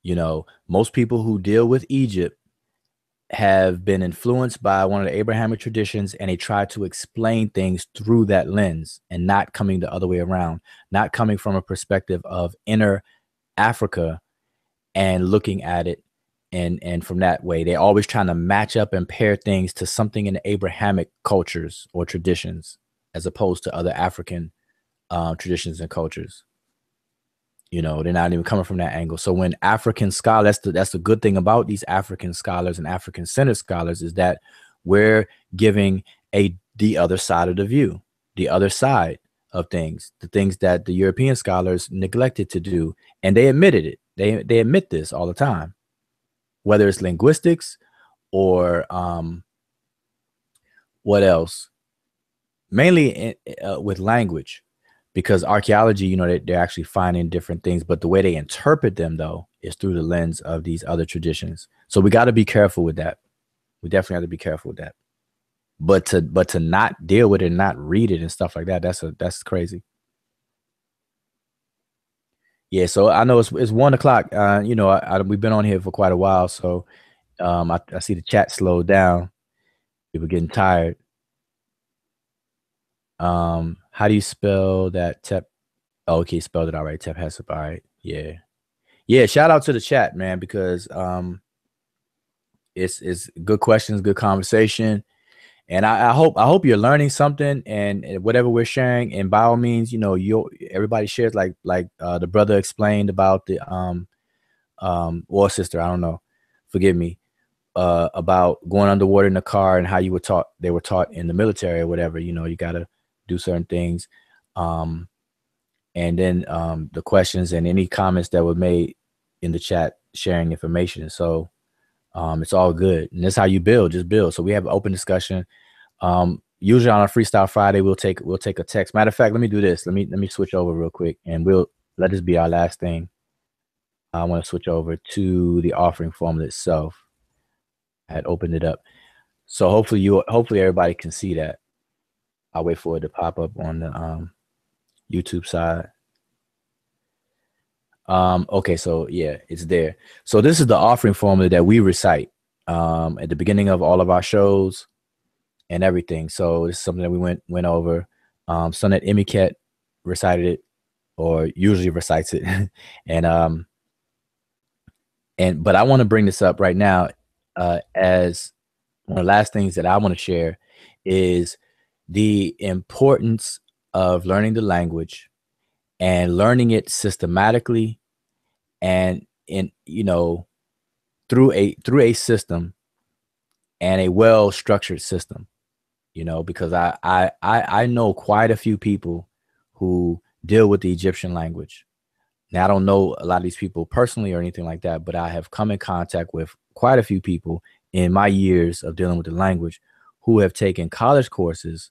A: You know, most people who deal with Egypt have been influenced by one of the Abrahamic traditions, and they try to explain things through that lens, and not coming the other way around, not coming from a perspective of inner Africa and looking at it. And from that way, they're always trying to match up and pair things to something in the Abrahamic cultures or traditions, as opposed to other African traditions and cultures. You know, they're not even coming from that angle. So when African scholars, that's the good thing about these African scholars and African-centered scholars, is that we're giving the other side of the view, the other side of things, the things that the European scholars neglected to do. And they admitted it. They admit this all the time, whether it's linguistics or what else, mainly with language. Because archaeology, you know, they're actually finding different things, but the way they interpret them, though, is through the lens of these other traditions. So we got to be careful with that. We definitely have to be careful with that. But to not deal with it and not read it and stuff like that, that's crazy. Yeah. So I know it's 1 o'clock. You know, we've been on here for quite a while, so I see the chat slowed down. People getting tired. How do you spell that? Oh, okay, spelled it all right. Tep Hesep. All right. Yeah. Yeah. Shout out to the chat, man, because it's good questions, good conversation. And I hope you're learning something, and whatever we're sharing. And by all means, you know, everybody shares like the brother explained about the or sister, I don't know, forgive me, about going underwater in the car and how they were taught in the military or whatever. You know, you got to do certain things. And then the questions and any comments that were made in the chat sharing information. So it's all good, and that's how you build. Just build. So we have open discussion. Usually on a Freestyle Friday, we'll take a text. Matter of fact, let me do this. Let me switch over real quick, and we'll let this be our last thing. I want to switch over to the offering formula itself. I had opened it up, so hopefully everybody can see that. I'll wait for it to pop up on the YouTube side. Okay, so yeah, it's there. So this is the offering formula that we recite at the beginning of all of our shows and everything. So this is something that we went over. Sonet Emiket recited it, or usually recites it. But I want to bring this up right now as one of the last things that I want to share is the importance of learning the language and learning it systematically and through a system and a well-structured system, because I know quite a few people who deal with the Egyptian language. Now, I don't know a lot of these people personally or anything like that, but I have come in contact with quite a few people in my years of dealing with the language who have taken college courses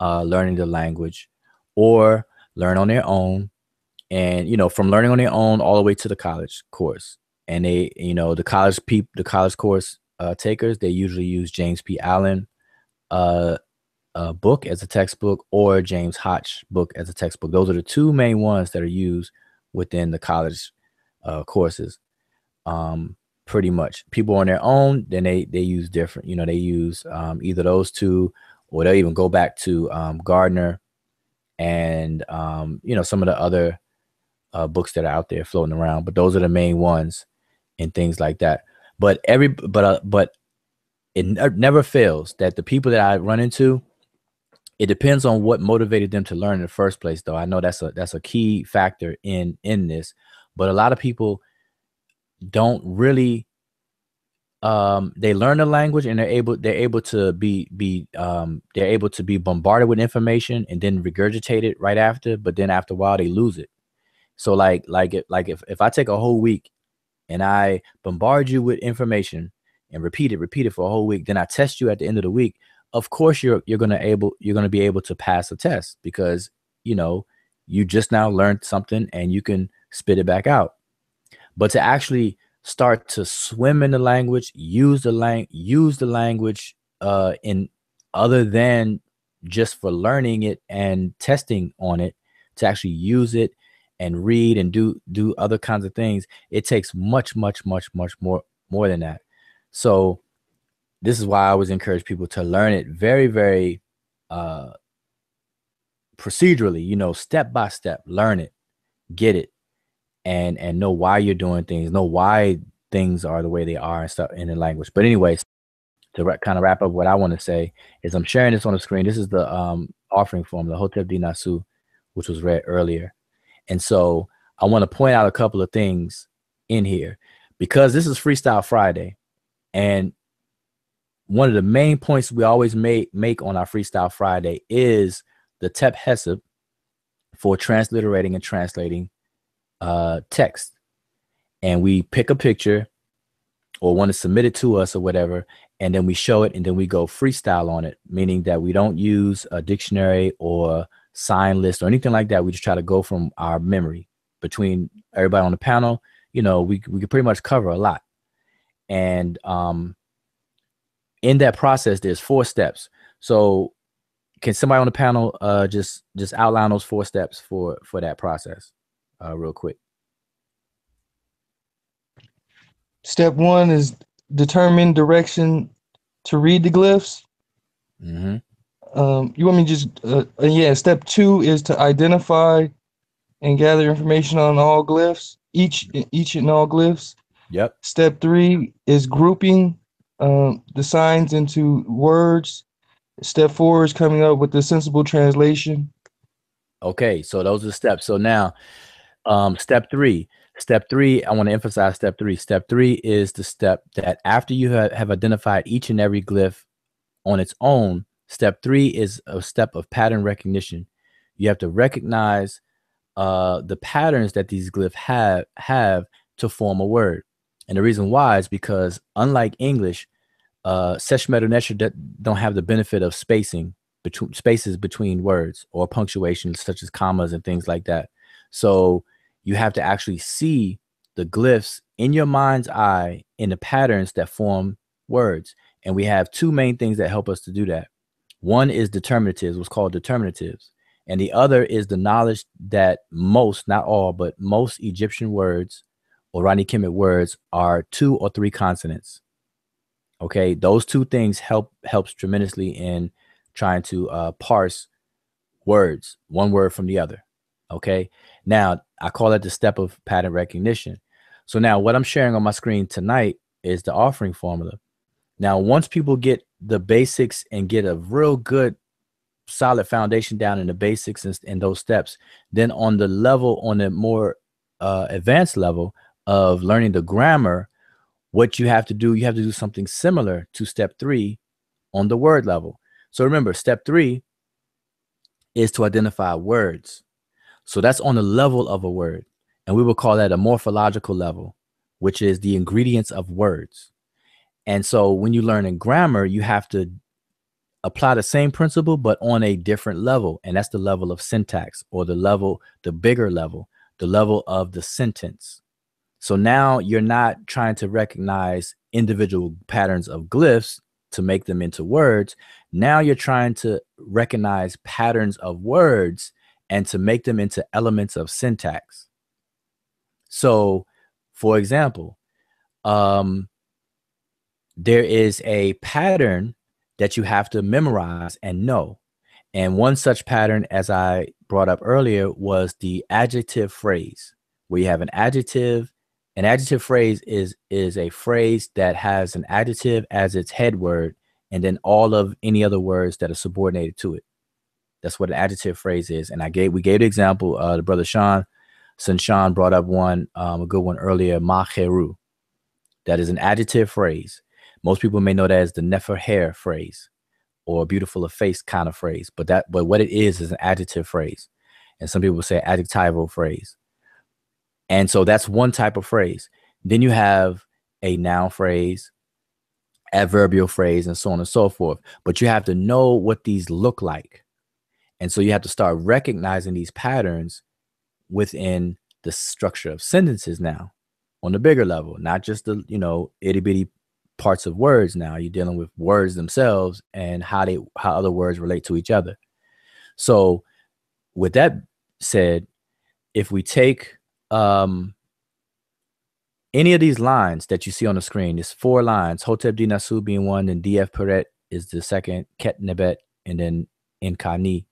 A: learning the language, or learn on their own, and from learning on their own all the way to the college course. And they, the college course takers, they usually use James P. Allen book as a textbook, or James Hodge book as a textbook. Those are the two main ones that are used within the college courses. Pretty much, people on their own, then they use different. They use either those two, or they'll even go back to Gardner and some of the other books that are out there floating around. But those are the main ones and things like that. But it never fails that the people that I run into, it depends on what motivated them to learn in the first place, though. I know that's a key factor in this, but a lot of people don't really they learn the language, and they're able to be bombarded with information and then regurgitate it right after, but then after a while they lose it. So if I take a whole week and I bombard you with information and repeat it for a whole week, then I test you at the end of the week, of course you're going to be able to pass a test, because you just now learned something and you can spit it back out. But to actually start to swim in the language, use the language in other than just for learning it and testing on it, to actually use it and read and do other kinds of things, it takes much more than that. So this is why I always encourage people to learn it very, very procedurally, step by step. Learn it, get it, and know why you're doing things, know why things are the way they are and stuff in the language. But anyways, to kind of wrap up, what I want to say is I'm sharing this on the screen. This is the offering form, the Hotep Di Nasu, which was read earlier. And so I want to point out a couple of things in here, because this is Freestyle Friday. And one of the main points we always make on our Freestyle Friday is the Tep Hesep for transliterating and translating text. And we pick a picture or want to submit it to us or whatever, and then we show it, and then we go freestyle on it, meaning that we don't use a dictionary or sign list or anything like that. We just try to go from our memory. Between everybody on the panel, we can pretty much cover a lot. And in that process, there's 4 steps. So can somebody on the panel just outline those 4 steps for that process real quick?
C: Step 1 is determine direction to read the glyphs.
A: Mm-hmm.
C: You want me to just step 2 is to identify and gather information on all glyphs, each and all glyphs.
A: Yep.
C: Step 3 is grouping the signs into words. Step 4 is coming up with the sensible translation.
A: Okay, so those are the steps. So now, step 3. Step 3, I want to emphasize step 3. Step 3 is the step that after you have identified each and every glyph on its own, step 3 is a step of pattern recognition. You have to recognize the patterns that these glyphs have to form a word. And the reason why is because unlike English, Seshmetu Neter don't have the benefit of spaces between words or punctuation such as commas and things like that. So you have to actually see the glyphs in your mind's eye in the patterns that form words. And we have two main things that help us to do that. One is determinatives, what's called determinatives. And the other is the knowledge that most, not all, but most Egyptian words or Rani Kemet words are 2 or 3 consonants. Okay, those two things helps tremendously in trying to parse words, one word from the other. Okay, now I call it the step of pattern recognition. So now what I'm sharing on my screen tonight is the offering formula. Now, once people get the basics and get a real good solid foundation down in the basics and those steps, then on the more advanced level of learning the grammar, what you have to do something similar to step 3 on the word level. So remember, step 3 is to identify words. So that's on the level of a word. And we will call that a morphological level, which is the ingredients of words. And so when you learn in grammar, you have to apply the same principle, but on a different level. And that's the level of syntax, or the bigger level, the level of the sentence. So now you're not trying to recognize individual patterns of glyphs to make them into words. Now you're trying to recognize patterns of words and to make them into elements of syntax. So, for example, there is a pattern that you have to memorize and know. And one such pattern, as I brought up earlier, was the adjective phrase, where you have an adjective. An adjective phrase is a phrase that has an adjective as its head word, and then all of any other words that are subordinated to it. That's what an adjective phrase is. And we gave the example. The brother Sean brought up a good one earlier, Macheru. That is an adjective phrase. Most people may know that as the nefer hair phrase, or beautiful of face kind of phrase. But what it is an adjective phrase. And some people say adjectival phrase. And so that's one type of phrase. Then you have a noun phrase, adverbial phrase, and so on and so forth. But you have to know what these look like. And so you have to start recognizing these patterns within the structure of sentences now on the bigger level, not just the, itty bitty parts of words. Now you're dealing with words themselves and how other words relate to each other. So with that said, if we take any of these lines that you see on the screen, there's 4 lines, Hotep Di Nasu being one, then DF Peret is the second, Ket Nebet, and then Inkani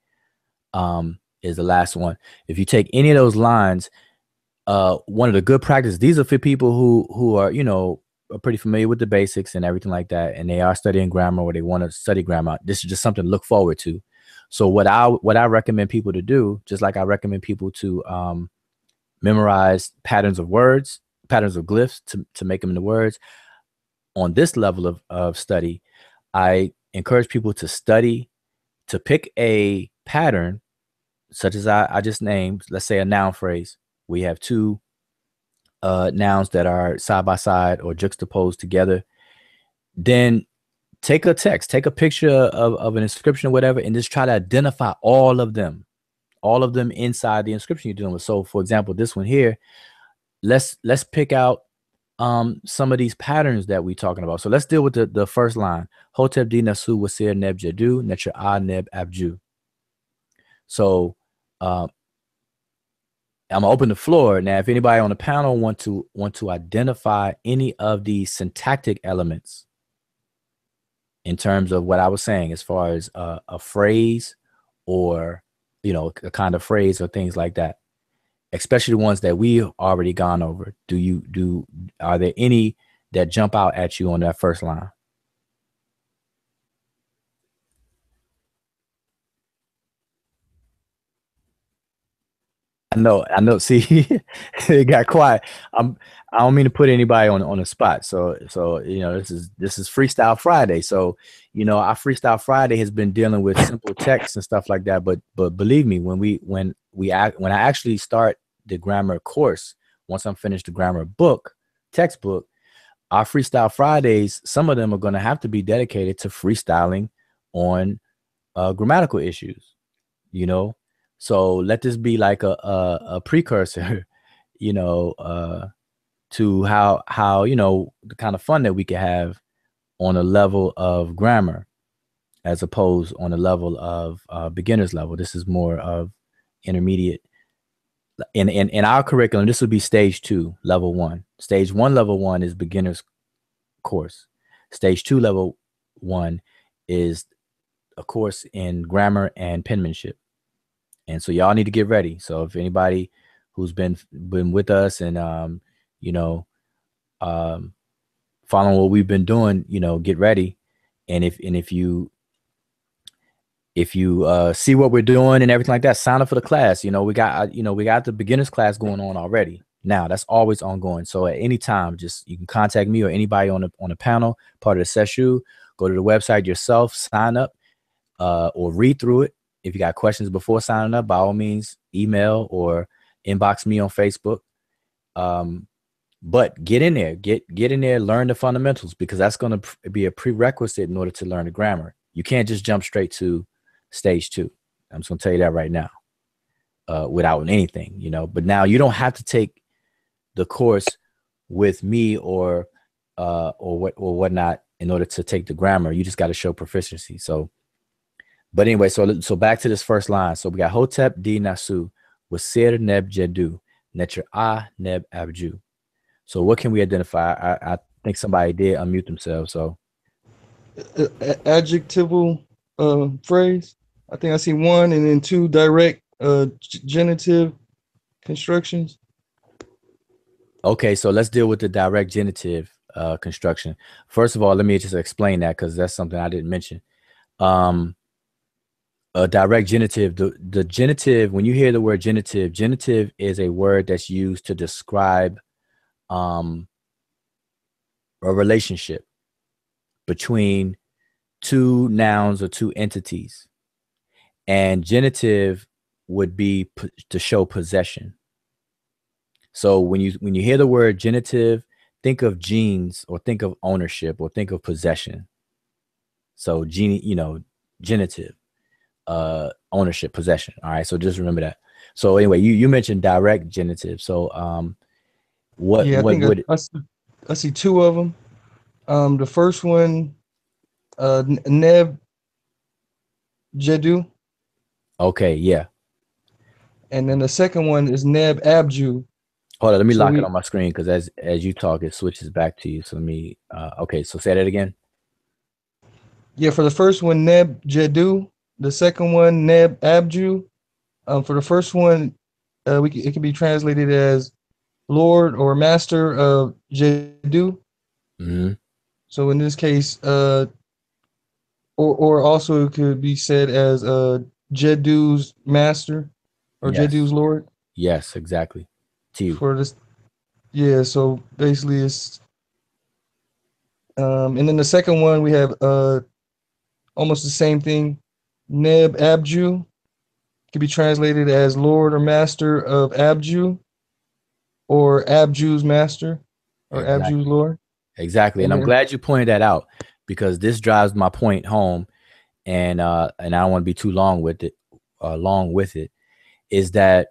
A: is the last one. If you take any of those lines, one of the good practices, these are for people who are, are pretty familiar with the basics and everything like that, and they are studying grammar or they want to study grammar. This is just something to look forward to. So what I recommend people to do, just like I recommend people to memorize patterns of words, patterns of glyphs to make them into words. On this level of study, I encourage people to study, to pick a pattern, such as I just named, let's say a noun phrase. We have 2 nouns that are side by side or juxtaposed together. Then take a text, take a picture of an inscription or whatever, and just try to identify all of them inside the inscription you're dealing with. So for example, this one here, let's pick out some of these patterns that we're talking about. So let's deal with the first line. Hotep Di Nasu Wasir Neb Jadu Netra A Neb Abju. So I'm gonna open the floor now. If anybody on the panel want to identify any of these syntactic elements in terms of what I was saying, as far as a phrase or a kind of phrase or things like that. especially the ones that we've already gone over. Are there any that jump out at you on that first line? I know. See, it got quiet. I don't mean to put anybody on the spot. So this is Freestyle Friday. So our Freestyle Friday has been dealing with simple text and stuff like that. But believe me, when I actually start the grammar course, once I'm finished the grammar textbook, our Freestyle Fridays, some of them are going to have to be dedicated to freestyling on grammatical issues. So let this be like a precursor, to how the kind of fun that we can have on a level of grammar, as opposed on a level of beginner's level. This is more of intermediate. In our curriculum, this would be stage 2, level 1. Stage 1, level 1 is beginner's course. Stage 2, level 1 is a course in grammar and penmanship. And so y'all need to get ready. So if anybody who's been with us and following what we've been doing, get ready. And if you see what we're doing and everything like that, sign up for the class. We got the beginners class going on already. Now that's always ongoing. So at any time, just you can contact me or anybody on the panel, part of the session. Go to the website yourself, sign up, or read through it. If you got questions before signing up, by all means, email or inbox me on Facebook. But get in there, get in there, learn the fundamentals, because that's going to be a prerequisite in order to learn the grammar. You can't just jump straight to stage 2. I'm just going to tell you that right now, without anything, But now you don't have to take the course with me or whatnot in order to take the grammar. You just got to show proficiency. But anyway, so back to this first line. So we got Hotep di Nasu, Wasir Neb Jedu, Netra A Neb Abju. So what can we identify? I think somebody did unmute themselves. So
C: adjectival phrase. I think I see 1 and then 2 direct genitive constructions.
A: Okay, so let's deal with the direct genitive construction. First of all, let me just explain that, because that's something I didn't mention. A direct genitive, the genitive, when you hear the word genitive is a word that's used to describe a relationship between 2 nouns or 2 entities. And genitive would be to show possession. So when you hear the word genitive, think of genes, or think of ownership, or think of possession. So genitive. Ownership, possession. All right, so just remember that. So anyway, you mentioned direct genitive. So
C: I see 2 of them. The first one, Neb Jedu.
A: Okay, yeah.
C: And then the second one is Neb Abju.
A: Hold on, let me lock it on my screen, because as you talk, it switches back to you. So let me okay, so say that again.
C: Yeah, for the first one, Neb Jedu. The second one, Neb Abju. For the first one, it can be translated as Lord or Master of Jedu.
A: Mm-hmm.
C: So in this case, or also it could be said as Jedu's Master or
A: Yes.
C: Jedu's Lord.
A: Yes, exactly. To you.
C: For this, yeah. So basically, it's and then the second one we have almost the same thing. Neb Abju can be translated as Lord or Master of Abju, or Abju's Master, or
A: Exactly.
C: Abju's Lord.
A: Exactly. And I'm glad you pointed that out, because this drives my point home, and I don't want to be too long with it. Is that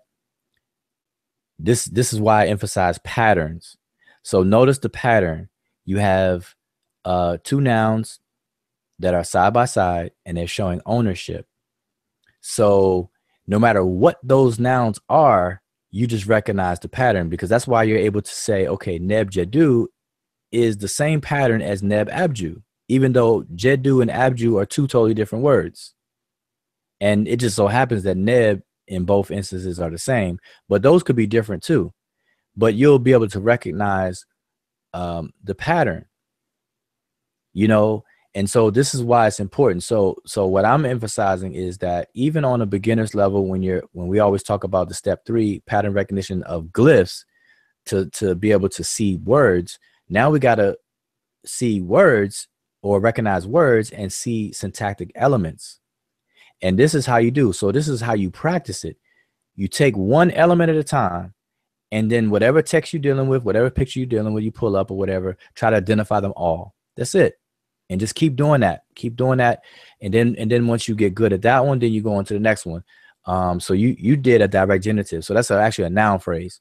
A: this is why I emphasize patterns. So notice the pattern. You have 2 nouns that are side by side, and they're showing ownership. So no matter what those nouns are, you just recognize the pattern, because that's why you're able to say, okay, Neb Jedu is the same pattern as Neb Abju, even though Jedu and Abju are 2 totally different words. And it just so happens that Neb in both instances are the same, but those could be different too. But you'll be able to recognize the pattern, you know. And so this is why it's important. So what I'm emphasizing is that even on a beginner's level, when we always talk about the step 3 pattern recognition of glyphs to be able to see words, now we got to see words or recognize words and see syntactic elements. And this is how you do. So this is how you practice it. You take one element at a time, and then whatever text you're dealing with, whatever picture you're dealing with, you pull up or whatever, try to identify them all. That's it. And just keep doing that. Keep doing that. And then once you get good at that one, then you go on to the next one. So you did a direct genitive. So that's actually a noun phrase.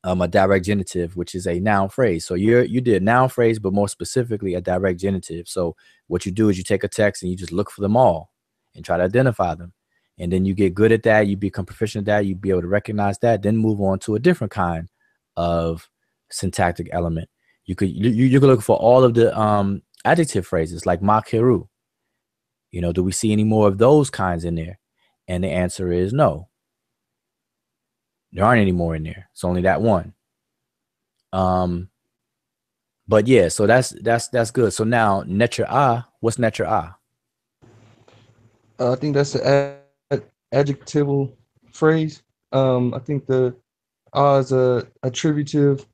A: A direct genitive, which is a noun phrase. So you did noun phrase, but more specifically a direct genitive. So what you do is you take a text and you just look for them all and try to identify them. And then you get good at that. You become proficient at that. You be able to recognize that, then move on to a different kind of syntactic element. You could look for all of the adjective phrases like makeru. You know, do we see any more of those kinds in there? And the answer is no. There aren't any more in there. It's only that one. But yeah, so that's good. So now netra a, what's netra a?
C: I think that's an adjectival phrase. I think the is a attributive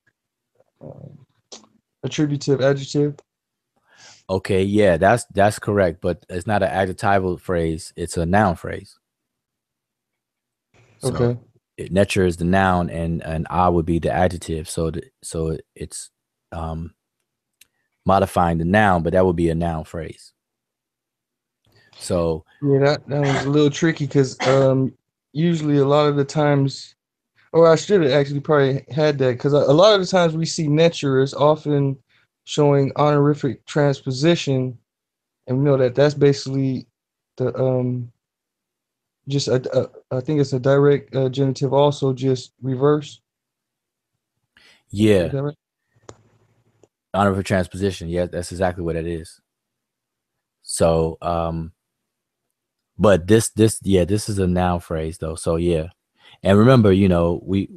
C: adjective.
A: Okay, yeah, that's correct, but it's not an adjectival phrase. It's a noun phrase. So
C: Okay.
A: Netra is the noun, and a would be the adjective. So it's modifying the noun, but that would be a noun phrase. So
C: yeah, that was a little tricky because usually a lot of the times, or I should have actually probably had that, because a lot of the times we see netra is often showing honorific transposition, and we know that that's basically the just I think it's a direct genitive, also just reverse.
A: yeah,
C: Is that right?
A: honorific transposition. Yeah, that's exactly what it is. So but this is a noun phrase though. So yeah. And remember, you know, we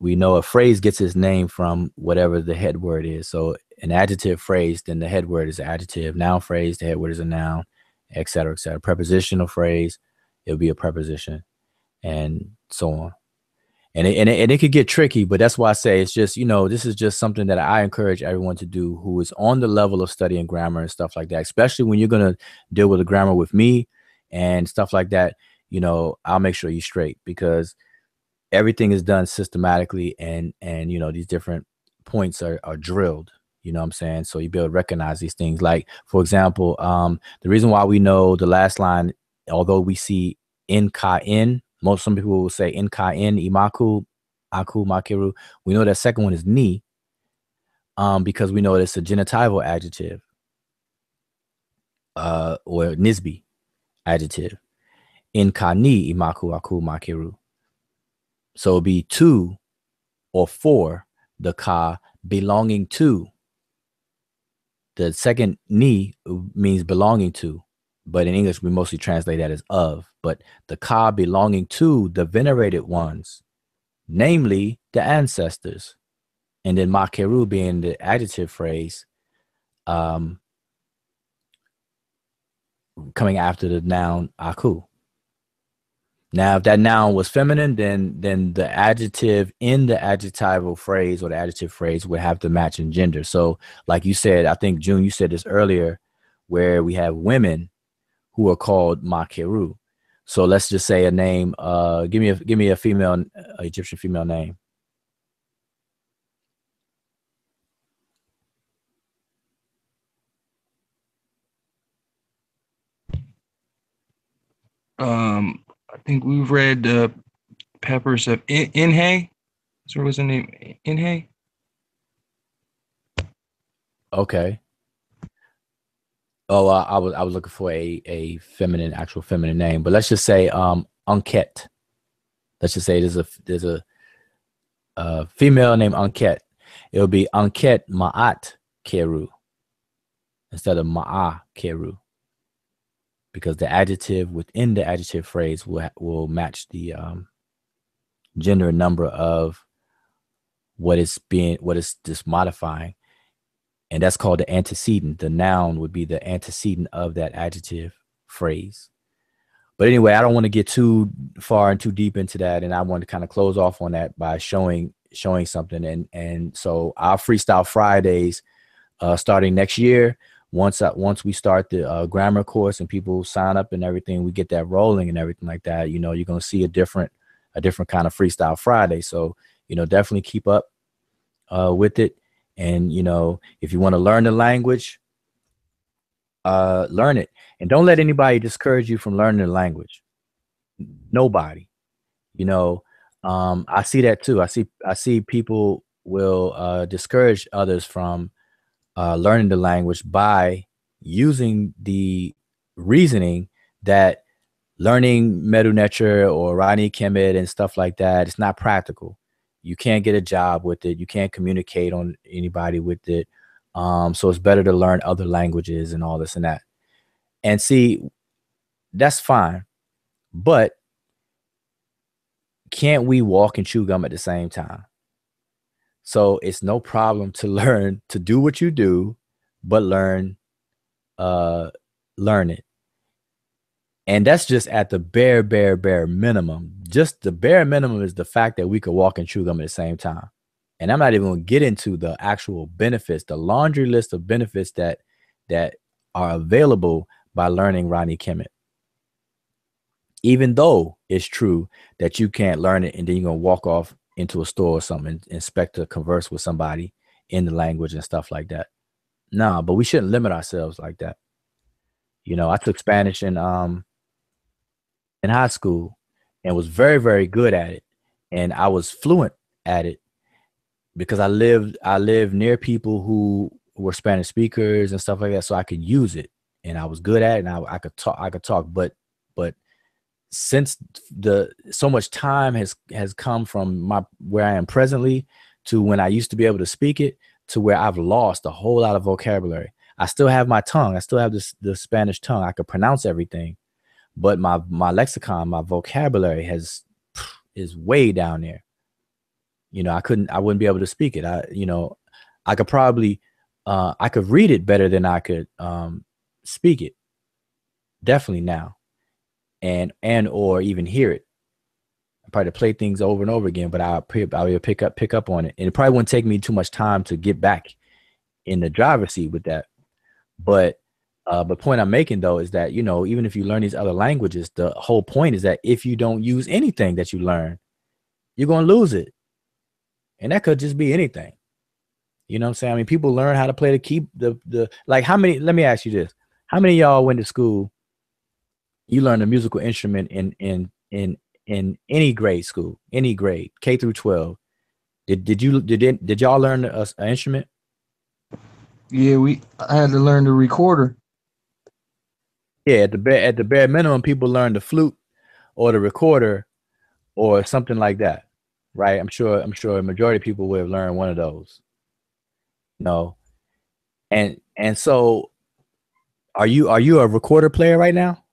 A: know a phrase gets its name from whatever the head word is. So an adjective phrase, then the head word is an adjective. Noun phrase, the head word is a noun, et cetera, et cetera. Prepositional phrase, it'll be a preposition, and so on. And it could get tricky, but that's why I say it's just, you know, this is just something that I encourage everyone to do who is on the level of studying grammar and stuff like that, especially when you're going to deal with the grammar with me and stuff like that. You know, I'll make sure you're straight, because everything is done systematically, and you know, these different points are drilled, you know what I'm saying? So you be able to recognize these things. Like, for example, the reason why we know the last line, although we see in ka in, some people will say in ka in, imaku, aku, makeru. We know that second one is ni, because we know it's a genitival adjective, or nisbi adjective. In ka ni, imaku, aku, makeru. So it'll be to or for the ka belonging to. The second ni means belonging to, but in English we mostly translate that as of. But the ka belonging to the venerated ones, namely the ancestors. And then makeru being the adjective phrase, coming after the noun aku. Now, if that noun was feminine, then the adjective in the adjectival phrase or the adjective phrase would have to match in gender. So like you said, I think, June, you said this earlier, where we have women who are called makeru. So let's just say a name. Give me a female, Egyptian female name.
C: I think we've read the Peppers of Inhe. So what was the name? Inhe?
A: Okay. Oh, I was looking for a actual feminine name, but let's just say Anket. Let's just say there's a female named Anket. It'll be Anket Ma'at Keru instead of Ma'a Keru. because the adjective within the adjective phrase will match the gender number of what is just modifying, and that's called the antecedent. The noun would be the antecedent of that adjective phrase. But anyway, I don't want to get too far and too deep into that, and I want to kind of close off on that by showing something. And so our Freestyle Fridays, starting next year, once we start the grammar course and people sign up and everything, we get that rolling and everything like that. You know, you're gonna see a different kind of Freestyle Friday. So definitely keep up with it. And if you want to learn the language, learn it, and don't let anybody discourage you from learning the language. Nobody. I see that too. I see people will discourage others from learning the language by using the reasoning that learning Medu Neter or Rodney Kemet and stuff like that, it's not practical. You can't get a job with it. You can't communicate on anybody with it. So it's better to learn other languages and all this and that. And see, that's fine. But can't we walk and chew gum at the same time? So it's no problem to learn to do what you do, but learn it. And that's just at the bare minimum. Just the bare minimum is the fact that we could walk and chew gum at the same time. And I'm not even going to get into the actual benefits, the laundry list of benefits that are available by learning Rodney Kemet. Even though it's true that you can't learn it and then you're going to walk off into a store or something and expect to converse with somebody in the language and stuff like that. No, but we shouldn't limit ourselves like that. I took Spanish in high school and was very good at it. And I was fluent at it because I lived near people who were Spanish speakers and stuff like that. So I could use it and I was good at it and I could talk. But since so much time has come from where I am presently to when I used to be able to speak it to where I've lost a whole lot of vocabulary. I still have my tongue. I still have the Spanish tongue. I could pronounce everything, but my lexicon, my vocabulary is way down there. I wouldn't be able to speak it. I could probably, I could read it better than I could speak it. Definitely now. And or even hear it. I probably play things over and over again, but I'll pick up on it. And it probably wouldn't take me too much time to get back in the driver's seat with that. But the point I'm making though is that, even if you learn these other languages, the whole point is that if you don't use anything that you learn, you're going to lose it. And that could just be anything. You know what I'm saying? I mean, people learn how to play like how many, let me ask you this. How many of y'all went to school? You learned a musical instrument in any grade school, any grade, K through 12. Did y'all learn an instrument?
C: Yeah, I had to learn the recorder.
A: Yeah, at the bare minimum, people learn the flute or the recorder or something like that, right? I'm sure a majority of people would have learned one of those. And so, are you a recorder player right now?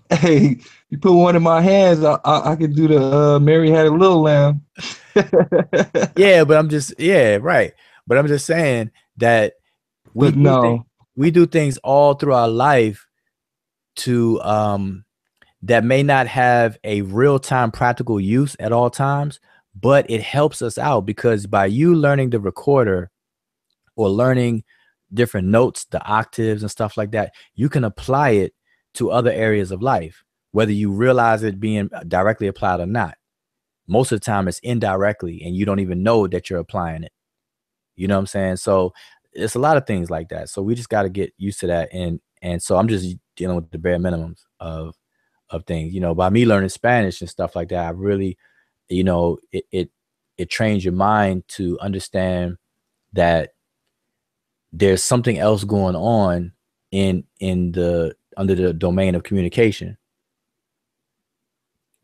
C: Hey, you put one in my hands, I could do the Mary Had a Little Lamb.
A: Yeah, but I'm just saying that we do things all through our life to that may not have a real-time practical use at all times, but it helps us out because by you learning the recorder or learning different notes, the octaves and stuff like that, you can apply it to other areas of life, whether you realize it being directly applied or not. Most of the time it's indirectly and you don't even know that you're applying it. You know what I'm saying? So it's a lot of things like that. So we just got to get used to that. And so I'm just dealing with the bare minimums of things, by me learning Spanish and stuff like that. I really, it trains your mind to understand that there's something else going on under the domain of communication.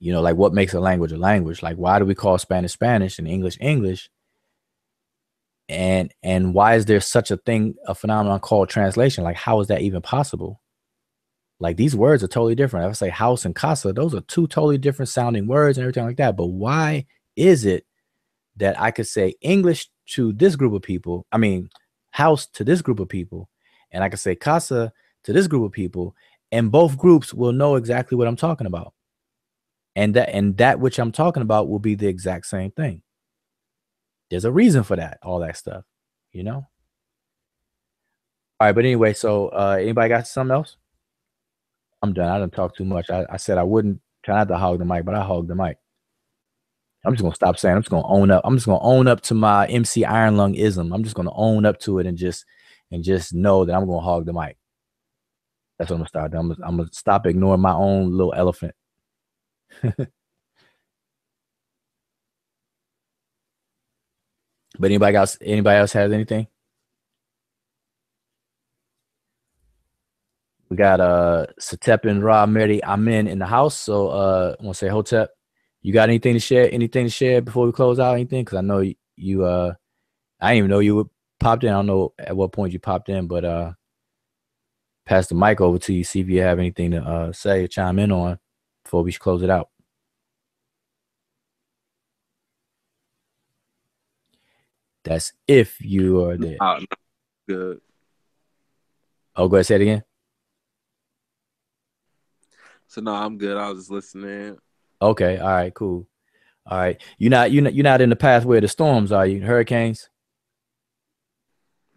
A: Like what makes a language a language? Like why do we call Spanish Spanish and English English? And why is there such a thing, a phenomenon called translation? Like, how is that even possible? Like, these words are totally different. I would say house and casa, those are two totally different sounding words and everything like that. But why is it that I could say English to this group of people, I mean, house to this group of people, and I could say casa to this group of people, and both groups will know exactly what I'm talking about. And that which I'm talking about will be the exact same thing. There's a reason for that, all that stuff, you know? All right, but anyway, so anybody got something else? I'm done. I didn't talk too much. I said I wouldn't try not to hog the mic, but I hogged the mic. I'm just gonna stop saying. I'm just gonna own up. I'm just gonna own up to my MC Iron Lung ism. I'm just gonna own up to it and just know that I'm gonna hog the mic. That's what I'm gonna start doing. I'm gonna stop ignoring my own little elephant. But anybody else has anything? We got Satep and Ra Meri Amin in the house. So I want to say, Hotep, you got anything to share? Anything to share before we close out? Anything? Because I know you I didn't even know you popped in. I don't know at what point you popped in, but pass the mic over to you. See if you have anything to say or chime in on before we close it out. That's if you are there.
G: Good.
A: Oh, go ahead, say it again.
G: So no, I'm good. I was just listening.
A: Okay, all right, cool. All right, you're not in the pathway of the storms, are you? Hurricanes?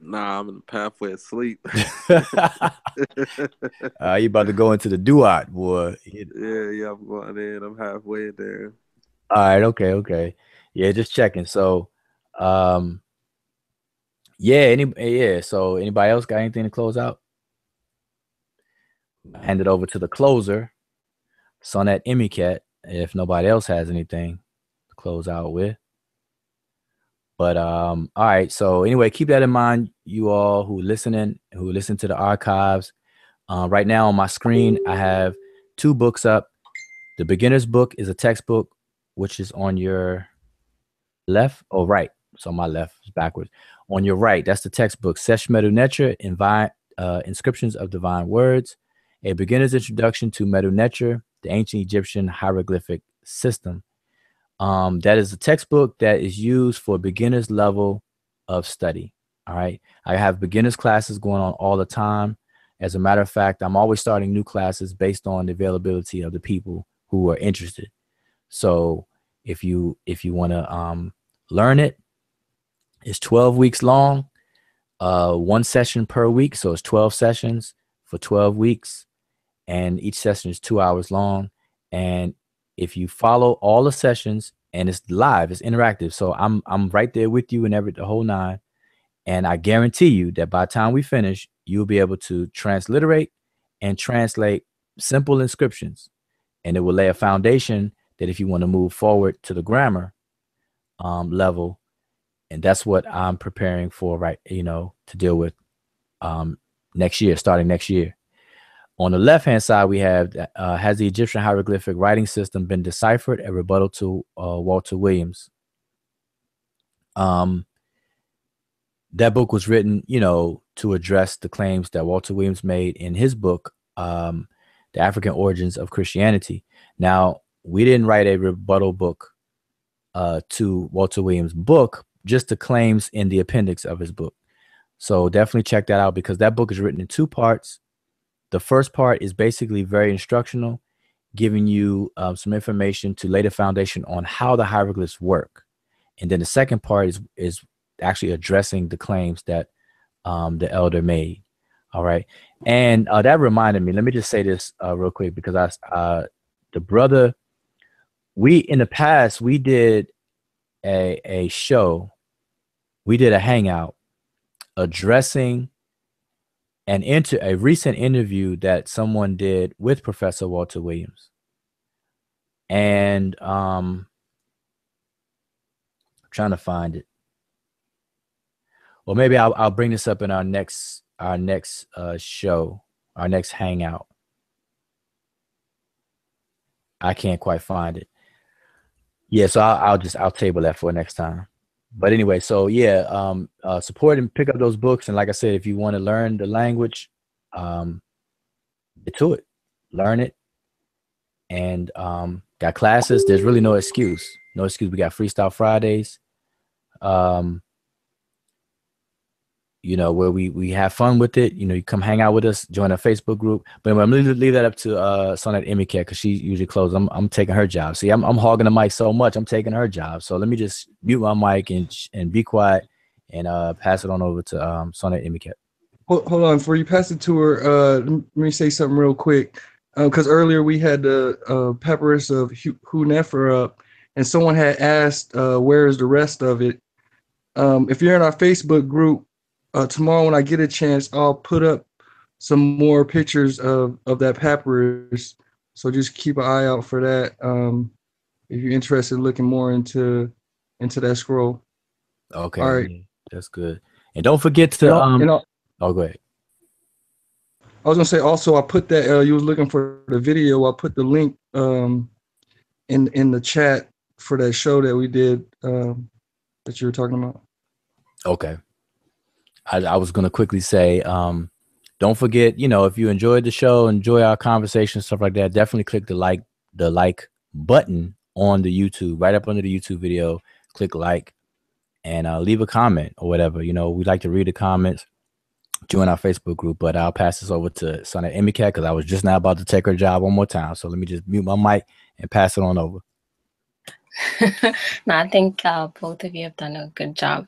G: Nah, I'm in the pathway of sleep.
A: You about to go into the duat, boy.
G: Yeah, I'm going in. I'm halfway there.
A: All right, okay. Yeah, just checking. So, so anybody else got anything to close out? Hand it over to the closer, Sonnet Emicat, if nobody else has anything to close out with. But all right. So anyway, keep that in mind, you all who listen to the archives. Right now on my screen, I have 2 books up. The beginner's book is a textbook, which is on your left or right. So my left is backwards. On your right, that's the textbook, Sesh Medu Neter, Inscriptions of Divine Words, a beginner's introduction to Medu Neter, the ancient Egyptian hieroglyphic system. That is a textbook that is used for beginner's level of study. All right. I have beginners classes going on all the time. As a matter of fact, I'm always starting new classes based on the availability of the people who are interested. So if you want to learn it, it's 12 weeks long, 1 session per week. So it's 12 sessions for 12 weeks. And each session is 2 hours long. And if you follow all the sessions, and it's live, it's interactive. So I'm right there with you and the whole 9. And I guarantee you that by the time we finish, you'll be able to transliterate and translate simple inscriptions. And it will lay a foundation that if you want to move forward to the grammar level, and that's what I'm preparing for, to deal with starting next year. On the left-hand side, we have, has the Egyptian hieroglyphic writing system been deciphered? A rebuttal to Walter Williams. That book was written, to address the claims that Walter Williams made in his book, The African Origins of Christianity. Now, we didn't write a rebuttal book to Walter Williams' book, just the claims in the appendix of his book. So definitely check that out, because that book is written in 2 parts. The first part is basically very instructional, giving you some information to lay the foundation on how the hieroglyphs work. And then the second part is actually addressing the claims that the elder made. All right. And that reminded me, let me just say this real quick, because the brother, in the past, we did a show, we did a hangout addressing a recent interview that someone did with Professor Walter Williams. And I'm trying to find it. Well, maybe I'll bring this up in our next show, our next hangout. I can't quite find it. Yeah, so I'll table that for next time. But anyway, so yeah, support and pick up those books. And like I said, if you want to learn the language, get to it, learn it. And got classes. There's really no excuse. No excuse. We got Freestyle Fridays. You know, where we have fun with it. You know, you come hang out with us, join our Facebook group. But I'm gonna leave that up to Sonnet Emicat, because she usually closes. I'm taking her job. See, I'm hogging the mic so much, I'm taking her job. So let me just mute my mic and be quiet and pass it on over to Sonnet Emicat.
C: Hold on, before you pass it to her, let me say something real quick. Because earlier we had the Papyrus of Hu Nefer up, and someone had asked, where is the rest of it? If you're in our Facebook group, tomorrow when I get a chance, I'll put up some more pictures of that papyrus. So just keep an eye out for that. If you're interested in looking more into that scroll.
A: Okay.
C: All right.
A: Yeah, that's good. And don't forget to oh, go ahead.
C: I was gonna say also, I put that you was looking for the video. I put the link in the chat for that show that we did that you were talking about. Okay.
A: I was going to quickly say, don't forget, you know, if you enjoyed the show, enjoy our conversation, stuff like that, definitely click the like button on the YouTube, right up under the YouTube video, click like, and leave a comment or whatever. You know, we like to read the comments, join our Facebook group. But I'll pass this over to Sonnet Emicat, because I was just now about to take her job one more time. So let me just mute my mic and pass it on over.
B: No, I think both of you have done a good job.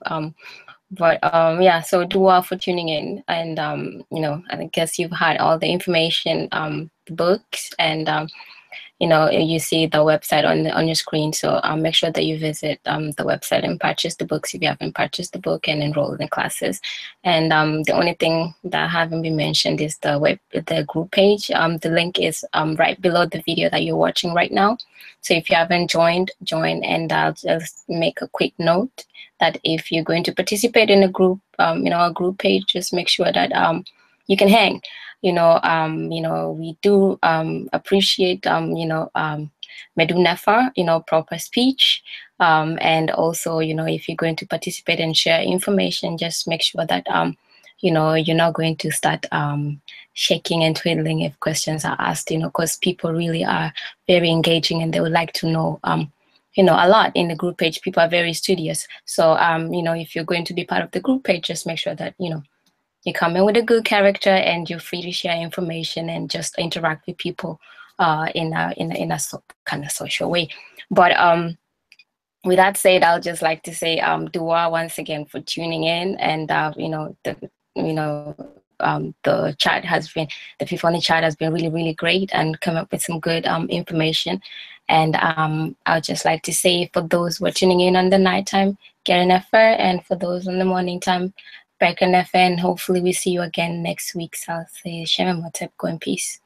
B: But yeah, so Dua for tuning in, and you know, I guess you've had all the information, the books, and you know, you see the website on your screen. So make sure that you visit the website and purchase the books if you haven't purchased the book, and enroll in classes. And the only thing that haven't been mentioned is the group page. The link is right below the video that you're watching right now. So if you haven't joined, join. And I'll just make a quick note that if you're going to participate in a group, you know, a group page, just make sure that you can hang. You know, we do appreciate, you know, Medu Nefer, you know, proper speech. And also, you know, if you're going to participate and share information, just make sure that, you know, you're not going to start shaking and twiddling if questions are asked, you know, because people really are very engaging and they would like to know, you know, a lot in the group page. People are very studious. So, you know, if you're going to be part of the group page, just make sure that, you know, you come in with a good character and you're free to share information and just interact with people in a kind of social way. But with that said, I'll just like to say Dua once again for tuning in, and you know, the chat has been, the people on the chat has been really, really great and come up with some good information. And I would just like to say, for those who are tuning in on the nighttime, Karen Nefer, and for those on the morning time, Becker Nefer, and hopefully we see you again next week. So I'll say Shem Motep, go in peace.